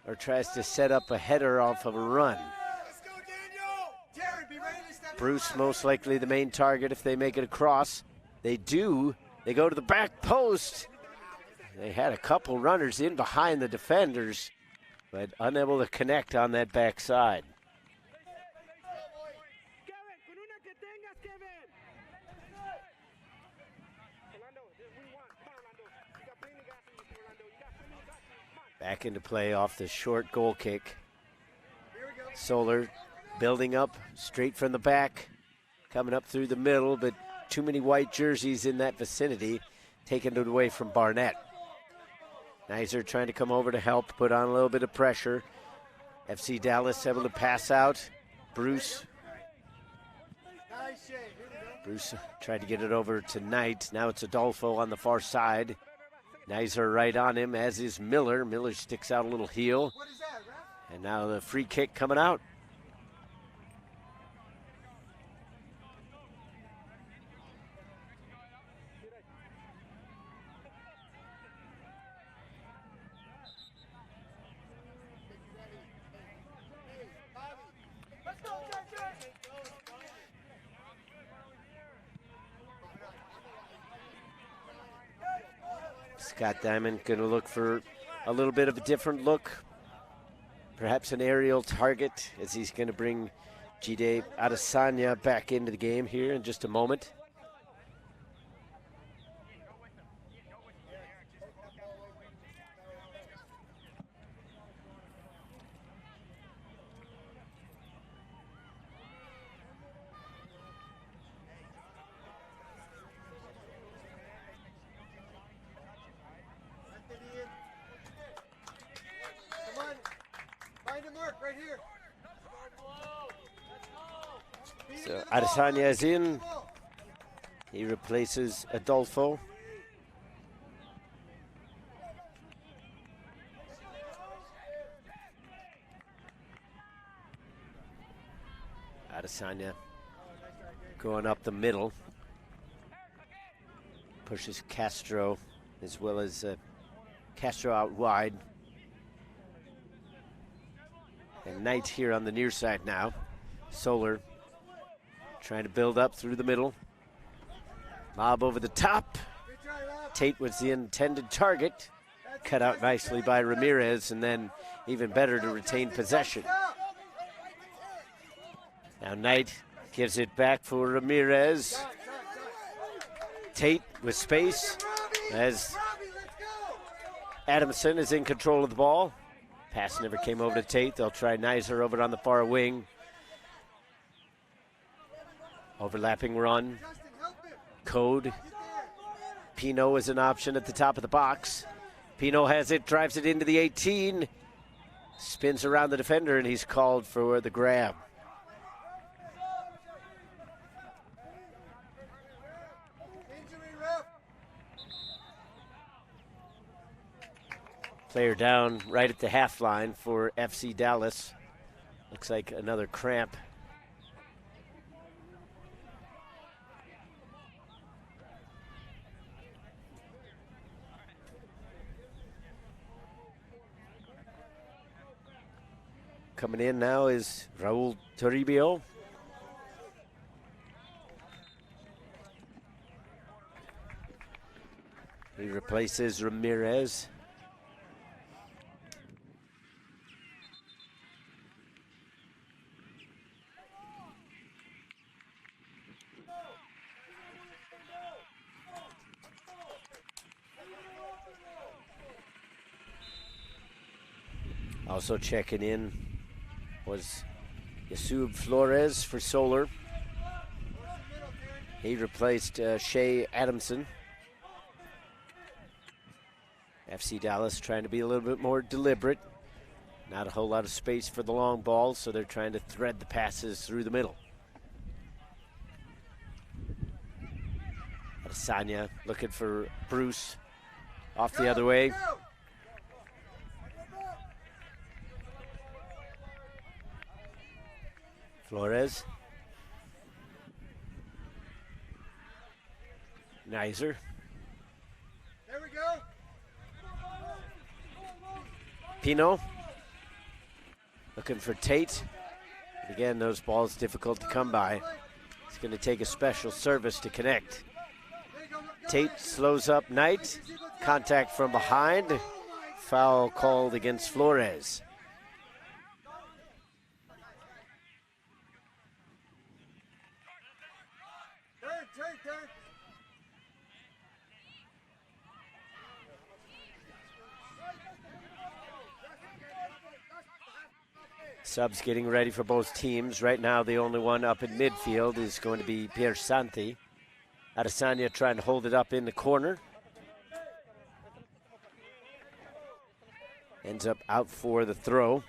or tries to set up a header off of a run. Bruce most likely the main target if they make it across. They do. They go to the back post. They had a couple runners in behind the defenders, but unable to connect on that backside. Back into play off the short goal kick. Solar building up straight from the back, coming up through the middle, but too many white jerseys in that vicinity, taking it away from Barnett. Nizer trying to come over to help, put on a little bit of pressure. FC Dallas able to pass out. Bruce tried to get it over to Knight. Now it's Adolfo on the far side. Nizer right on him, as is Miller. Miller sticks out a little heel. And now the free kick coming out. Scott Diamond going to look for a little bit of a different look. Perhaps an aerial target, as he's going to bring Jide Adesanya back into the game here in just a moment. So Adesanya is in. He replaces Adolfo. Adesanya going up the middle. Pushes Castro as well as Castro out wide. And Knight here on the near side now. Solar trying to build up through the middle. Lob over the top. Tate was the intended target. Cut out nicely by Ramirez, and then even better to retain possession. Now Knight gives it back for Ramirez. Tate with space as Adamson is in control of the ball. Pass never came over to Tate. They'll try Nizer over on the far wing. Overlapping run. Code. Pino is an option at the top of the box. Pino has it, drives it into the 18. Spins around the defender, and he's called for the grab. Player down right at the half line for FC Dallas. Looks like another cramp. Coming in now is Raul Toribio. He replaces Ramirez. Also checking in was Yusuf Flores for Solar. He replaced Shea Adamson. FC Dallas trying to be a little bit more deliberate. Not a whole lot of space for the long ball, so they're trying to thread the passes through the middle. Adesanya looking for Bruce. Off the other way. Flores. Nizer. There we go. Pino. Looking for Tate. Again, those balls difficult to come by. It's going to take a special service to connect. Tate slows up Knight. Contact from behind. Foul called against Flores. Subs getting ready for both teams. Right now, the only one up in midfield is going to be Pierre Santi. Adesanya trying to hold it up in the corner. Ends up out for the throw.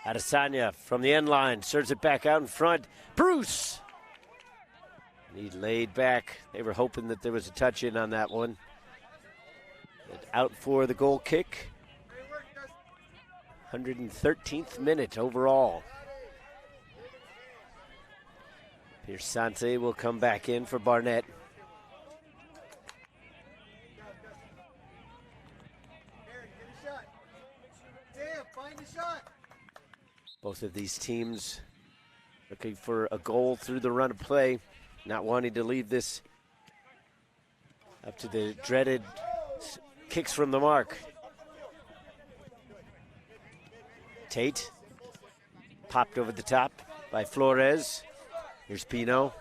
Adesanya from the end line, serves it back out in front. Bruce! He laid back. They were hoping that there was a touch in on that one. But out for the goal kick. 113th minute overall. Piersante will come back in for Barnett. Both of these teams looking for a goal through the run of play, not wanting to leave this up to the dreaded kicks from the mark. Tate, popped over the top by Flores. Here's Pino.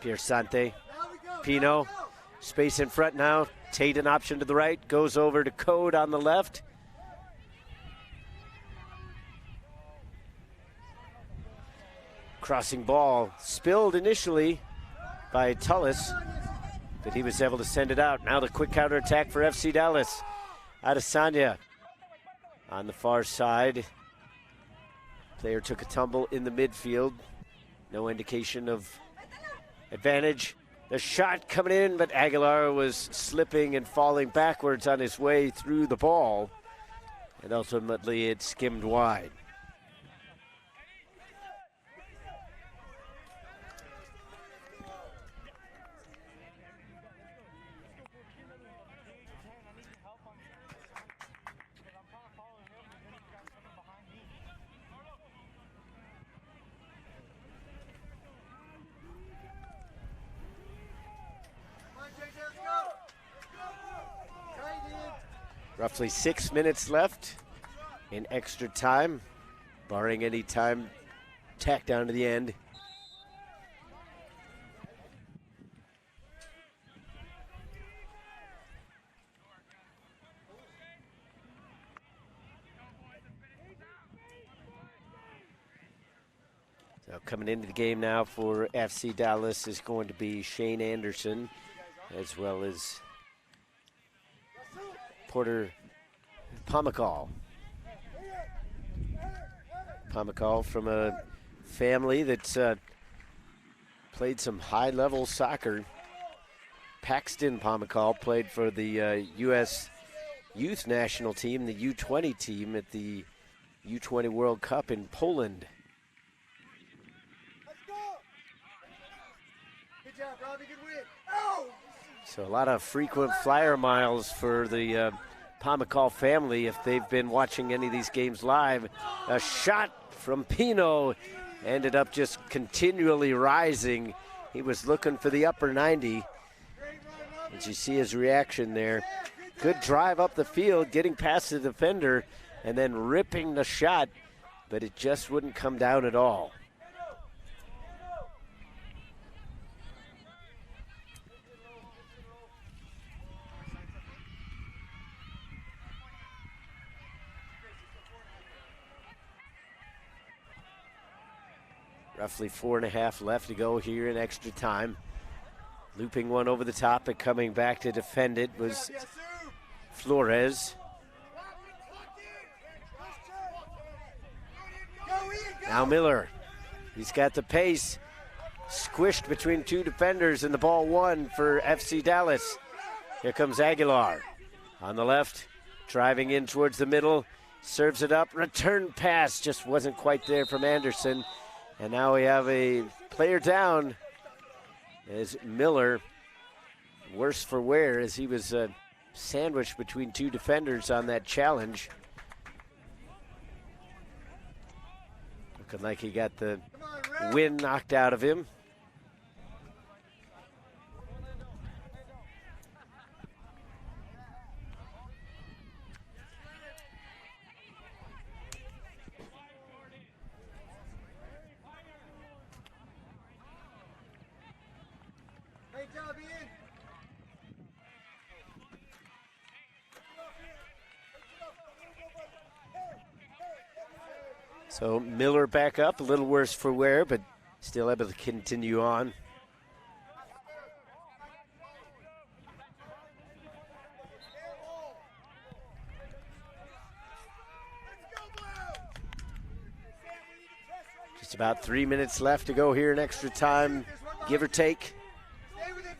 Piersante, Pino, space in front now. Tate an option to the right, goes over to Code on the left. Crossing ball spilled initially by Tullis, but he was able to send it out. Now the quick counterattack for FC Dallas. Adesanya on the far side. Player took a tumble in the midfield. No indication of advantage. The shot coming in, but Aguilar was slipping and falling backwards on his way through the ball. And ultimately it skimmed wide. Roughly 6 minutes left in extra time, barring any time tacked down to the end. So coming into the game now for FC Dallas is going to be Shane Anderson, as well as Porter Pomacall. Pomacall from a family that's played some high-level soccer. Paxton Pomacall played for the U.S. youth national team, the U20 team at the U20 World Cup in Poland. Good job, Robbie. Good win. Oh! So a lot of frequent flyer miles for the Pomacall family if they've been watching any of these games live. A shot from Pino ended up just continually rising. He was looking for the upper 90. As you see his reaction there. Good drive up the field, getting past the defender and then ripping the shot, but it just wouldn't come down at all. Roughly 4.5 left to go here in extra time. Looping one over the top and coming back to defend it was Flores. Now Miller. He's got the pace. Squished between two defenders and the ball won for FC Dallas. Here comes Aguilar. On the left, driving in towards the middle. Serves it up. Return pass just wasn't quite there from Anderson. And now we have a player down as Miller, worse for wear, as he was sandwiched between two defenders on that challenge. Looking like he got the wind knocked out of him. So Miller back up, a little worse for wear, but still able to continue on. Just about 3 minutes left to go here in extra time, give or take.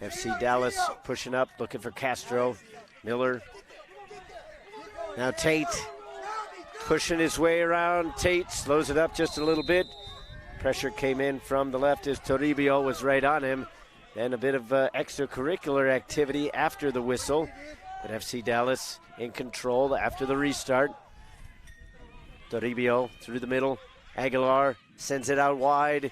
FC Dallas pushing up, looking for Castro. Miller. Now Tate. Pushing his way around. Tate slows it up just a little bit. Pressure came in from the left as Toribio was right on him. Then a bit of extracurricular activity after the whistle. But FC Dallas in control after the restart. Toribio through the middle. Aguilar sends it out wide.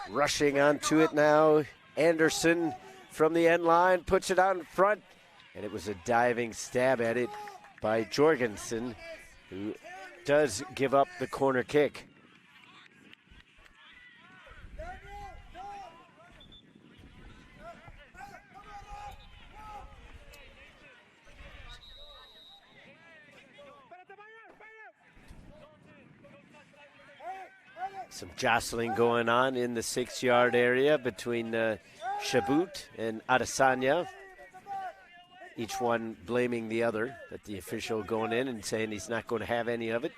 Rushing onto it now. Anderson from the end line puts it out in front. And it was a diving stab at it by Jorgensen, who does give up the corner kick. Some jostling going on in the 6-yard area between Chabut and Adesanya. Each one blaming the other, but the official going in and saying he's not going to have any of it.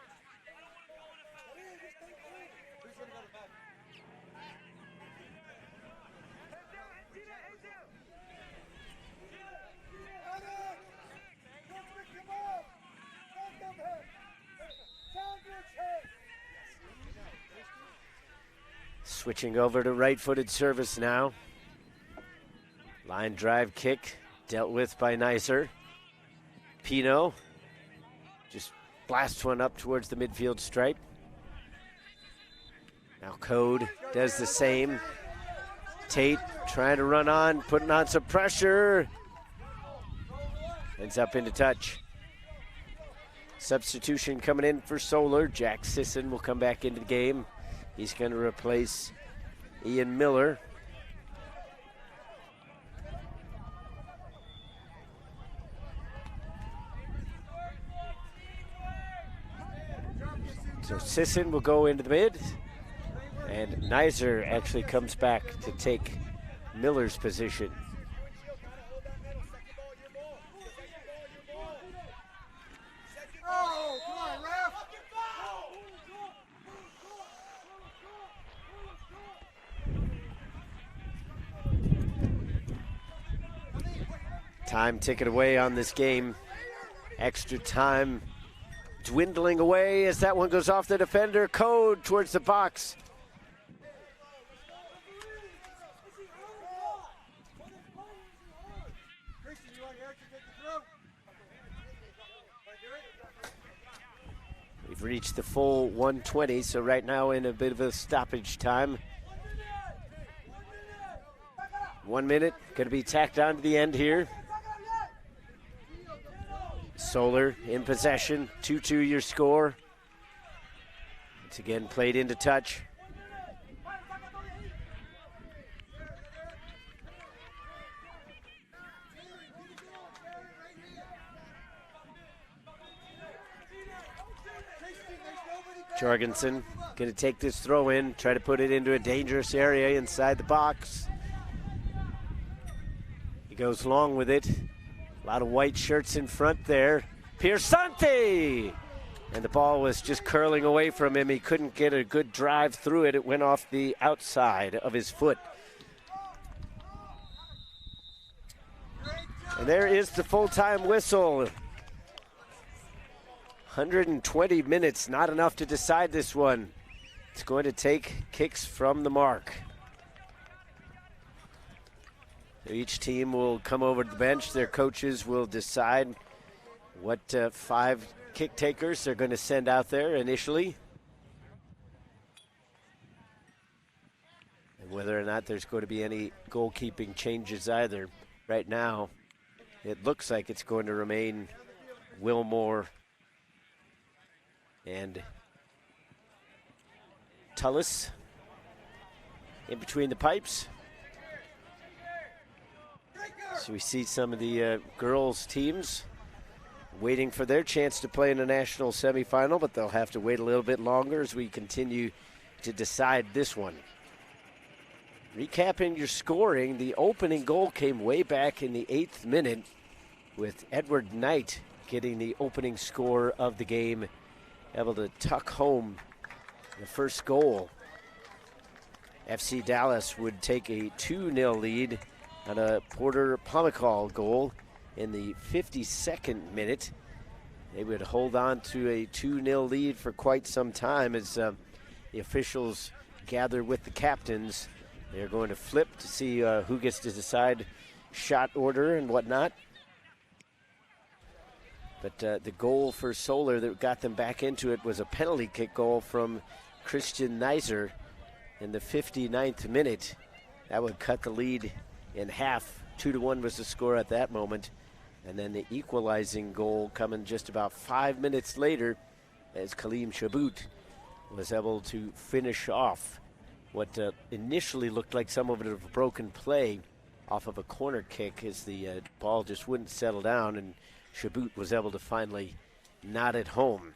Switching over to right-footed service now. Line drive kick dealt with by Nicer. Pino just blasts one up towards the midfield stripe. Now Code does the same. Tate trying to run on, putting on some pressure. Ends up into touch. Substitution coming in for Solar. Jack Sisson will come back into the game. He's going to replace Ian Miller. So Sisson will go into the mid, and Nizer actually comes back to take Miller's position. Time ticking away on this game. Extra time dwindling away as that one goes off the defender. Code towards the box. We've reached the full 120, so right now in a bit of a stoppage time. 1 minute, going to be tacked on to the end here. Solar in possession, 2-2 your score. Once again played into touch. Jorgensen going to take this throw in, try to put it into a dangerous area inside the box. He goes long with it. A lot of white shirts in front there. Piersante! And the ball was just curling away from him. He couldn't get a good drive through it. It went off the outside of his foot. And there is the full-time whistle. 120 minutes, not enough to decide this one. It's going to take kicks from the mark. Each team will come over to the bench. Their coaches will decide what 5 kick takers they're going to send out there initially. And whether or not there's going to be any goalkeeping changes either. Right now, it looks like it's going to remain Wilmore and Tullis in between the pipes. So we see some of the girls' teams waiting for their chance to play in a national semifinal, but they'll have to wait a little bit longer as we continue to decide this one. Recapping your scoring, the opening goal came way back in the 8th minute with Edward Knight getting the opening score of the game, able to tuck home the first goal. FC Dallas would take a 2-0 lead on a Porter Pomacall goal in the 52nd minute. They would hold on to a 2-0 lead for quite some time as the officials gather with the captains. They're going to flip to see who gets to decide shot order and whatnot. But the goal for Solar that got them back into it was a penalty kick goal from Christian Nizer in the 59th minute. That would cut the lead in half. 2-1 was the score at that moment. And then the equalizing goal coming just about 5 minutes later as Kaleem Chabut was able to finish off what initially looked like some of it of a broken play off of a corner kick as the ball just wouldn't settle down, and Chabut was able to finally knot it home.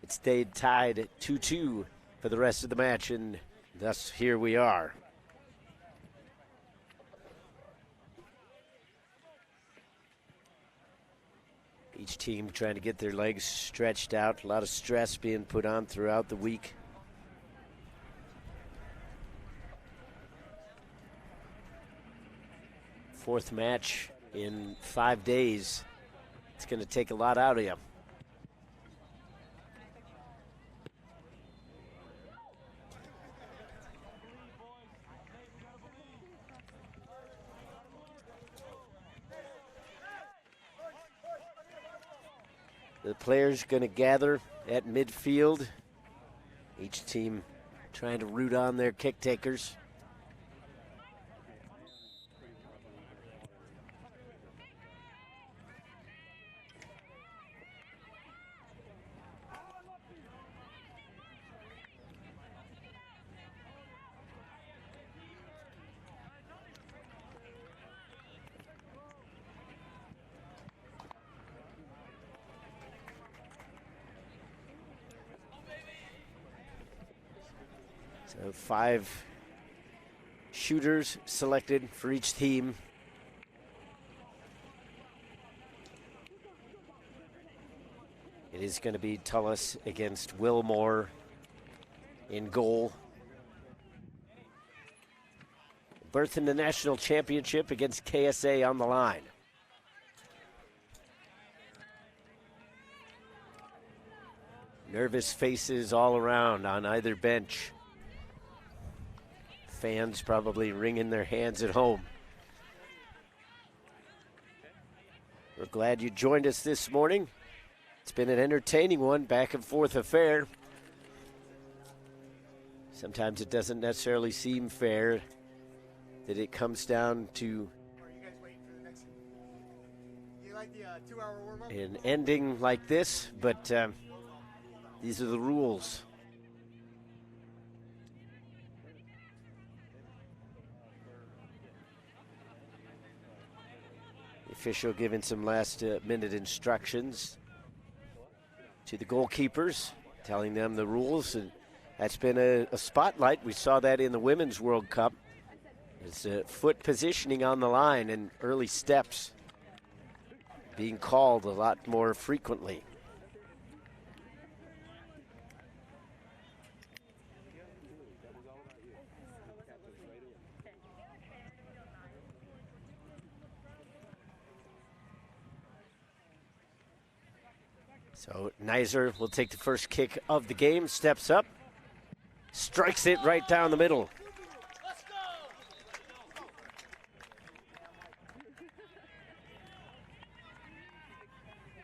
It stayed tied at 2-2 for the rest of the match, and thus here we are. Each team trying to get their legs stretched out. A lot of stress being put on throughout the week. Fourth match in 5 days. It's going to take a lot out of you. The players going to gather at midfield. Each team trying to root on their kick takers. So 5 shooters selected for each team. It is going to be Tullis against Wilmore in goal. Berth in the national championship against KSA on the line. Nervous faces all around on either bench. Fans probably wringing their hands at home. We're glad you joined us this morning. It's been an entertaining one, back and forth affair. Sometimes it doesn't necessarily seem fair that it comes down to an ending like this, but these are the rules. Official giving some last minute instructions to the goalkeepers, telling them the rules, and that's been a spotlight. We saw that in the Women's World Cup. It's foot positioning on the line and early steps being called a lot more frequently. So Nizer will take the first kick of the game, steps up, strikes it right down the middle.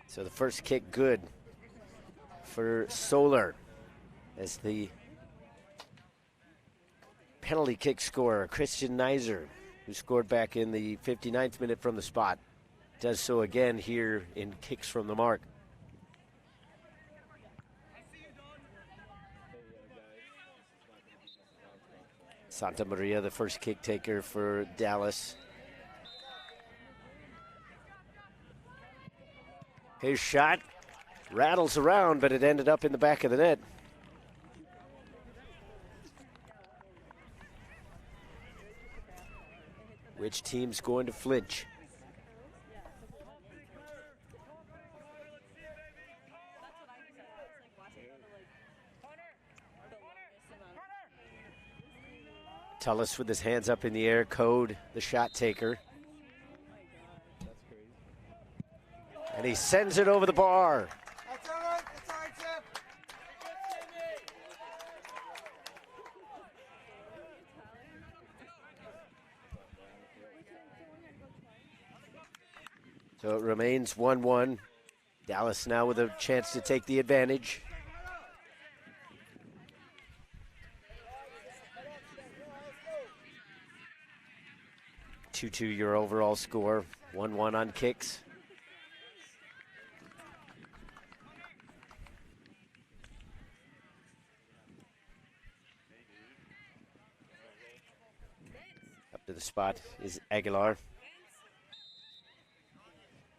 So the first kick good for Solar as the penalty kick scorer, Christian Nizer, who scored back in the 59th minute from the spot, does so again here in kicks from the mark. Santa Maria, the first kick taker for Dallas. His shot rattles around, but it ended up in the back of the net. Which team's going to flinch? Tullis with his hands up in the air, Code, the shot taker. And he sends it over the bar. That's all right. That's all right, Sam. So it remains 1-1. Dallas now with a chance to take the advantage. Your overall score, 1-1 on kicks. Up to the spot is Aguilar.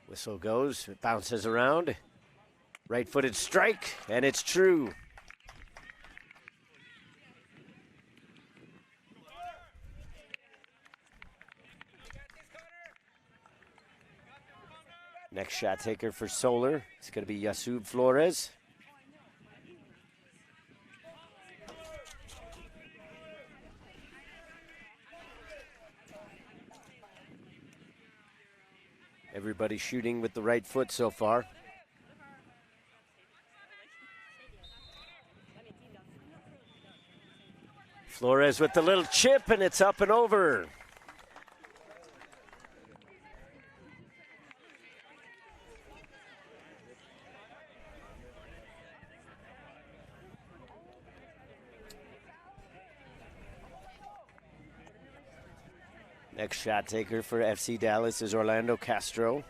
Whistle goes, it bounces around. Right-footed strike, and it's true. Next shot taker for Solar is going to be Yasub Flores. Everybody shooting with the right foot so far. Flores with the little chip, and it's up and over. Next shot taker for FC Dallas is Orlando Castro.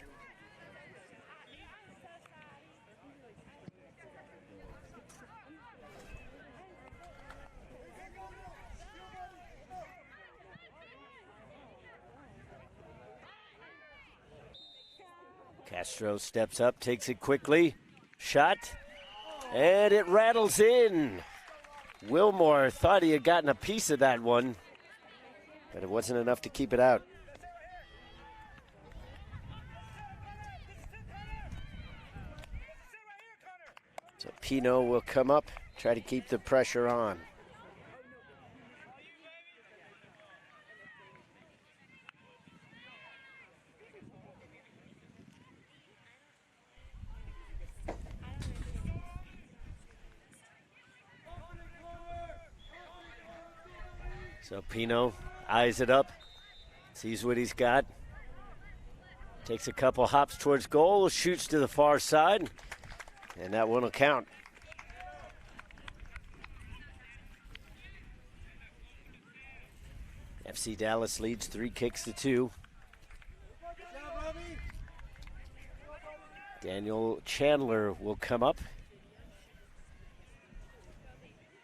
Castro steps up, takes it quickly. Shot, and it rattles in. Wilmore thought he had gotten a piece of that one, but it wasn't enough to keep it out. So Pino will come up, try to keep the pressure on. So Pino eyes it up, sees what he's got, takes a couple hops towards goal, shoots to the far side, and that one will count. FC Dallas leads 3-2. Daniel Chandler will come up.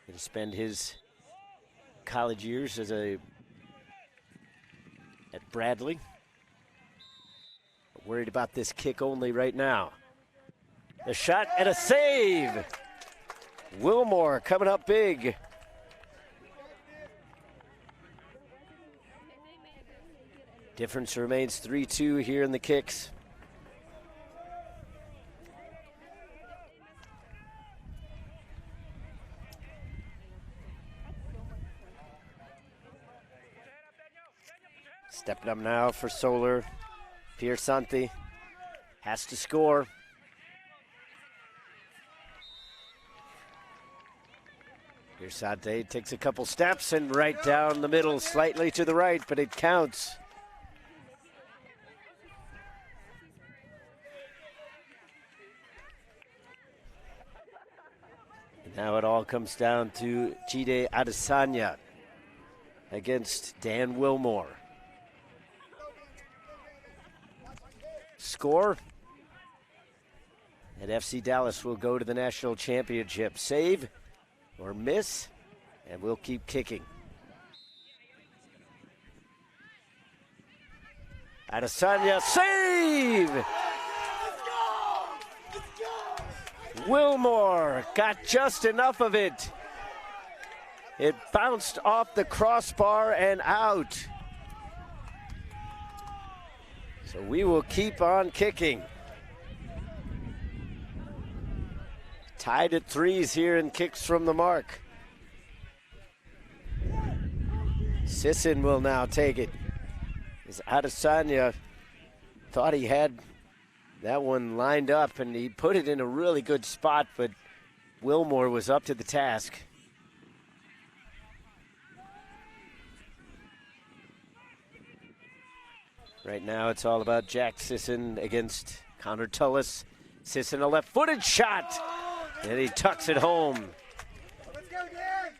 Going to spend his college years at Bradley. Worried about this kick only right now. The shot and a save. Wilmore coming up big. Difference remains 3-2 here in the kicks. Stepping up now for Solar. Piersanti has to score. Piersanti takes a couple steps and right down the middle, slightly to the right, but it counts. And now it all comes down to Chide Adesanya against Dan Wilmore. Score, and FC Dallas will go to the national championship. Save or miss, and we'll keep kicking. Adesanya, save! Wilmore got just enough of it. It bounced off the crossbar and out. So we will keep on kicking. Tied at threes here in kicks from the mark. Sisson will now take it. As Adesanya thought he had that one lined up, and he put it in a really good spot, but Wilmore was up to the task. Right now it's all about Jack Sisson against Connor Tullis. Sisson, a left-footed shot, and he tucks it home. Let's go, Dan!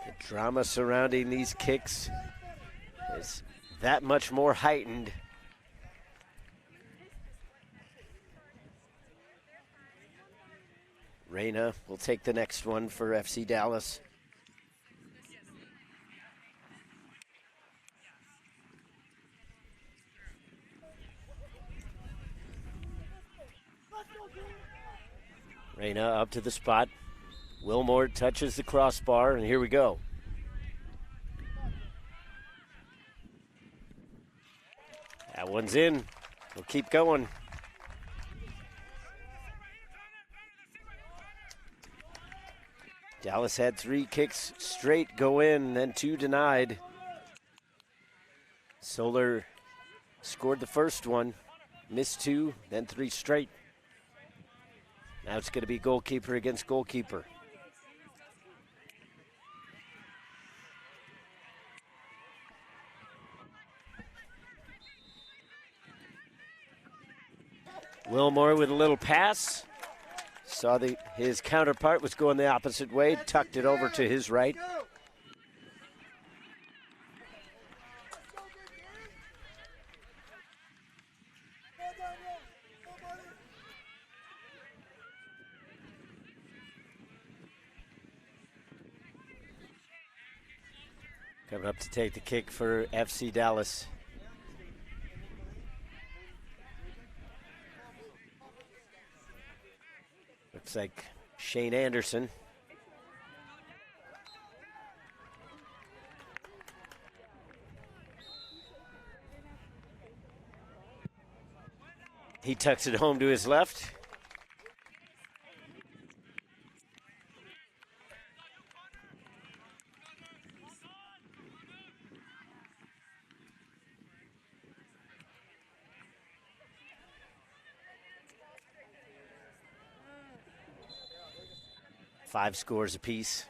The drama surrounding these kicks is that much more heightened. Reyna will take the next one for FC Dallas. Reyna up to the spot. Wilmore touches the crossbar, and here we go. That one's in. We'll keep going. Dallas had 3 kicks straight go in, then 2 denied. Solar scored the first one, missed 2, then 3 straight. Now it's going to be goalkeeper against goalkeeper. Wilmore with a little pass. Saw his counterpart was going the opposite way, tucked it over to his right. Coming up to take the kick for FC Dallas. Looks like Shane Anderson. He tucks it home to his left. Five scores apiece.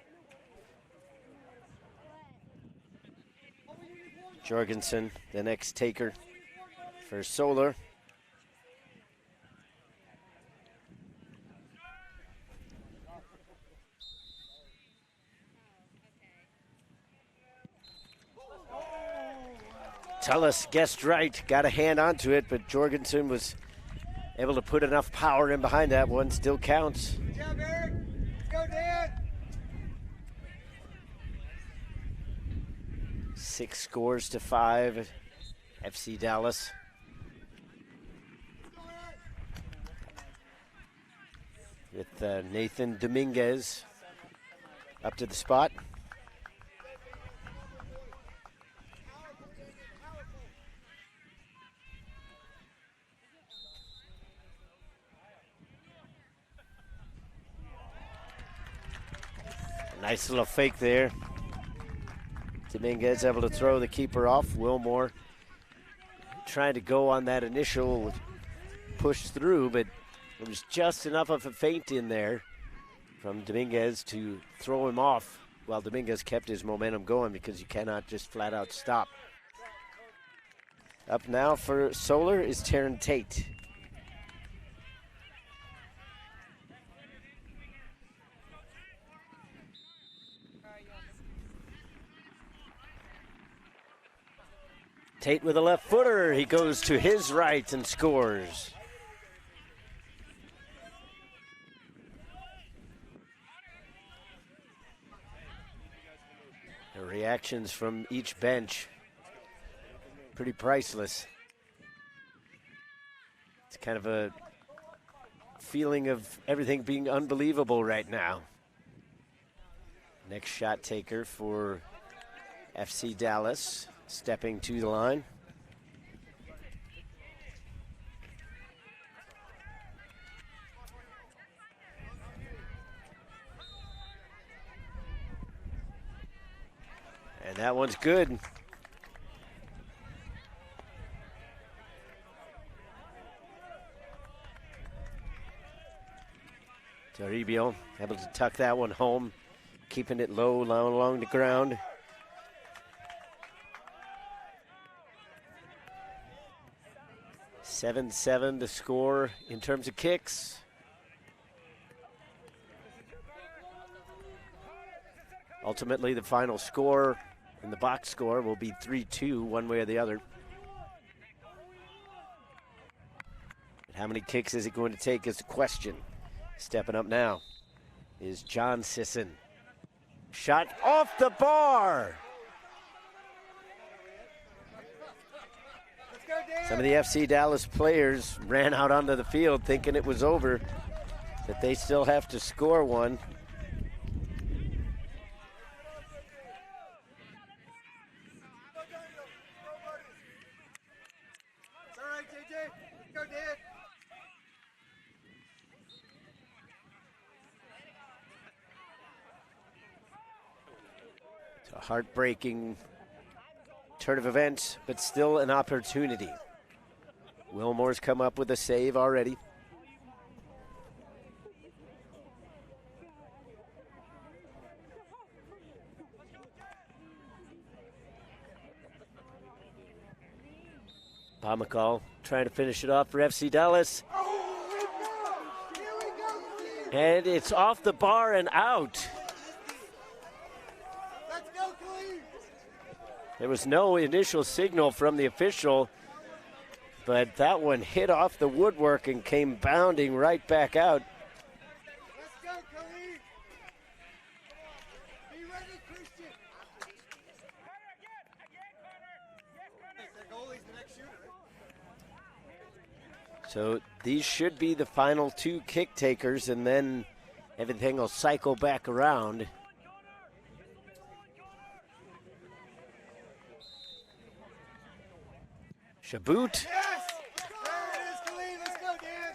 Jorgensen, the next taker for Solar. Tullis guessed right, got a hand onto it, but Jorgensen was able to put enough power in behind that one. Still counts. Good job, Eric. Go, Dan. 6 scores to 5. FC Dallas. With Nathan Dominguez up to the spot. Nice little fake there. Dominguez able to throw the keeper off. Wilmore trying to go on that initial push through, but it was just enough of a feint in there from Dominguez to throw him off, while Dominguez kept his momentum going, because you cannot just flat out stop. Up now for Solar is Taryn Tate. Tate with a left footer. He goes to his right and scores. The reactions from each bench, pretty priceless. It's kind of a feeling of everything being unbelievable right now. Next shot taker for FC Dallas. Stepping to the line. And that one's good. Toribio able to tuck that one home, keeping it low along the ground. (7-7) to score in terms of kicks. Ultimately, the final score in the box score will be 3-2, one way or the other. But how many kicks is it going to take is the question. Stepping up now is John Sisson. Shot off the bar. Some of the FC Dallas players ran out onto the field thinking it was over, but they still have to score one. A heartbreaking turn of events, but still an opportunity. Wilmore's come up with a save already. Pomacall trying to finish it off for FC Dallas. And it's off the bar and out. There was no initial signal from the official, but that one hit off the woodwork and came bounding right back out. So these should be the final two kick takers, and then everything will cycle back around. Shaboot. Yes! There it is, Khalid. Let's go, Dan.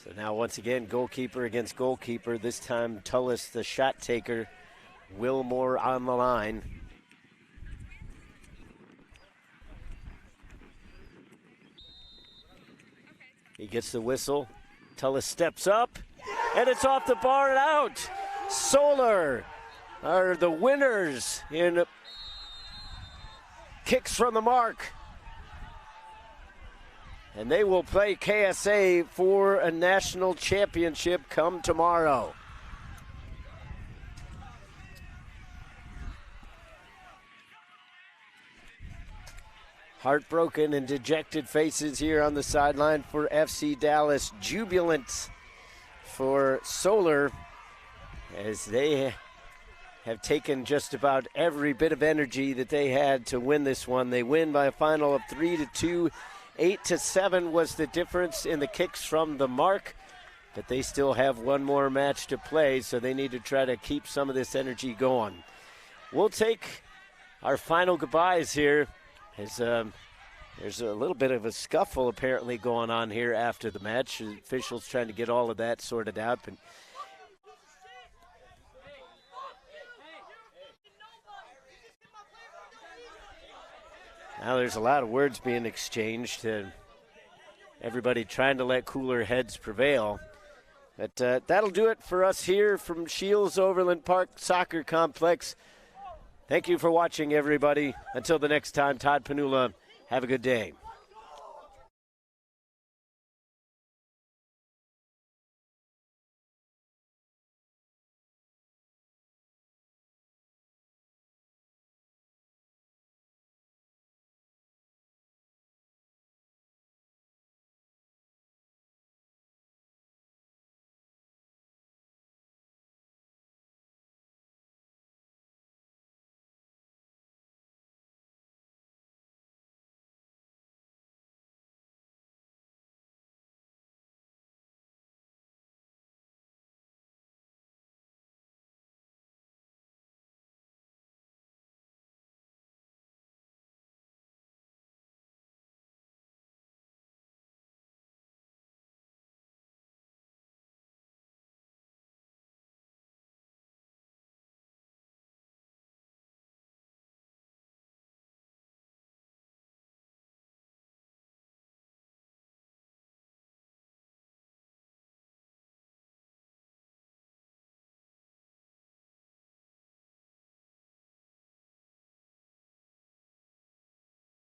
So now once again, goalkeeper against goalkeeper. This time Tullis, the shot taker. Wilmore on the line. He gets the whistle. Tullis steps up, and it's off the bar and out. Solar are the winners in kicks from the mark. And they will play KSA for a national championship come tomorrow. Heartbroken and dejected faces here on the sideline for FC Dallas. Jubilant for Solar as they have taken just about every bit of energy that they had to win this one. They win by a final of 3-2. 8-7 was the difference in the kicks from the mark, but they still have one more match to play, so they need to try to keep some of this energy going. We'll take our final goodbyes here as there's a little bit of a scuffle apparently going on here after the match. The officials trying to get all of that sorted out. But now there's a lot of words being exchanged. Everybody trying to let cooler heads prevail. But that'll do it for us here from Shields Overland Park Soccer Complex. Thank you for watching, everybody. Until the next time, Todd Panula, have a good day.